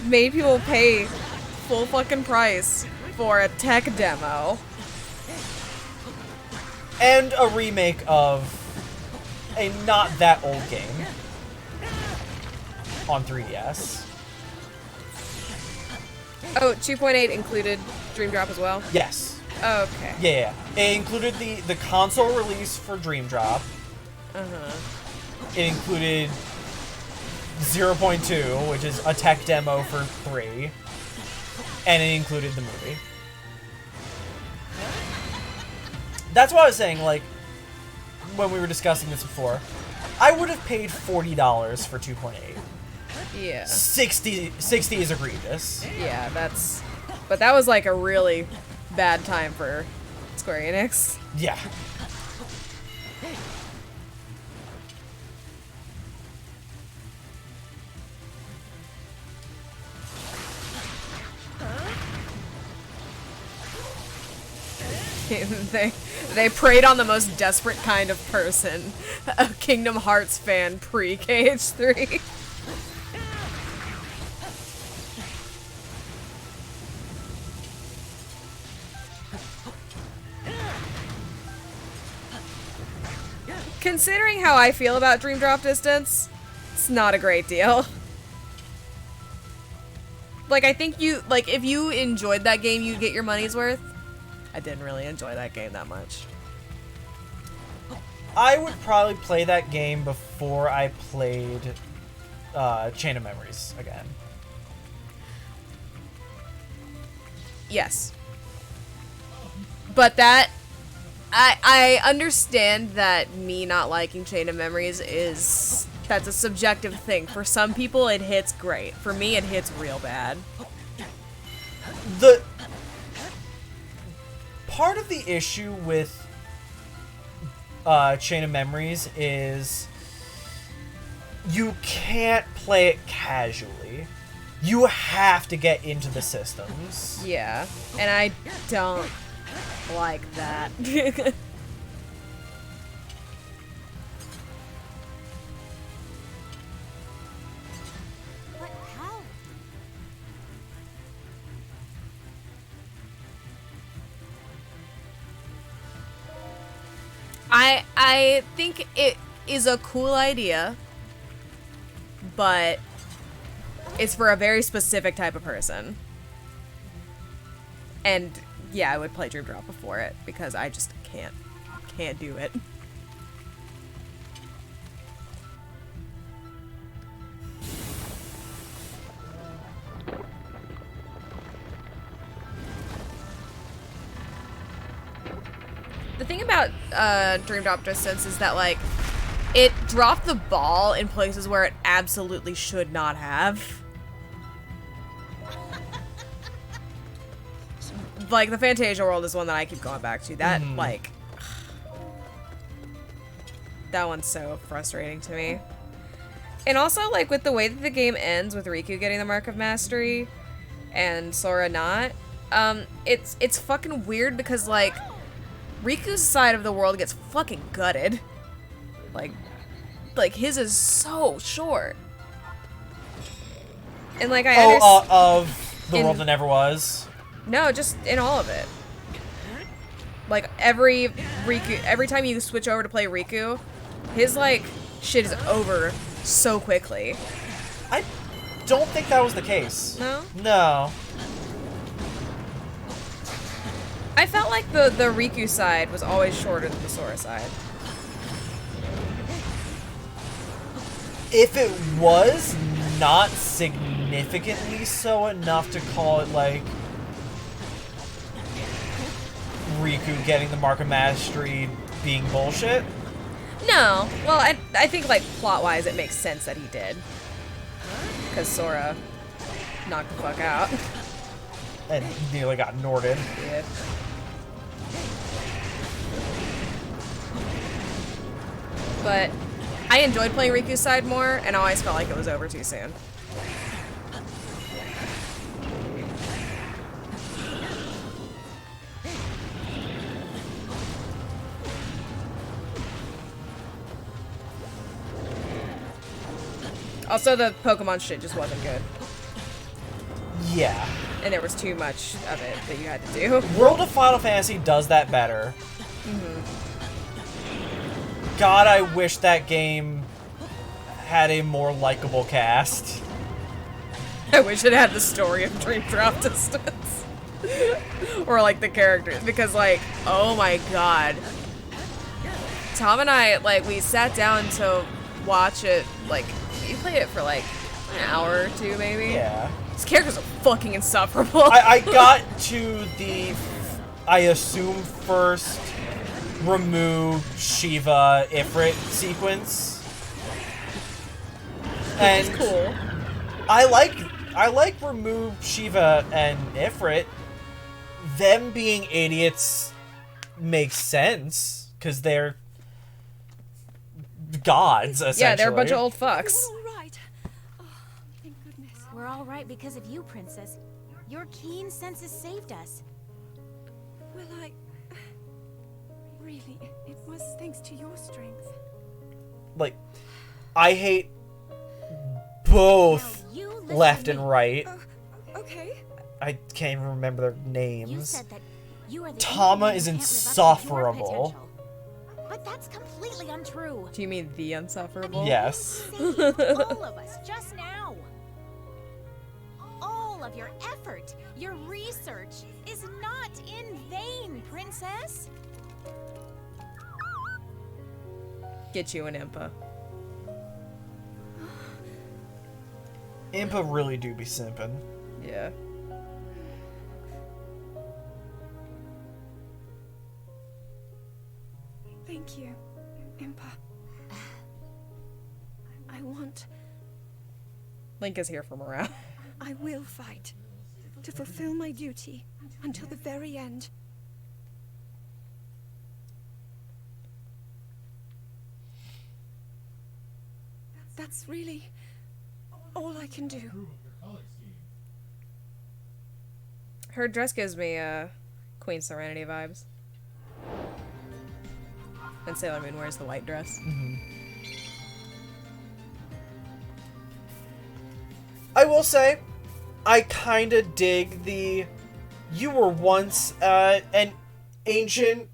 made people pay full fucking price for a tech demo. And a remake of a not that old game on 3DS. Oh, 2.8 included Dream Drop as well? Yes. Okay. Yeah. It included the console release for Dream Drop. It included 0.2, which is a tech demo for 3. And it included the movie. That's what I was saying, like, when we were discussing this before. I would have paid $40 for 2.8. Yeah. 60 is egregious. Yeah, that's... But that was like a really bad time for Square Enix. Yeah. They preyed on the most desperate kind of person, a Kingdom Hearts fan pre-KH3. Considering how I feel about Dream Drop Distance, it's not a great deal. Like, I think if you enjoyed that game, you'd get your money's worth. I didn't really enjoy that game that much. I would probably play that game before I played Chain of Memories again. Yes. But that... I understand that me not liking Chain of Memories that's a subjective thing. For some people, it hits great. For me, it hits real bad. Part of the issue with Chain of Memories is you can't play it casually. You have to get into the systems. Yeah, and I don't like that. But how? I think it is a cool idea, but it's for a very specific type of person. And yeah, I would play Dream Drop before it because I just can't do it. The thing about Dream Drop Distance is that, like, it dropped the ball in places where it absolutely should not have. Like, the Fantasia world is one that I keep going back to. That, like... That one's so frustrating to me. And also, like, with the way that the game ends, with Riku getting the Mark of Mastery and Sora not, it's fucking weird because, like, Riku's side of the world gets fucking gutted. Like his is so short. And like I understand of the world that never was. No, just in all of it. Like every time you switch over to play Riku, his like shit is over so quickly. I don't think that was the case. No? No. I felt like the Riku side was always shorter than the Sora side. If it was not significantly so enough to call it like Riku getting the Mark of Mastery being bullshit. No. Well, I think like plot-wise it makes sense that he did. Because Sora knocked the fuck out. And nearly got Norded. Yeah. But I enjoyed playing Riku's side more, and I always felt like it was over too soon. Also, the Pokemon shit just wasn't good. Yeah. And there was too much of it that you had to do. World of Final Fantasy does that better. God, I wish that game had a more likable cast. I wish it had the story of Dream Drop Distance. Or like the characters, because like, oh my god. Tom and I, like, we sat down to watch it, like, you played it for like an hour or two maybe? Yeah. These characters are fucking insufferable. I got to the, I assume, first remove Shiva Ifrit sequence. And which is cool. I like remove Shiva and Ifrit. Them being idiots makes sense because they're gods, essentially. Yeah, they're a bunch of old fucks. We're all right. Oh, thank goodness. We're all right because of you, Princess. Your keen senses saved us. Well, really, it was thanks to your strength. Like, I hate both left and right. Okay. I can't even remember their names. You said that you are the Tama only is one who can't live up to your insufferable. potential. But that's completely untrue. Do you mean the insufferable? Yes. Saved all of us just now. All of your effort, your research is not in vain, Princess. Get you an Impa. Impa really do be simping. Yeah. Thank you, Impa. I want... Link is here for morale. I will fight to fulfill my duty until the very end. that's really all I can do. Her dress gives me Queen Serenity vibes. And Sailor Moon wears the white dress. I will say, I kinda dig the... You were once an ancient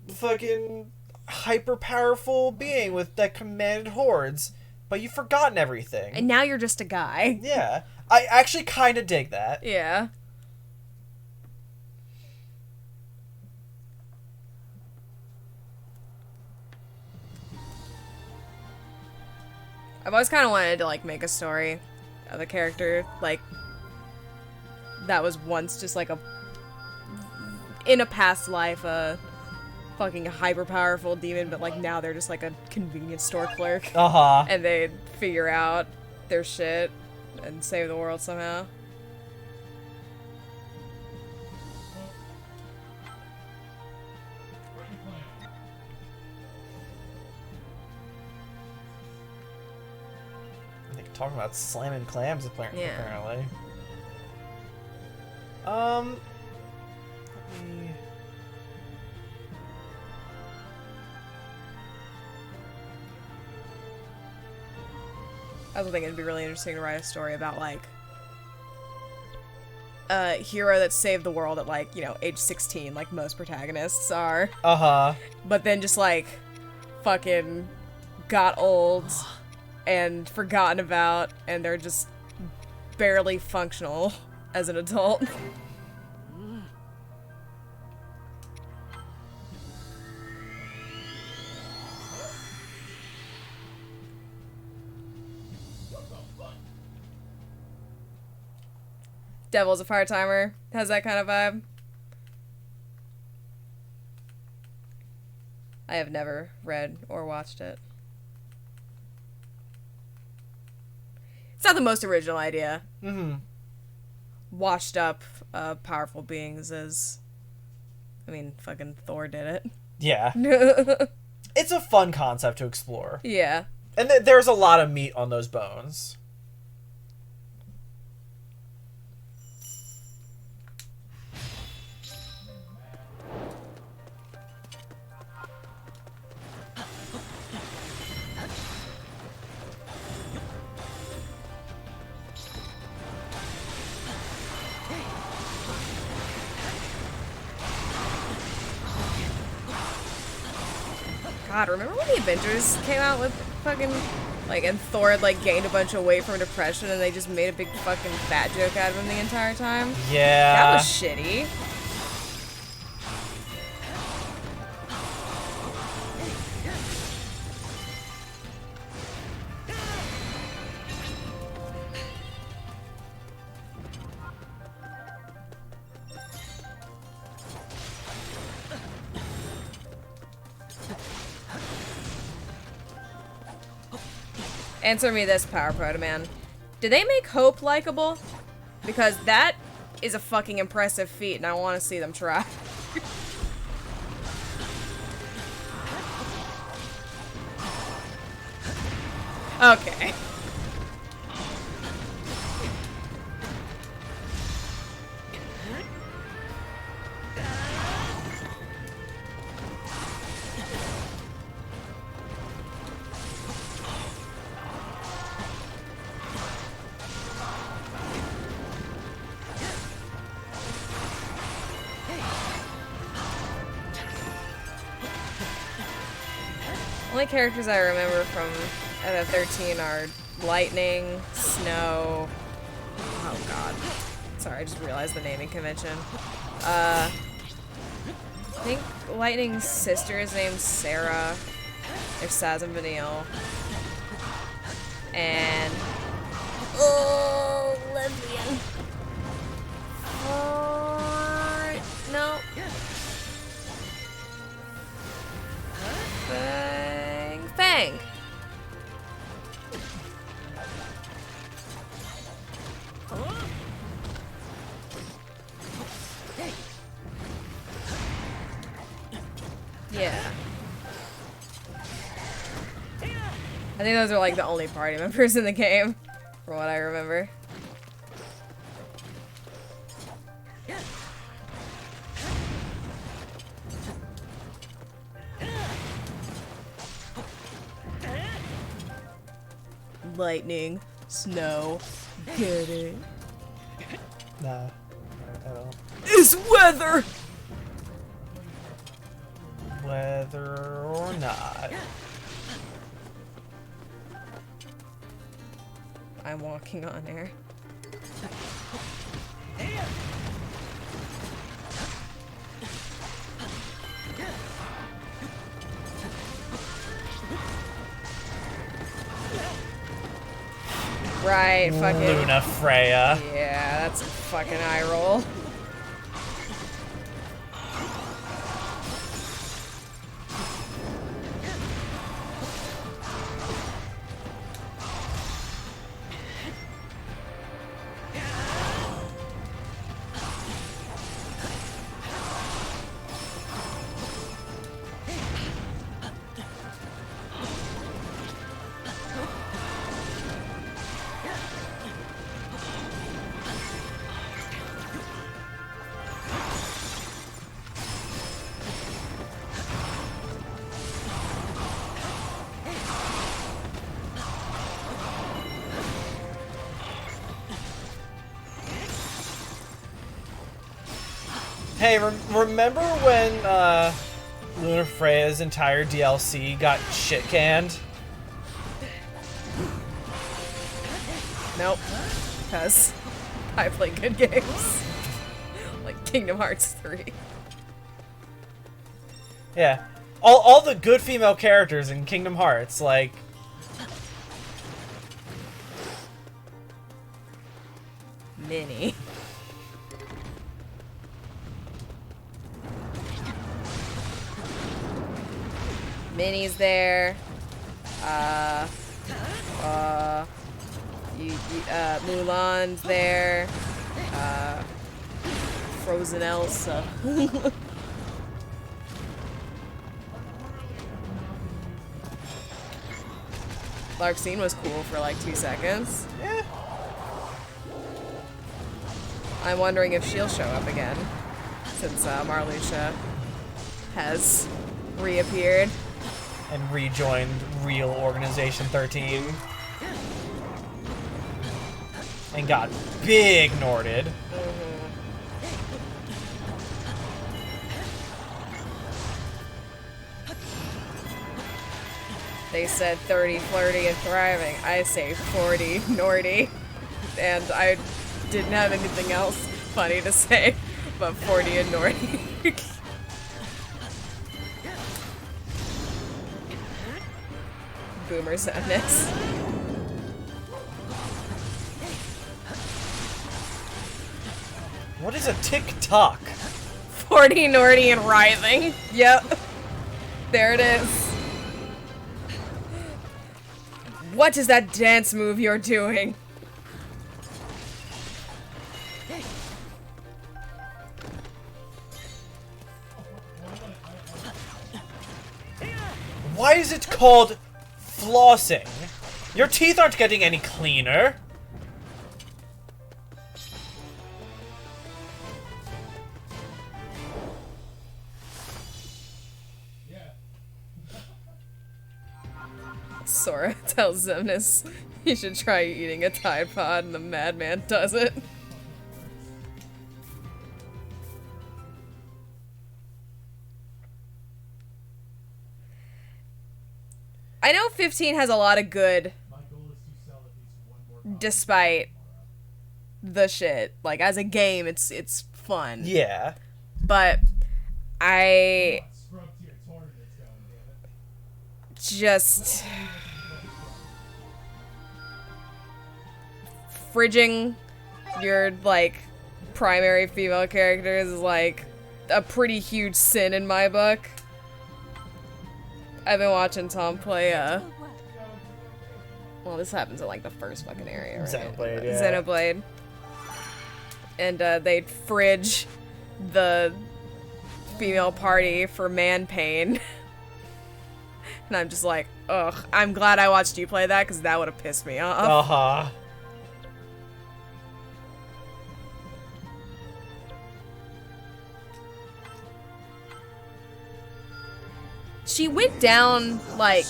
fucking hyper-powerful being that commanded hordes, but you've forgotten everything. And now you're just a guy. Yeah. I actually kinda dig that. Yeah. I've always kind of wanted to, like, make a story of a character, like, that was once just, like, in a past life, a fucking hyper-powerful demon, but, like, now they're just, like, a convenience store clerk. Uh-huh. And they figure out their shit and save the world somehow. Talking about slamming clams, apparently. Yeah. Let me... I was thinking it'd be really interesting to write a story about, like, a hero that saved the world at, like, you know, age 16, like most protagonists are. Uh-huh. But then just, like, fucking got old and forgotten about, and they're just barely functional as an adult. Devil's a Part-Timer has that kind of vibe. I have never read or watched it. It's not the most original idea. Mm-hmm. Washed up, powerful beings is... I mean, fucking Thor did it. Yeah. It's a fun concept to explore. Yeah. And there's a lot of meat on those bones. God, remember when the Avengers came out with fucking, like, and Thor had, like, gained a bunch of weight from depression and they just made a big fucking fat joke out of him the entire time? Yeah. That was shitty. Answer me this, Power Proto Man. Did they make Hope likable? Because that is a fucking impressive feat, and I want to see them try. Okay. Only characters I remember from FF13 are Lightning, Snow. Oh god. Sorry, I just realized the naming convention. I think Lightning's sister is named Sarah. There's Saz and Vanille. And... oh, lesbian. No. Fang. Yeah. I think those are like the only party members in the game, from what I remember. Lightning, snow, get it? Nah, I don't. It's weather! Whether or not. I'm walking on air. Right, fucking Luna Freya. Yeah, that's a fucking eye roll. Hey, remember when Luna Freya's entire DLC got shit canned? Nope. Because I play good games. Like Kingdom Hearts 3. Yeah. All the good female characters in Kingdom Hearts, like... Minnie. Minnie's there. Mulan's there. Frozen Elsa. Larxene was cool for like 2 seconds. Yeah. I'm wondering if she'll show up again, since Marluxia has reappeared. And rejoined real Organization 13. And got big Norded. They said 30, flirty, and thriving. I say 40, Nordy. And I didn't have anything else funny to say but 40 and Nordy. Boomer sadness. What is a TikTok? 40, Nordy, and writhing. Yep. There it is. What is that dance move you're doing? Why is it called flossing? Your teeth aren't getting any cleaner. Sora tells Xemnas he should try eating a Tide Pod, and the madman does it. I know 15 has a lot of good, despite the shit. Like, as a game, it's fun. Yeah. But I just fridging your like primary female characters is like a pretty huge sin in my book. I've been watching Tom play well, this happens in like the first fucking area, right? Xenoblade, yeah. Xenoblade. And they'd fridge the female party for man pain. And I'm just like, ugh, I'm glad I watched you play that because that would have pissed me off. Uh-huh. She went down, like...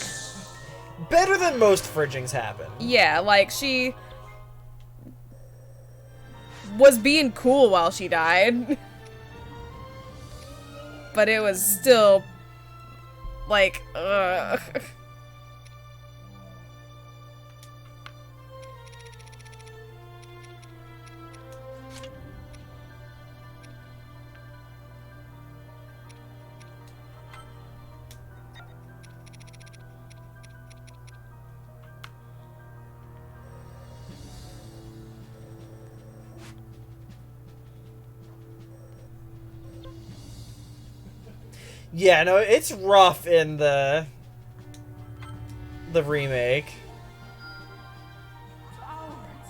Better than most fridgings happen. Yeah, like, she... was being cool while she died. But it was still... like, ugh. Yeah, no, it's rough in the remake.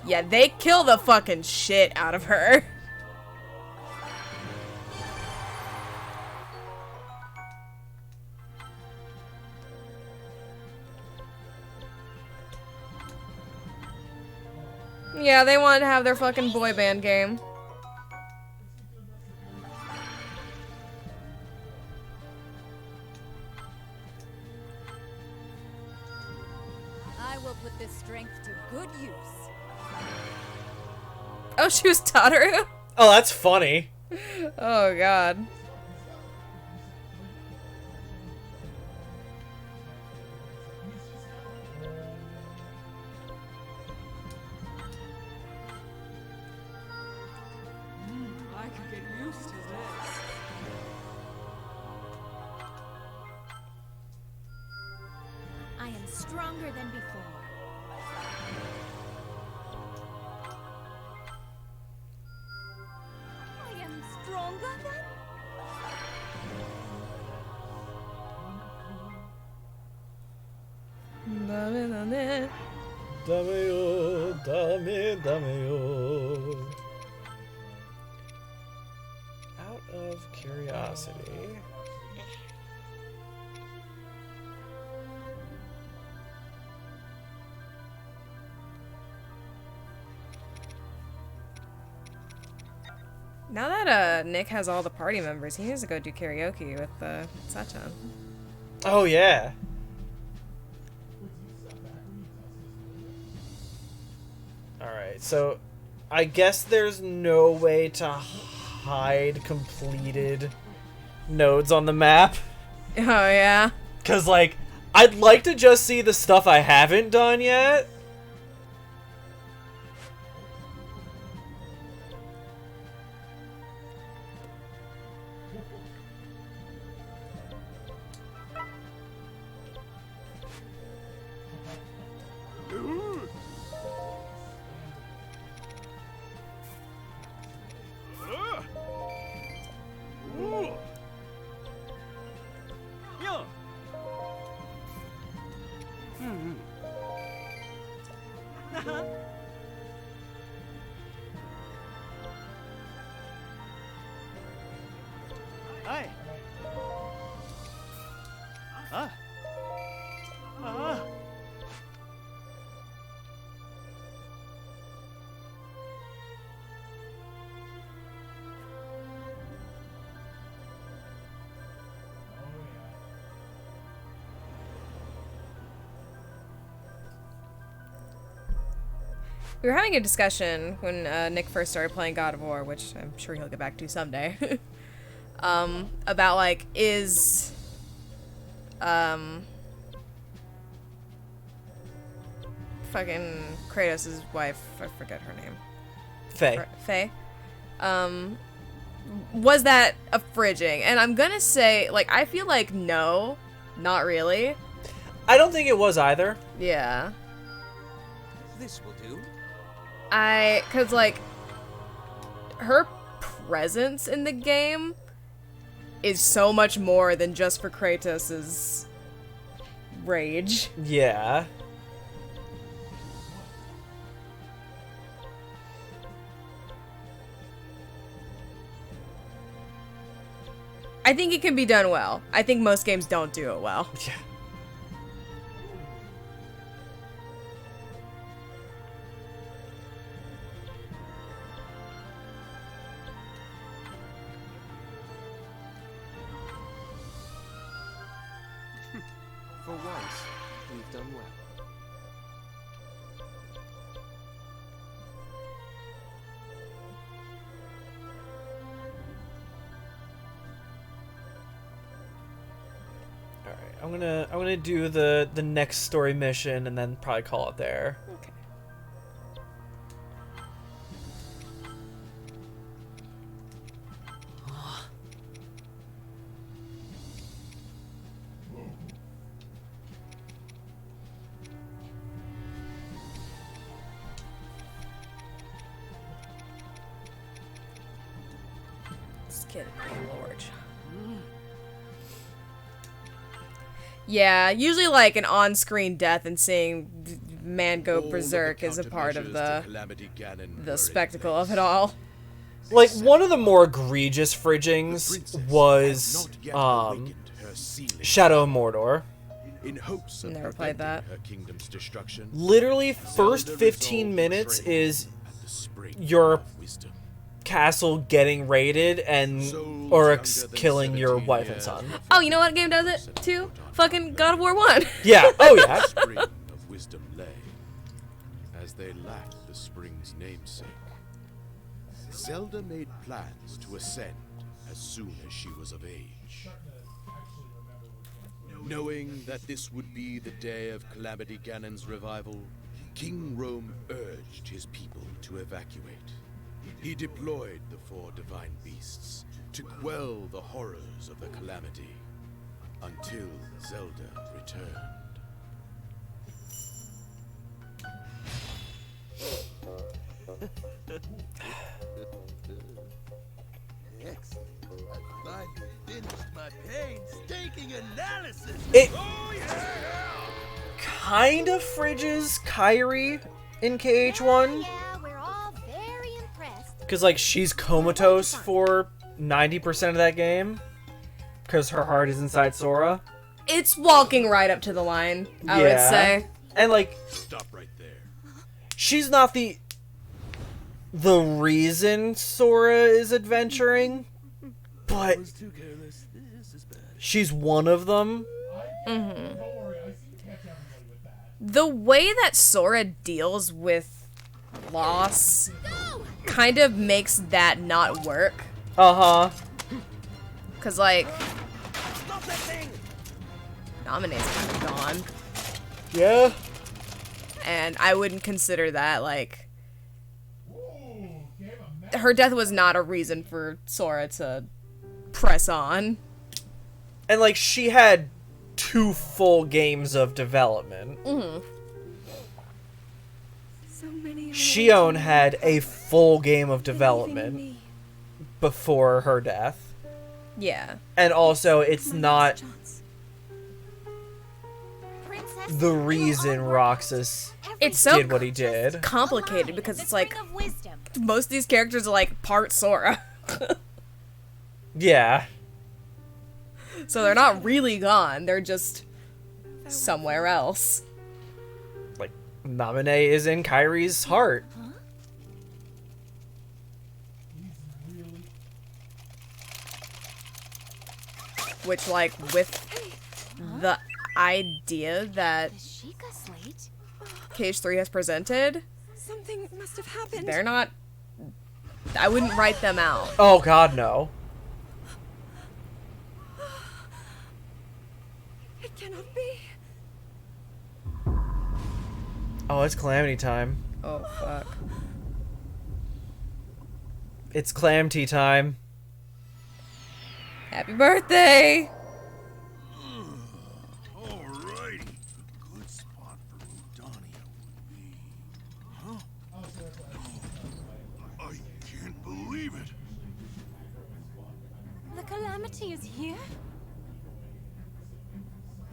Yeah, they kill the fucking shit out of her. Yeah, they wanted to have their fucking boy band game. I will put this strength to good use. Oh, she was Tataru? Oh, that's funny. Oh, God. I could get used to this. I am stronger than before. I am stronger than... Dame. Out of curiosity. Now that Nick has all the party members, he needs to go do karaoke with Sachan. Oh, yeah. Alright, so I guess there's no way to hide completed nodes on the map. Oh, yeah? Because, like, I'd like to just see the stuff I haven't done yet. Hi. We were having a discussion when Nick first started playing God of War, which I'm sure he'll get back to someday, about, like, is, fucking Kratos' wife, I forget her name. Faye. Faye. Was that a fridging? And I'm gonna say, like, I feel like no, not really. I don't think it was either. Yeah. This will do. Cause, like, her presence in the game is so much more than just for Kratos' rage. Yeah. I think it can be done well. I think most games don't do it well. Yeah. For once, we've done well. Alright, I'm gonna do the next story mission and then probably call it there. Okay. This kid, Lord. Yeah, usually like an on-screen death and seeing man go berserk is a part of the spectacle of it all. Like, one of the more egregious fridgings was Shadow of Mordor. Never played that. Literally, first 15 minutes is your castle getting raided and Oryx killing your wife and son. Oh, you know what game does it too? Fucking God of War 1. Yeah, oh yeah. Spring of wisdom lay, as they lacked the spring's namesake. Zelda made plans to ascend as soon as she was of age. Knowing that this would be the day of Calamity Ganon's revival, King Rome urged his people to evacuate. He deployed the 4 divine beasts to quell the horrors of the calamity until Zelda returned. Excellent. I finally finished my painstaking analysis. Oh, yeah! Kind of fridges Kyrie in KH1. Because, like, she's comatose for 90% of that game. Because her heart is inside Sora. It's walking right up to the line, I would say. And, like... Stop right there. She's not the reason Sora is adventuring. But... she's one of them. Mm-hmm. The way that Sora deals with loss kind of makes that not work. Uh-huh. Cause like Naminé's kind of gone. Yeah. And I wouldn't consider that like her death was not a reason for Sora to press on. And like she had 2 full games of development. Mm-hmm. Shion had a full game of development before her death. Yeah. And also, it's not the reason Roxas did what he did. Complicated because it's like most of these characters are like part Sora. Yeah. So they're not really gone, they're just somewhere else. Like, Naminé is in Kyrie's heart. Which, like, with the idea that KH3 has presented, something must have happened. They're not... I wouldn't write them out. Oh god, no. It cannot be. Oh, it's Calamity time. Oh, fuck. It's clam tea time. Happy birthday! Alrighty. A good spot for Udonia would be... Huh? I can't believe it. The calamity is here?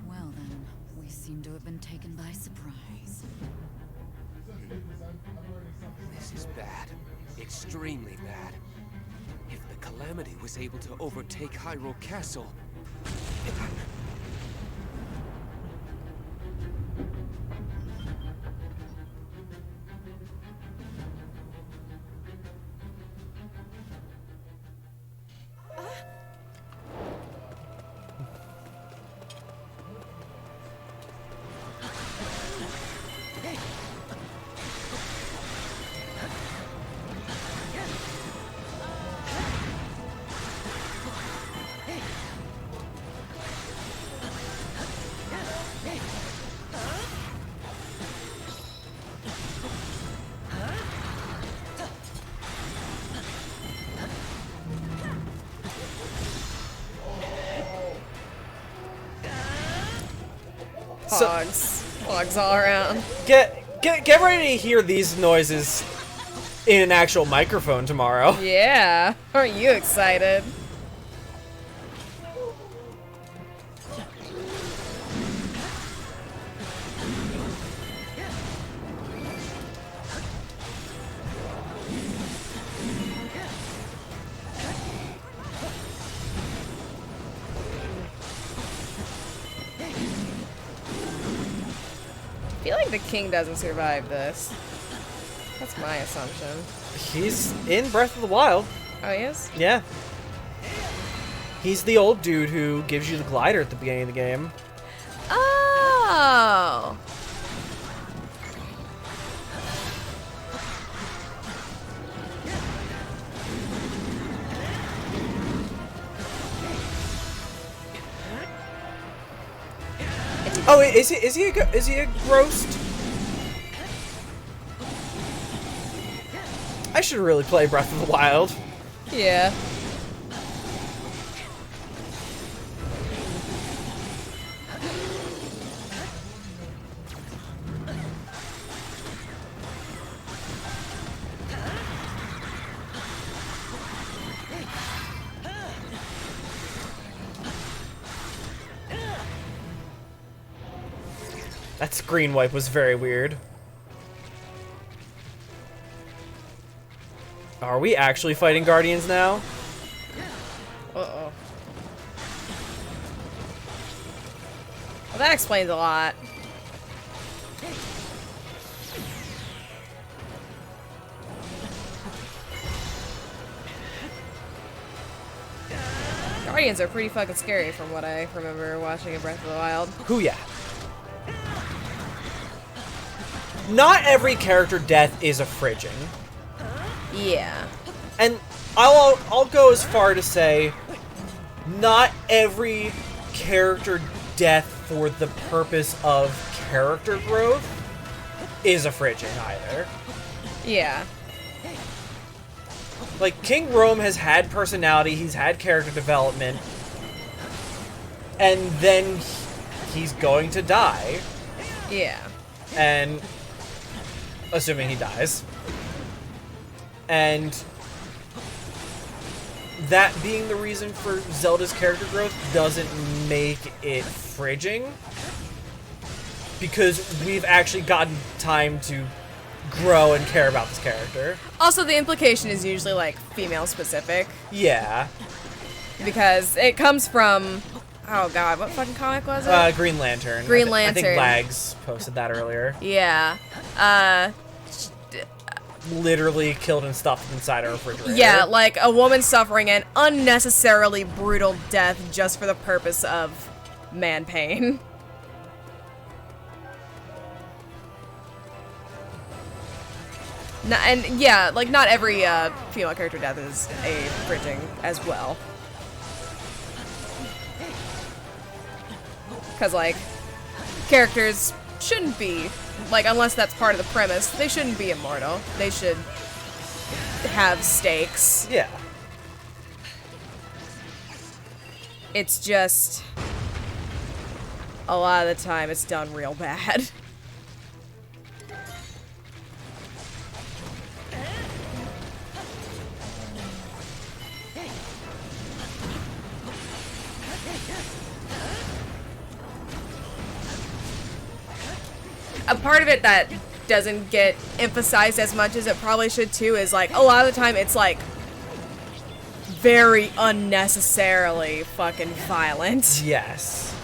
Well then, we seem to have been taken by surprise. This is bad. Extremely bad. If the Calamity was able to overtake Hyrule Castle... Hogs all around. Get ready to hear these noises in an actual microphone tomorrow. Yeah. Aren't you excited? I feel like the king doesn't survive this. That's my assumption. He's in Breath of the Wild. Oh, he is? Yeah. He's the old dude who gives you the glider at the beginning of the game. Oh. Oh, is he a roast? I should really play Breath of the Wild. Yeah. That screen wipe was very weird. Are we actually fighting Guardians now? Uh-oh. Well, that explains a lot. Guardians are pretty fucking scary from what I remember watching in Breath of the Wild. Who yeah. Not every character death is a fridging. Yeah. And I'll go as far to say not every character death for the purpose of character growth is a fridging either. Yeah. Like, King Rome has had personality, he's had character development, and then he's going to die. Yeah. And assuming he dies. And that being the reason for Zelda's character growth doesn't make it fridging. Because we've actually gotten time to grow and care about this character. Also, the implication is usually, like, female specific. Yeah. Because it comes from... Oh god, what fucking comic was it? Green Lantern. Green I Lantern. think Lags posted that earlier. Yeah. Literally killed and stuffed inside a refrigerator. Yeah, like a woman suffering an unnecessarily brutal death just for the purpose of man pain. And yeah, like not every female character death is a bridging as well. Because, like, characters shouldn't be, like, unless that's part of the premise, they shouldn't be immortal. They should have stakes. Yeah. It's just, a lot of the time it's done real bad. A part of it that doesn't get emphasized as much as it probably should too is like a lot of the time it's like very unnecessarily fucking violent. Yes.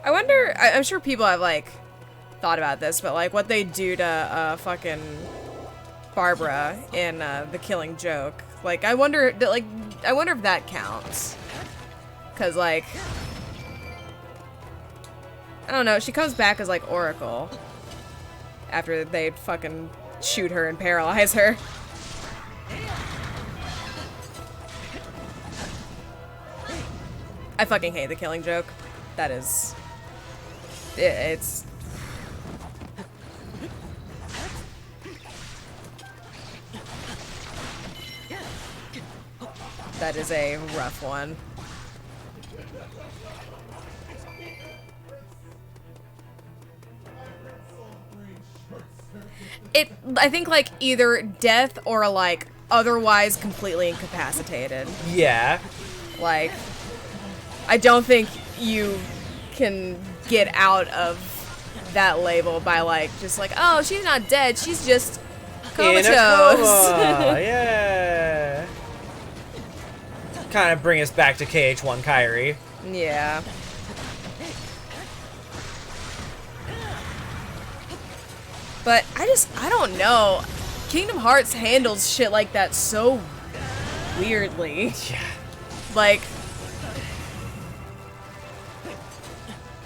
I wonder, I'm sure people have, like, thought about this, but, like, what they do to, fucking Barbara in, The Killing Joke. Like, I wonder if that counts. Because, like, I don't know, she comes back as, like, Oracle. After they fucking shoot her and paralyze her. I fucking hate The Killing Joke. That is... It's... That is a rough one. I think, like, either death or, like, otherwise completely incapacitated. Yeah. Like, I don't think you can get out of that label by, like, just like, oh, she's not dead, she's just comatose. In a coma. Yeah. Kind of bring us back to KH1 Kairi. Yeah. But I don't know. Kingdom Hearts handles shit like that so weirdly. Yeah. Like,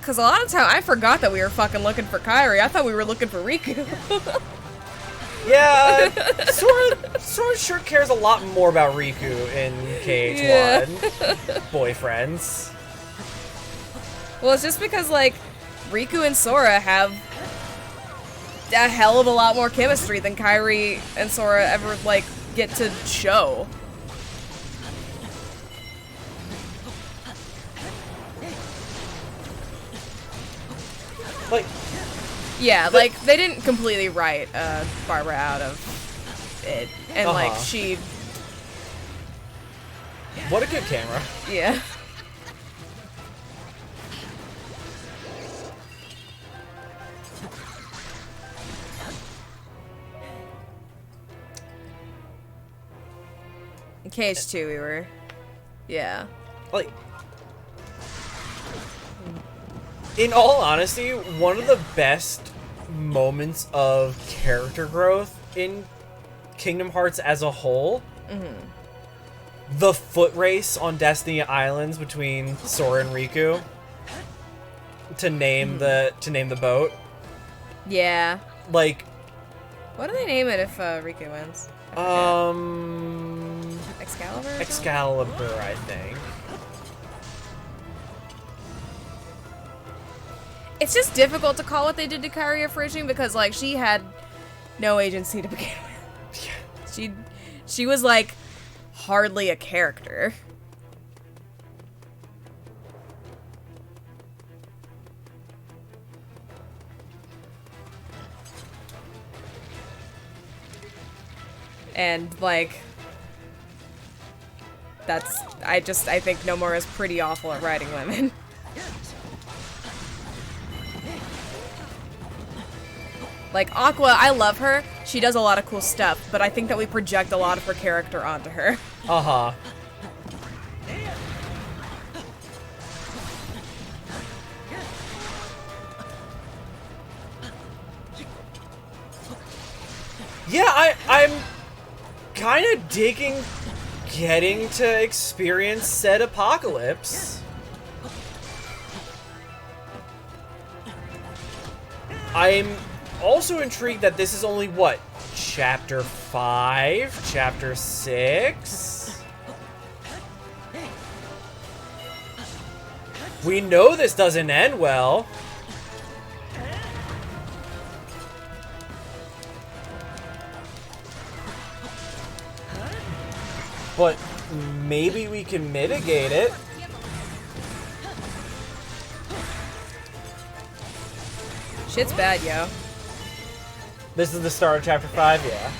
because a lot of time I forgot that we were fucking looking for Kairi. I thought we were looking for Riku. Yeah, Sora sure cares a lot more about Riku in KH1. Yeah. Boyfriends. Well, it's just because, like, Riku and Sora have a hell of a lot more chemistry than Kairi and Sora ever, like, get to show. Like, yeah, like, they didn't completely write Barbara out of it. And, like, she... What a good camera. Yeah. In KH2 we were... Yeah. Like... In all honesty, one of the best moments of character growth in Kingdom Hearts as a whole, the foot race on Destiny Islands between Sora and Riku to name the boat. Yeah. Like, what do they name it if Riku wins? Excalibur? Excalibur, I think. It's just difficult to call what they did to Kairi a Frisian because, like, she had no agency to begin with. Yeah. She was, like, hardly a character. And, like, that's... I think Nomura's pretty awful at writing women. Like, Aqua, I love her. She does a lot of cool stuff, but I think that we project a lot of her character onto her. Uh-huh. Yeah, I'm kind of digging getting to experience said apocalypse. I'm also intrigued that this is only, what, Chapter 5? Chapter 6? We know this doesn't end well. But maybe we can mitigate it. Shit's bad, yo. This is the start of Chapter 5, yeah.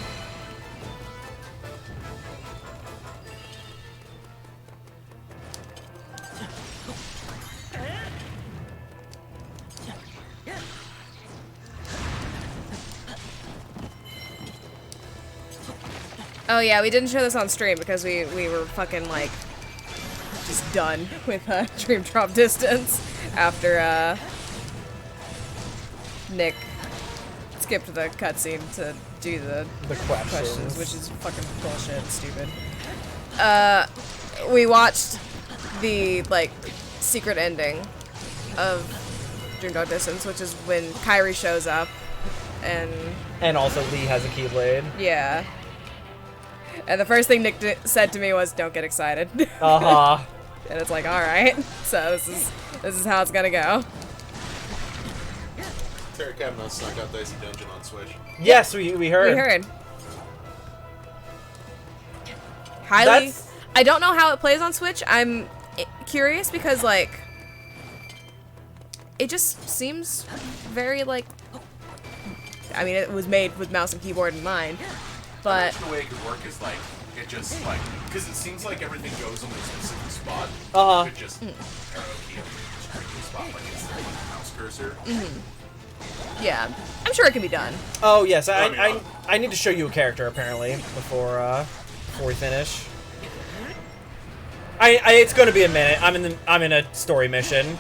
Oh yeah, we didn't show this on stream because we were fucking, like, just done with Dream Drop Distance after Nick skipped the cutscene to do the questions, which is fucking bullshit, stupid. We watched the like secret ending of Dream Dog Distance, which is when Kairi shows up and also Lee has a Keyblade. Yeah. And the first thing Nick said to me was, "Don't get excited." Uh-huh. And it's like, all right. So this is how it's gonna go. Terra Cabinet snuck out Dicey Dungeon on Switch. Yes, we heard. We heard. Highly. I don't know how it plays on Switch. I'm curious because like it just seems very like. I mean, it was made with mouse and keyboard in mind, but the way it could work is like it just like because it seems like everything goes in a specific spot. Uh-huh. It just arrow key a spot like it's the mouse cursor. Yeah, I'm sure it can be done. Oh yes, I need to show you a character apparently before we finish. It's going to be a minute. I'm in a story mission.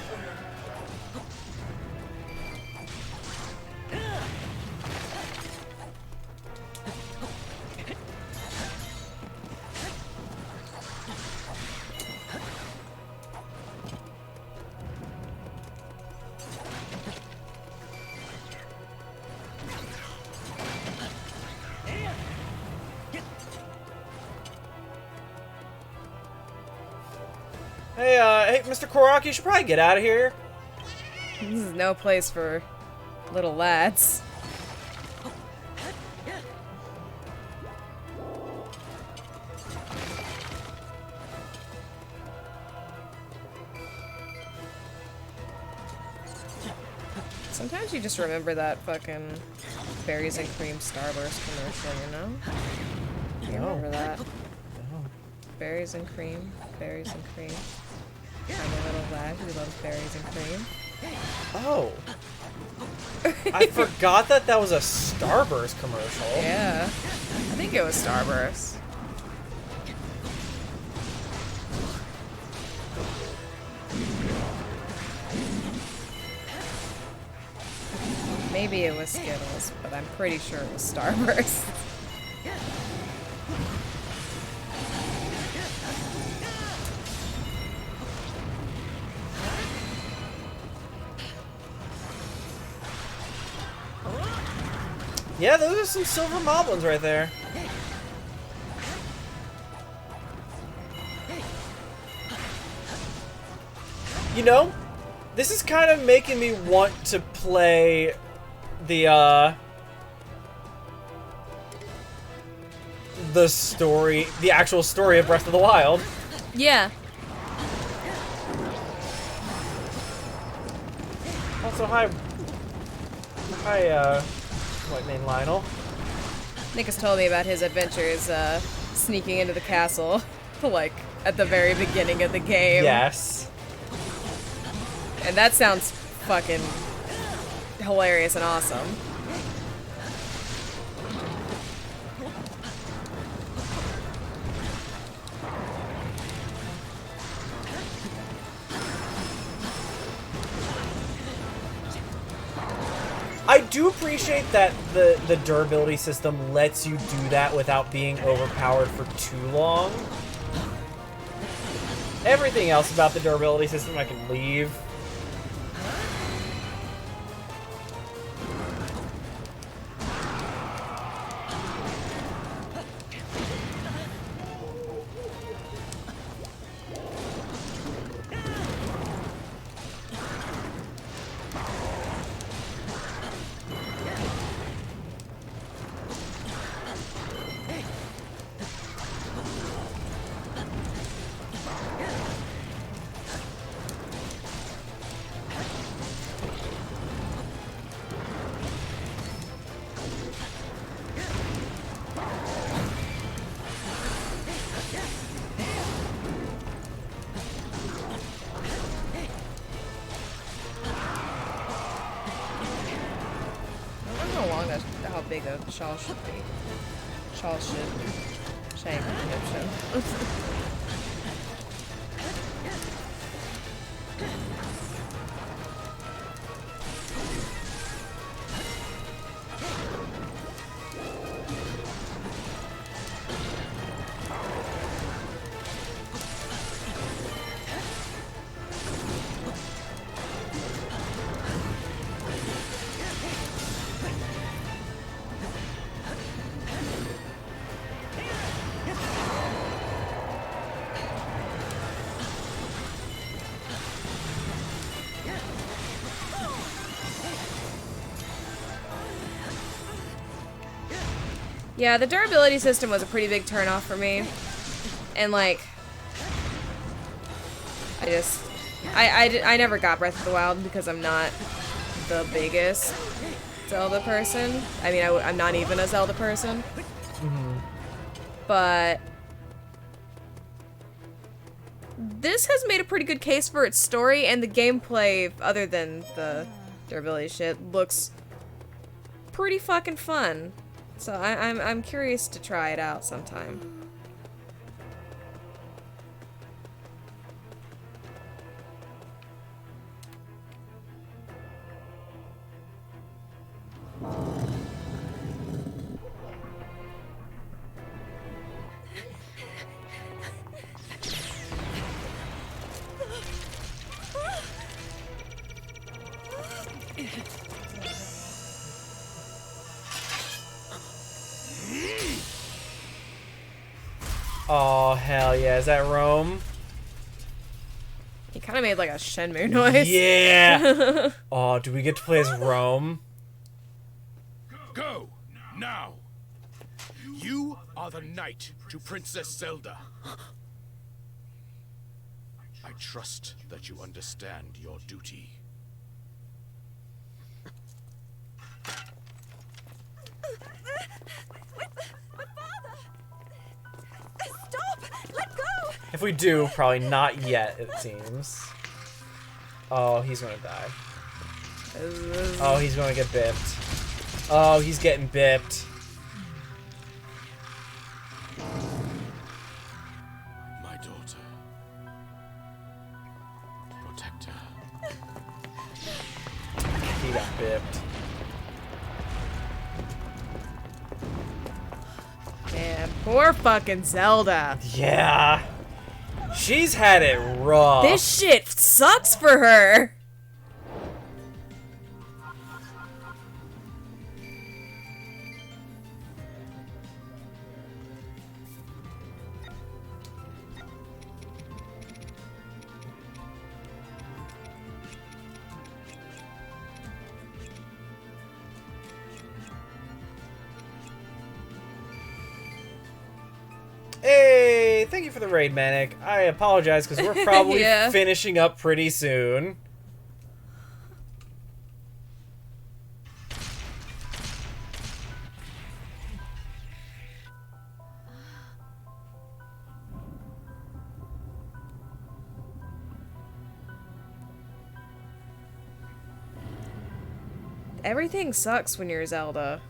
Hey, Mr. Korok, you should probably get out of here. This is no place for little lads. Sometimes you just remember that fucking berries and cream Starburst commercial, you know? You remember that? Berries and cream, berries and cream. I'm a little lad who loves berries and cream. Oh. I forgot that was a Starburst commercial. Yeah. I think it was Starburst. Maybe it was Skittles, but I'm pretty sure it was Starburst. Yeah, those are some silver moblins right there. You know, this is kind of making me want to play the actual story of Breath of the Wild. Yeah. Also, hi, what name, Lionel? Nick has told me about his adventures sneaking into the castle, like, at the very beginning of the game. Yes. And that sounds fucking hilarious and awesome. I do appreciate that the durability system lets you do that without being overpowered for too long. Everything else about the durability system I can leave. How big a shawl should be. Shawl should. Shank should. Yeah, the durability system was a pretty big turnoff for me. And like, I never got Breath of the Wild because I'm not the biggest Zelda person. I mean, I'm not even a Zelda person. But this has made a pretty good case for its story, and the gameplay, other than the durability shit, looks pretty fucking fun. So I'm curious to try it out sometime. Oh, hell yeah. Is that Rome? He kind of made like a Shenmue noise. Yeah! Oh, do we get to play as Rome? Go! Now! You are the knight to Princess Zelda. I trust that you understand your duty. If we do, probably not yet, it seems. Oh, he's gonna die. Oh, he's gonna get bipped. Oh, he's getting bipped. My daughter. Protect her. He got bipped. Man, poor fucking Zelda. Yeah. She's had it rough. This shit sucks for her. Hey, thank you for the raid, Manic. I apologize because we're probably Yeah. finishing up pretty soon. Everything sucks when you're Zelda.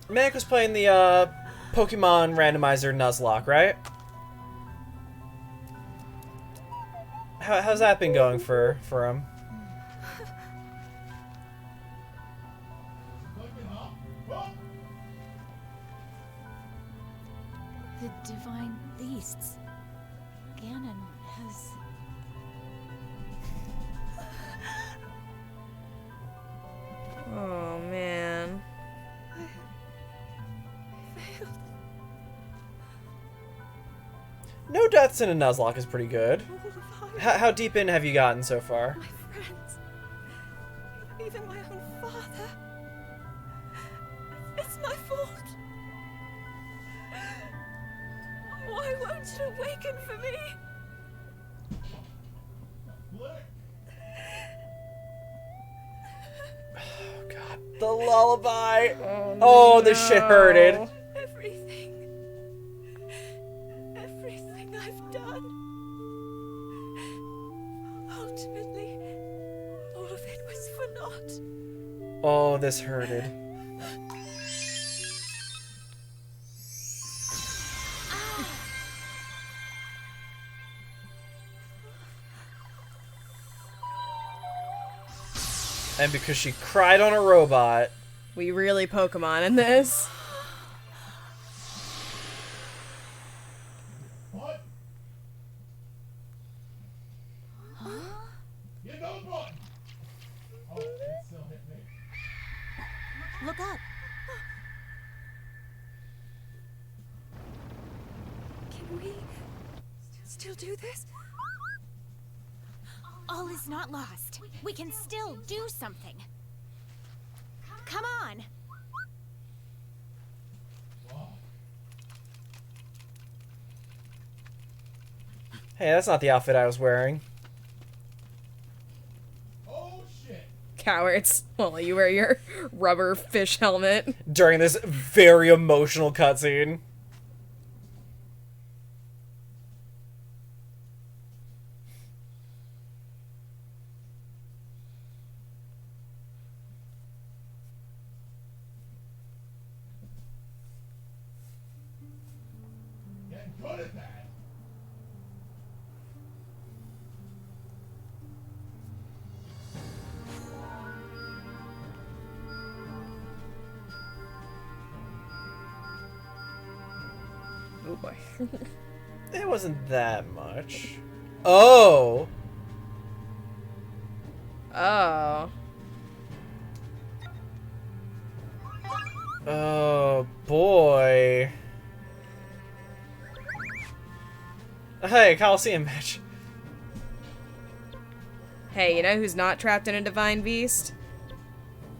Manic was playing the Pokemon randomizer Nuzlocke, right? How's that been going for him? The divine beasts. Ganon has... Oh, man. No deaths in a Nuzlocke is pretty good. How deep in have you gotten so far? My friends, even my own father. It's my fault. Why won't you awaken for me? Oh god, the lullaby. Oh, this shit hurted. Everything I've done. Ultimately, all of it was for naught. Oh, this hurted. And because she cried on a robot. We really Pokemon in this. What? Huh? You don't want. Oh, it still hit me. Look up. Can we still do this? All is not lost. We can still do something. Come on. Hey, that's not the outfit I was wearing. Cowards. Well, you wear your rubber fish helmet. During this very emotional cutscene. Getting good at that. Oh boy. It wasn't that much. Oh! Oh. Oh, boy. Hey, Coliseum match. Hey, you know who's not trapped in a divine beast?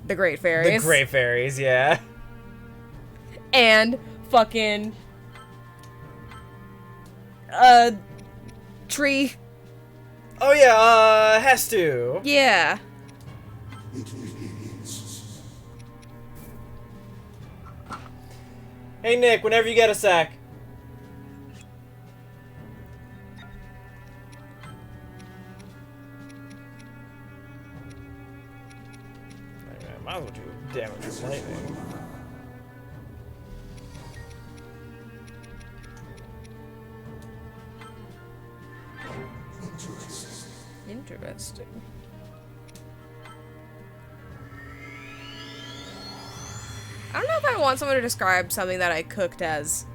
The Great Fairies. The Great Fairies, yeah. And fucking tree. Oh yeah, has to. Yeah. Hey Nick, whenever you get a sec. I might as well do damage with lightning. Interesting. I don't know if I want someone to describe something that I cooked as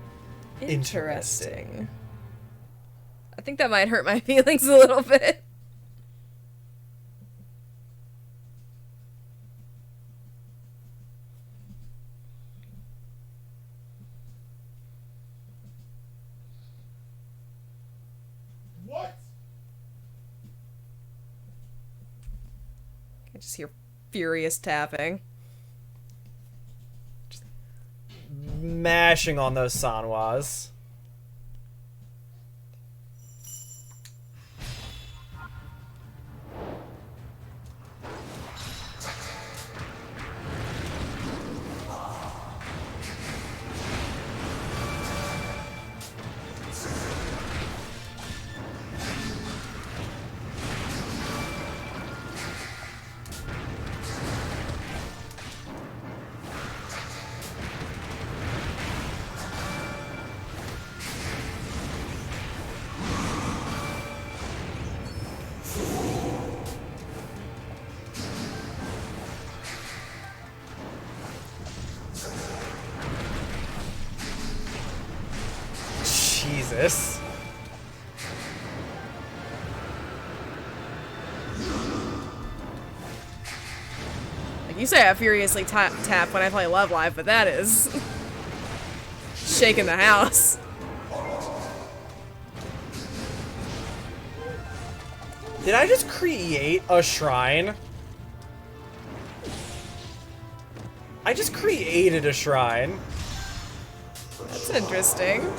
interesting. I think that might hurt my feelings a little bit. What? I just hear furious tapping. Mashing on those sanwas. Jesus. Like you say, I furiously tap when I play Love Live, but that is shaking the house. Did I just create a shrine? I just created a shrine. That's interesting.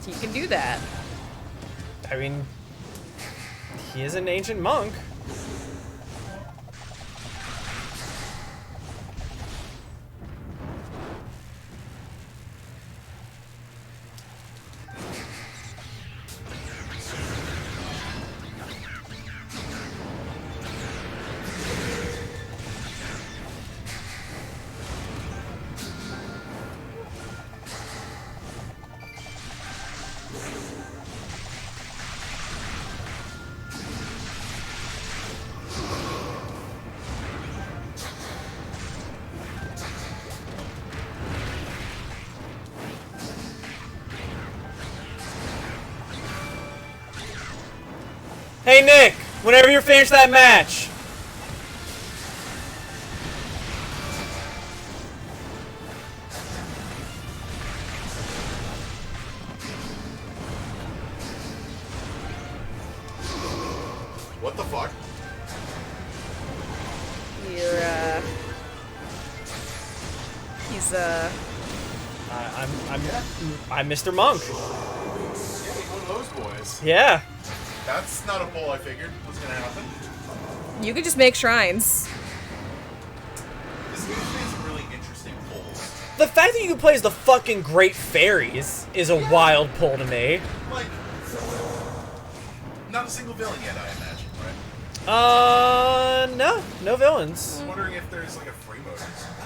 He can do that. I mean, he is an ancient monk. Hey Nick, whenever you're finished that match. What the fuck? You're He's I'm Mr. Monk. Yeah, one of those boys. Yeah. That's not a poll I figured was gonna happen. You could just make shrines. This game has some really interesting polls. The fact that you can play as the fucking Great Fairies is a wild pull to me. Like, not a single villain yet, I imagine, right? No villains. I'm wondering if there's like a free mode.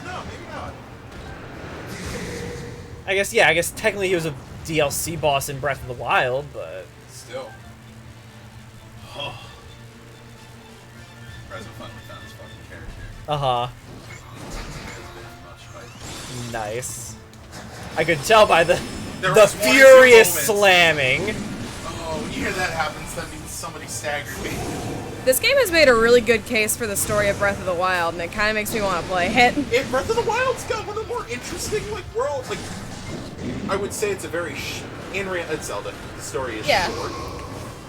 No, maybe not. I guess technically he was a DLC boss in Breath of the Wild, but Still. Oh. Surprised we finally found this fucking character. Nice. I could tell by the There the was one or two furious moments. slamming. Oh, when you hear that happens, that means somebody staggered me. This game has made a really good case for the story of Breath of the Wild, and it kind of makes me want to play it. Breath of the Wild's got one of the more interesting, like, worlds. Like, I would say it's a very in Zelda. The story is short.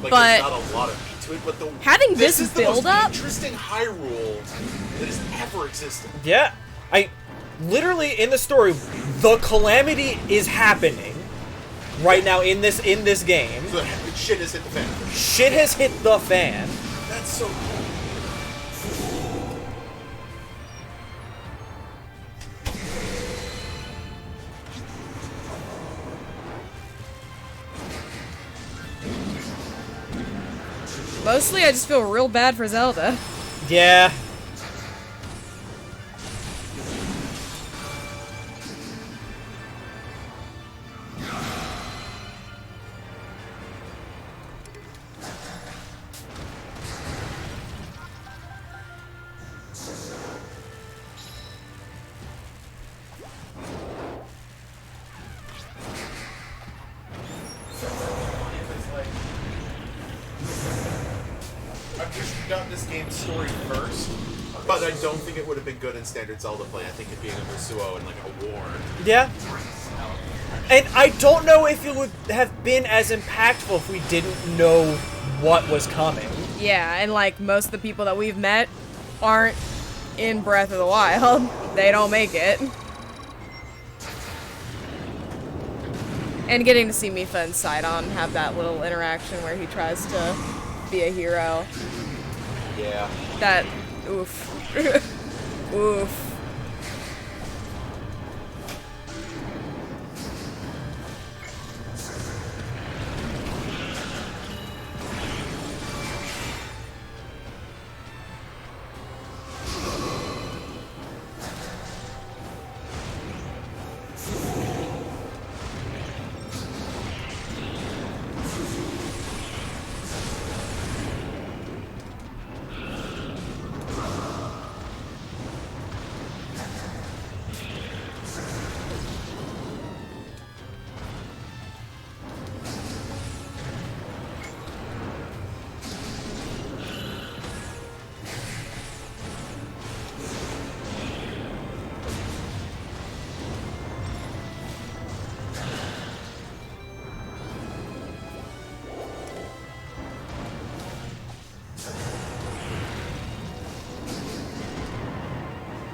Like, But there's not a lot of meat to it, but having this this is the most build-up- interesting Hyrule that has ever existed. Yeah, literally in the story, the calamity is happening right now in this game. So shit has hit the fan. Shit has hit the fan. That's so cool. Mostly, I just feel real bad for Zelda. Yeah. I've just gotten this game's story first, but I don't think it would have been good in standard Zelda play. I think it being a Musuo and like a war. Yeah. And I don't know if it would have been as impactful if we didn't know what was coming. Yeah, and like most of the people that we've met aren't in Breath of the Wild. They don't make it. And getting to see Mipha and Sidon have that little interaction where he tries to be a hero. Yeah. That, oof. Oof.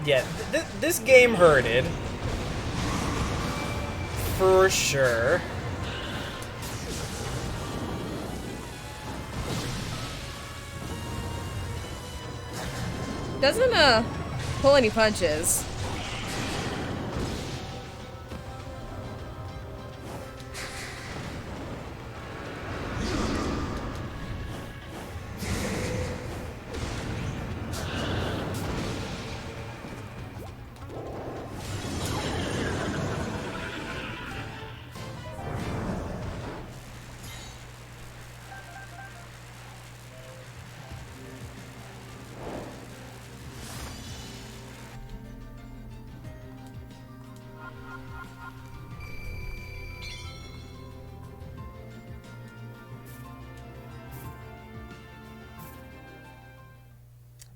Yeah, this game hurted. For sure. Doesn't, pull any punches.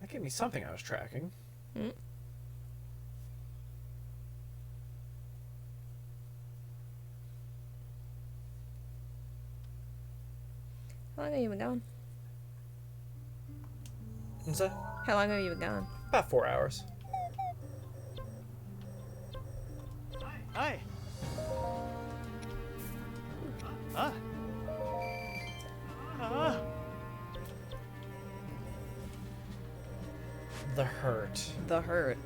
That gave me something I was tracking. Mm. How long have you been gone? What's that? How long have you been gone? About 4 hours. The hurt. The hurt.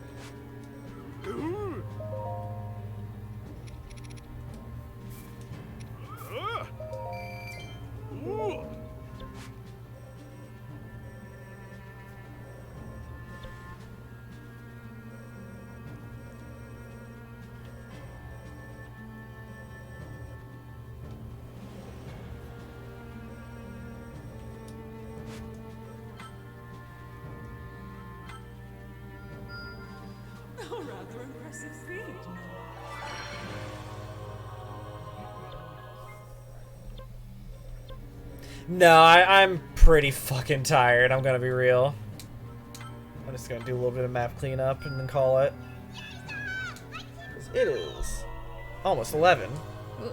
Oh, rather impressive feat. No, I'm pretty fucking tired. I'm gonna be real. I'm just gonna do a little bit of map cleanup and then call it. It is almost 11. Ooh.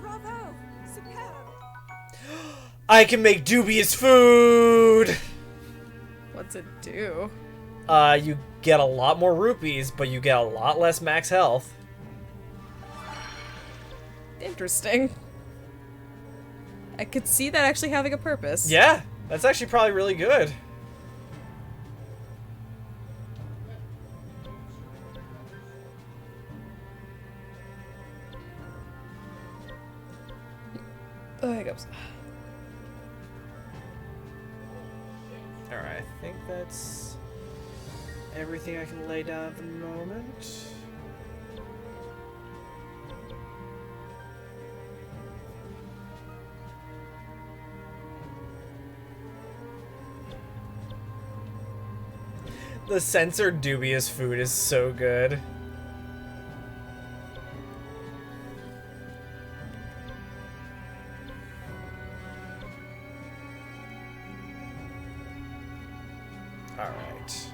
Bravo! Superb! I can make dubious food! What's it do? You get a lot more rupees, but you get a lot less max health. Interesting. I could see that actually having a purpose. Yeah, that's actually probably really good. Oh, here goes. Alright, I think that's everything I can lay down at the moment. The censored dubious food is so good. Alright.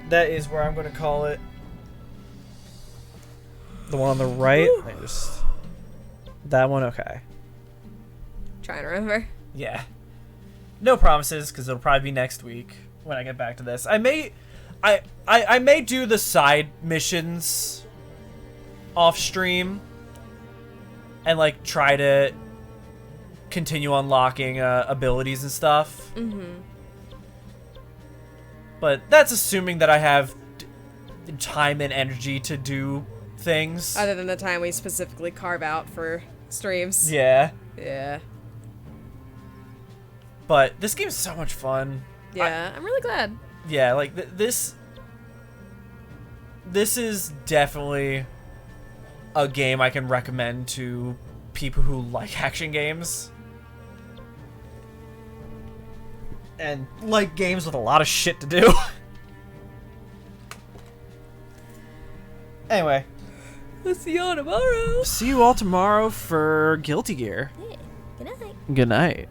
That is where I'm going to call it. The one on the right. That one, okay. Trying to remember. Yeah. No promises, because it'll probably be next week when I get back to this. I may do the side missions off stream and like try to continue unlocking abilities and stuff. Mm-hmm. But that's assuming that I have time and energy to do things. Other than the time we specifically carve out for streams. Yeah. Yeah. But this game's so much fun. Yeah, I'm really glad. Yeah, like this is definitely a game I can recommend to people who like action games. And like games with a lot of shit to do. Anyway. We'll see you all tomorrow. See you all tomorrow for Guilty Gear. Good night. Good night.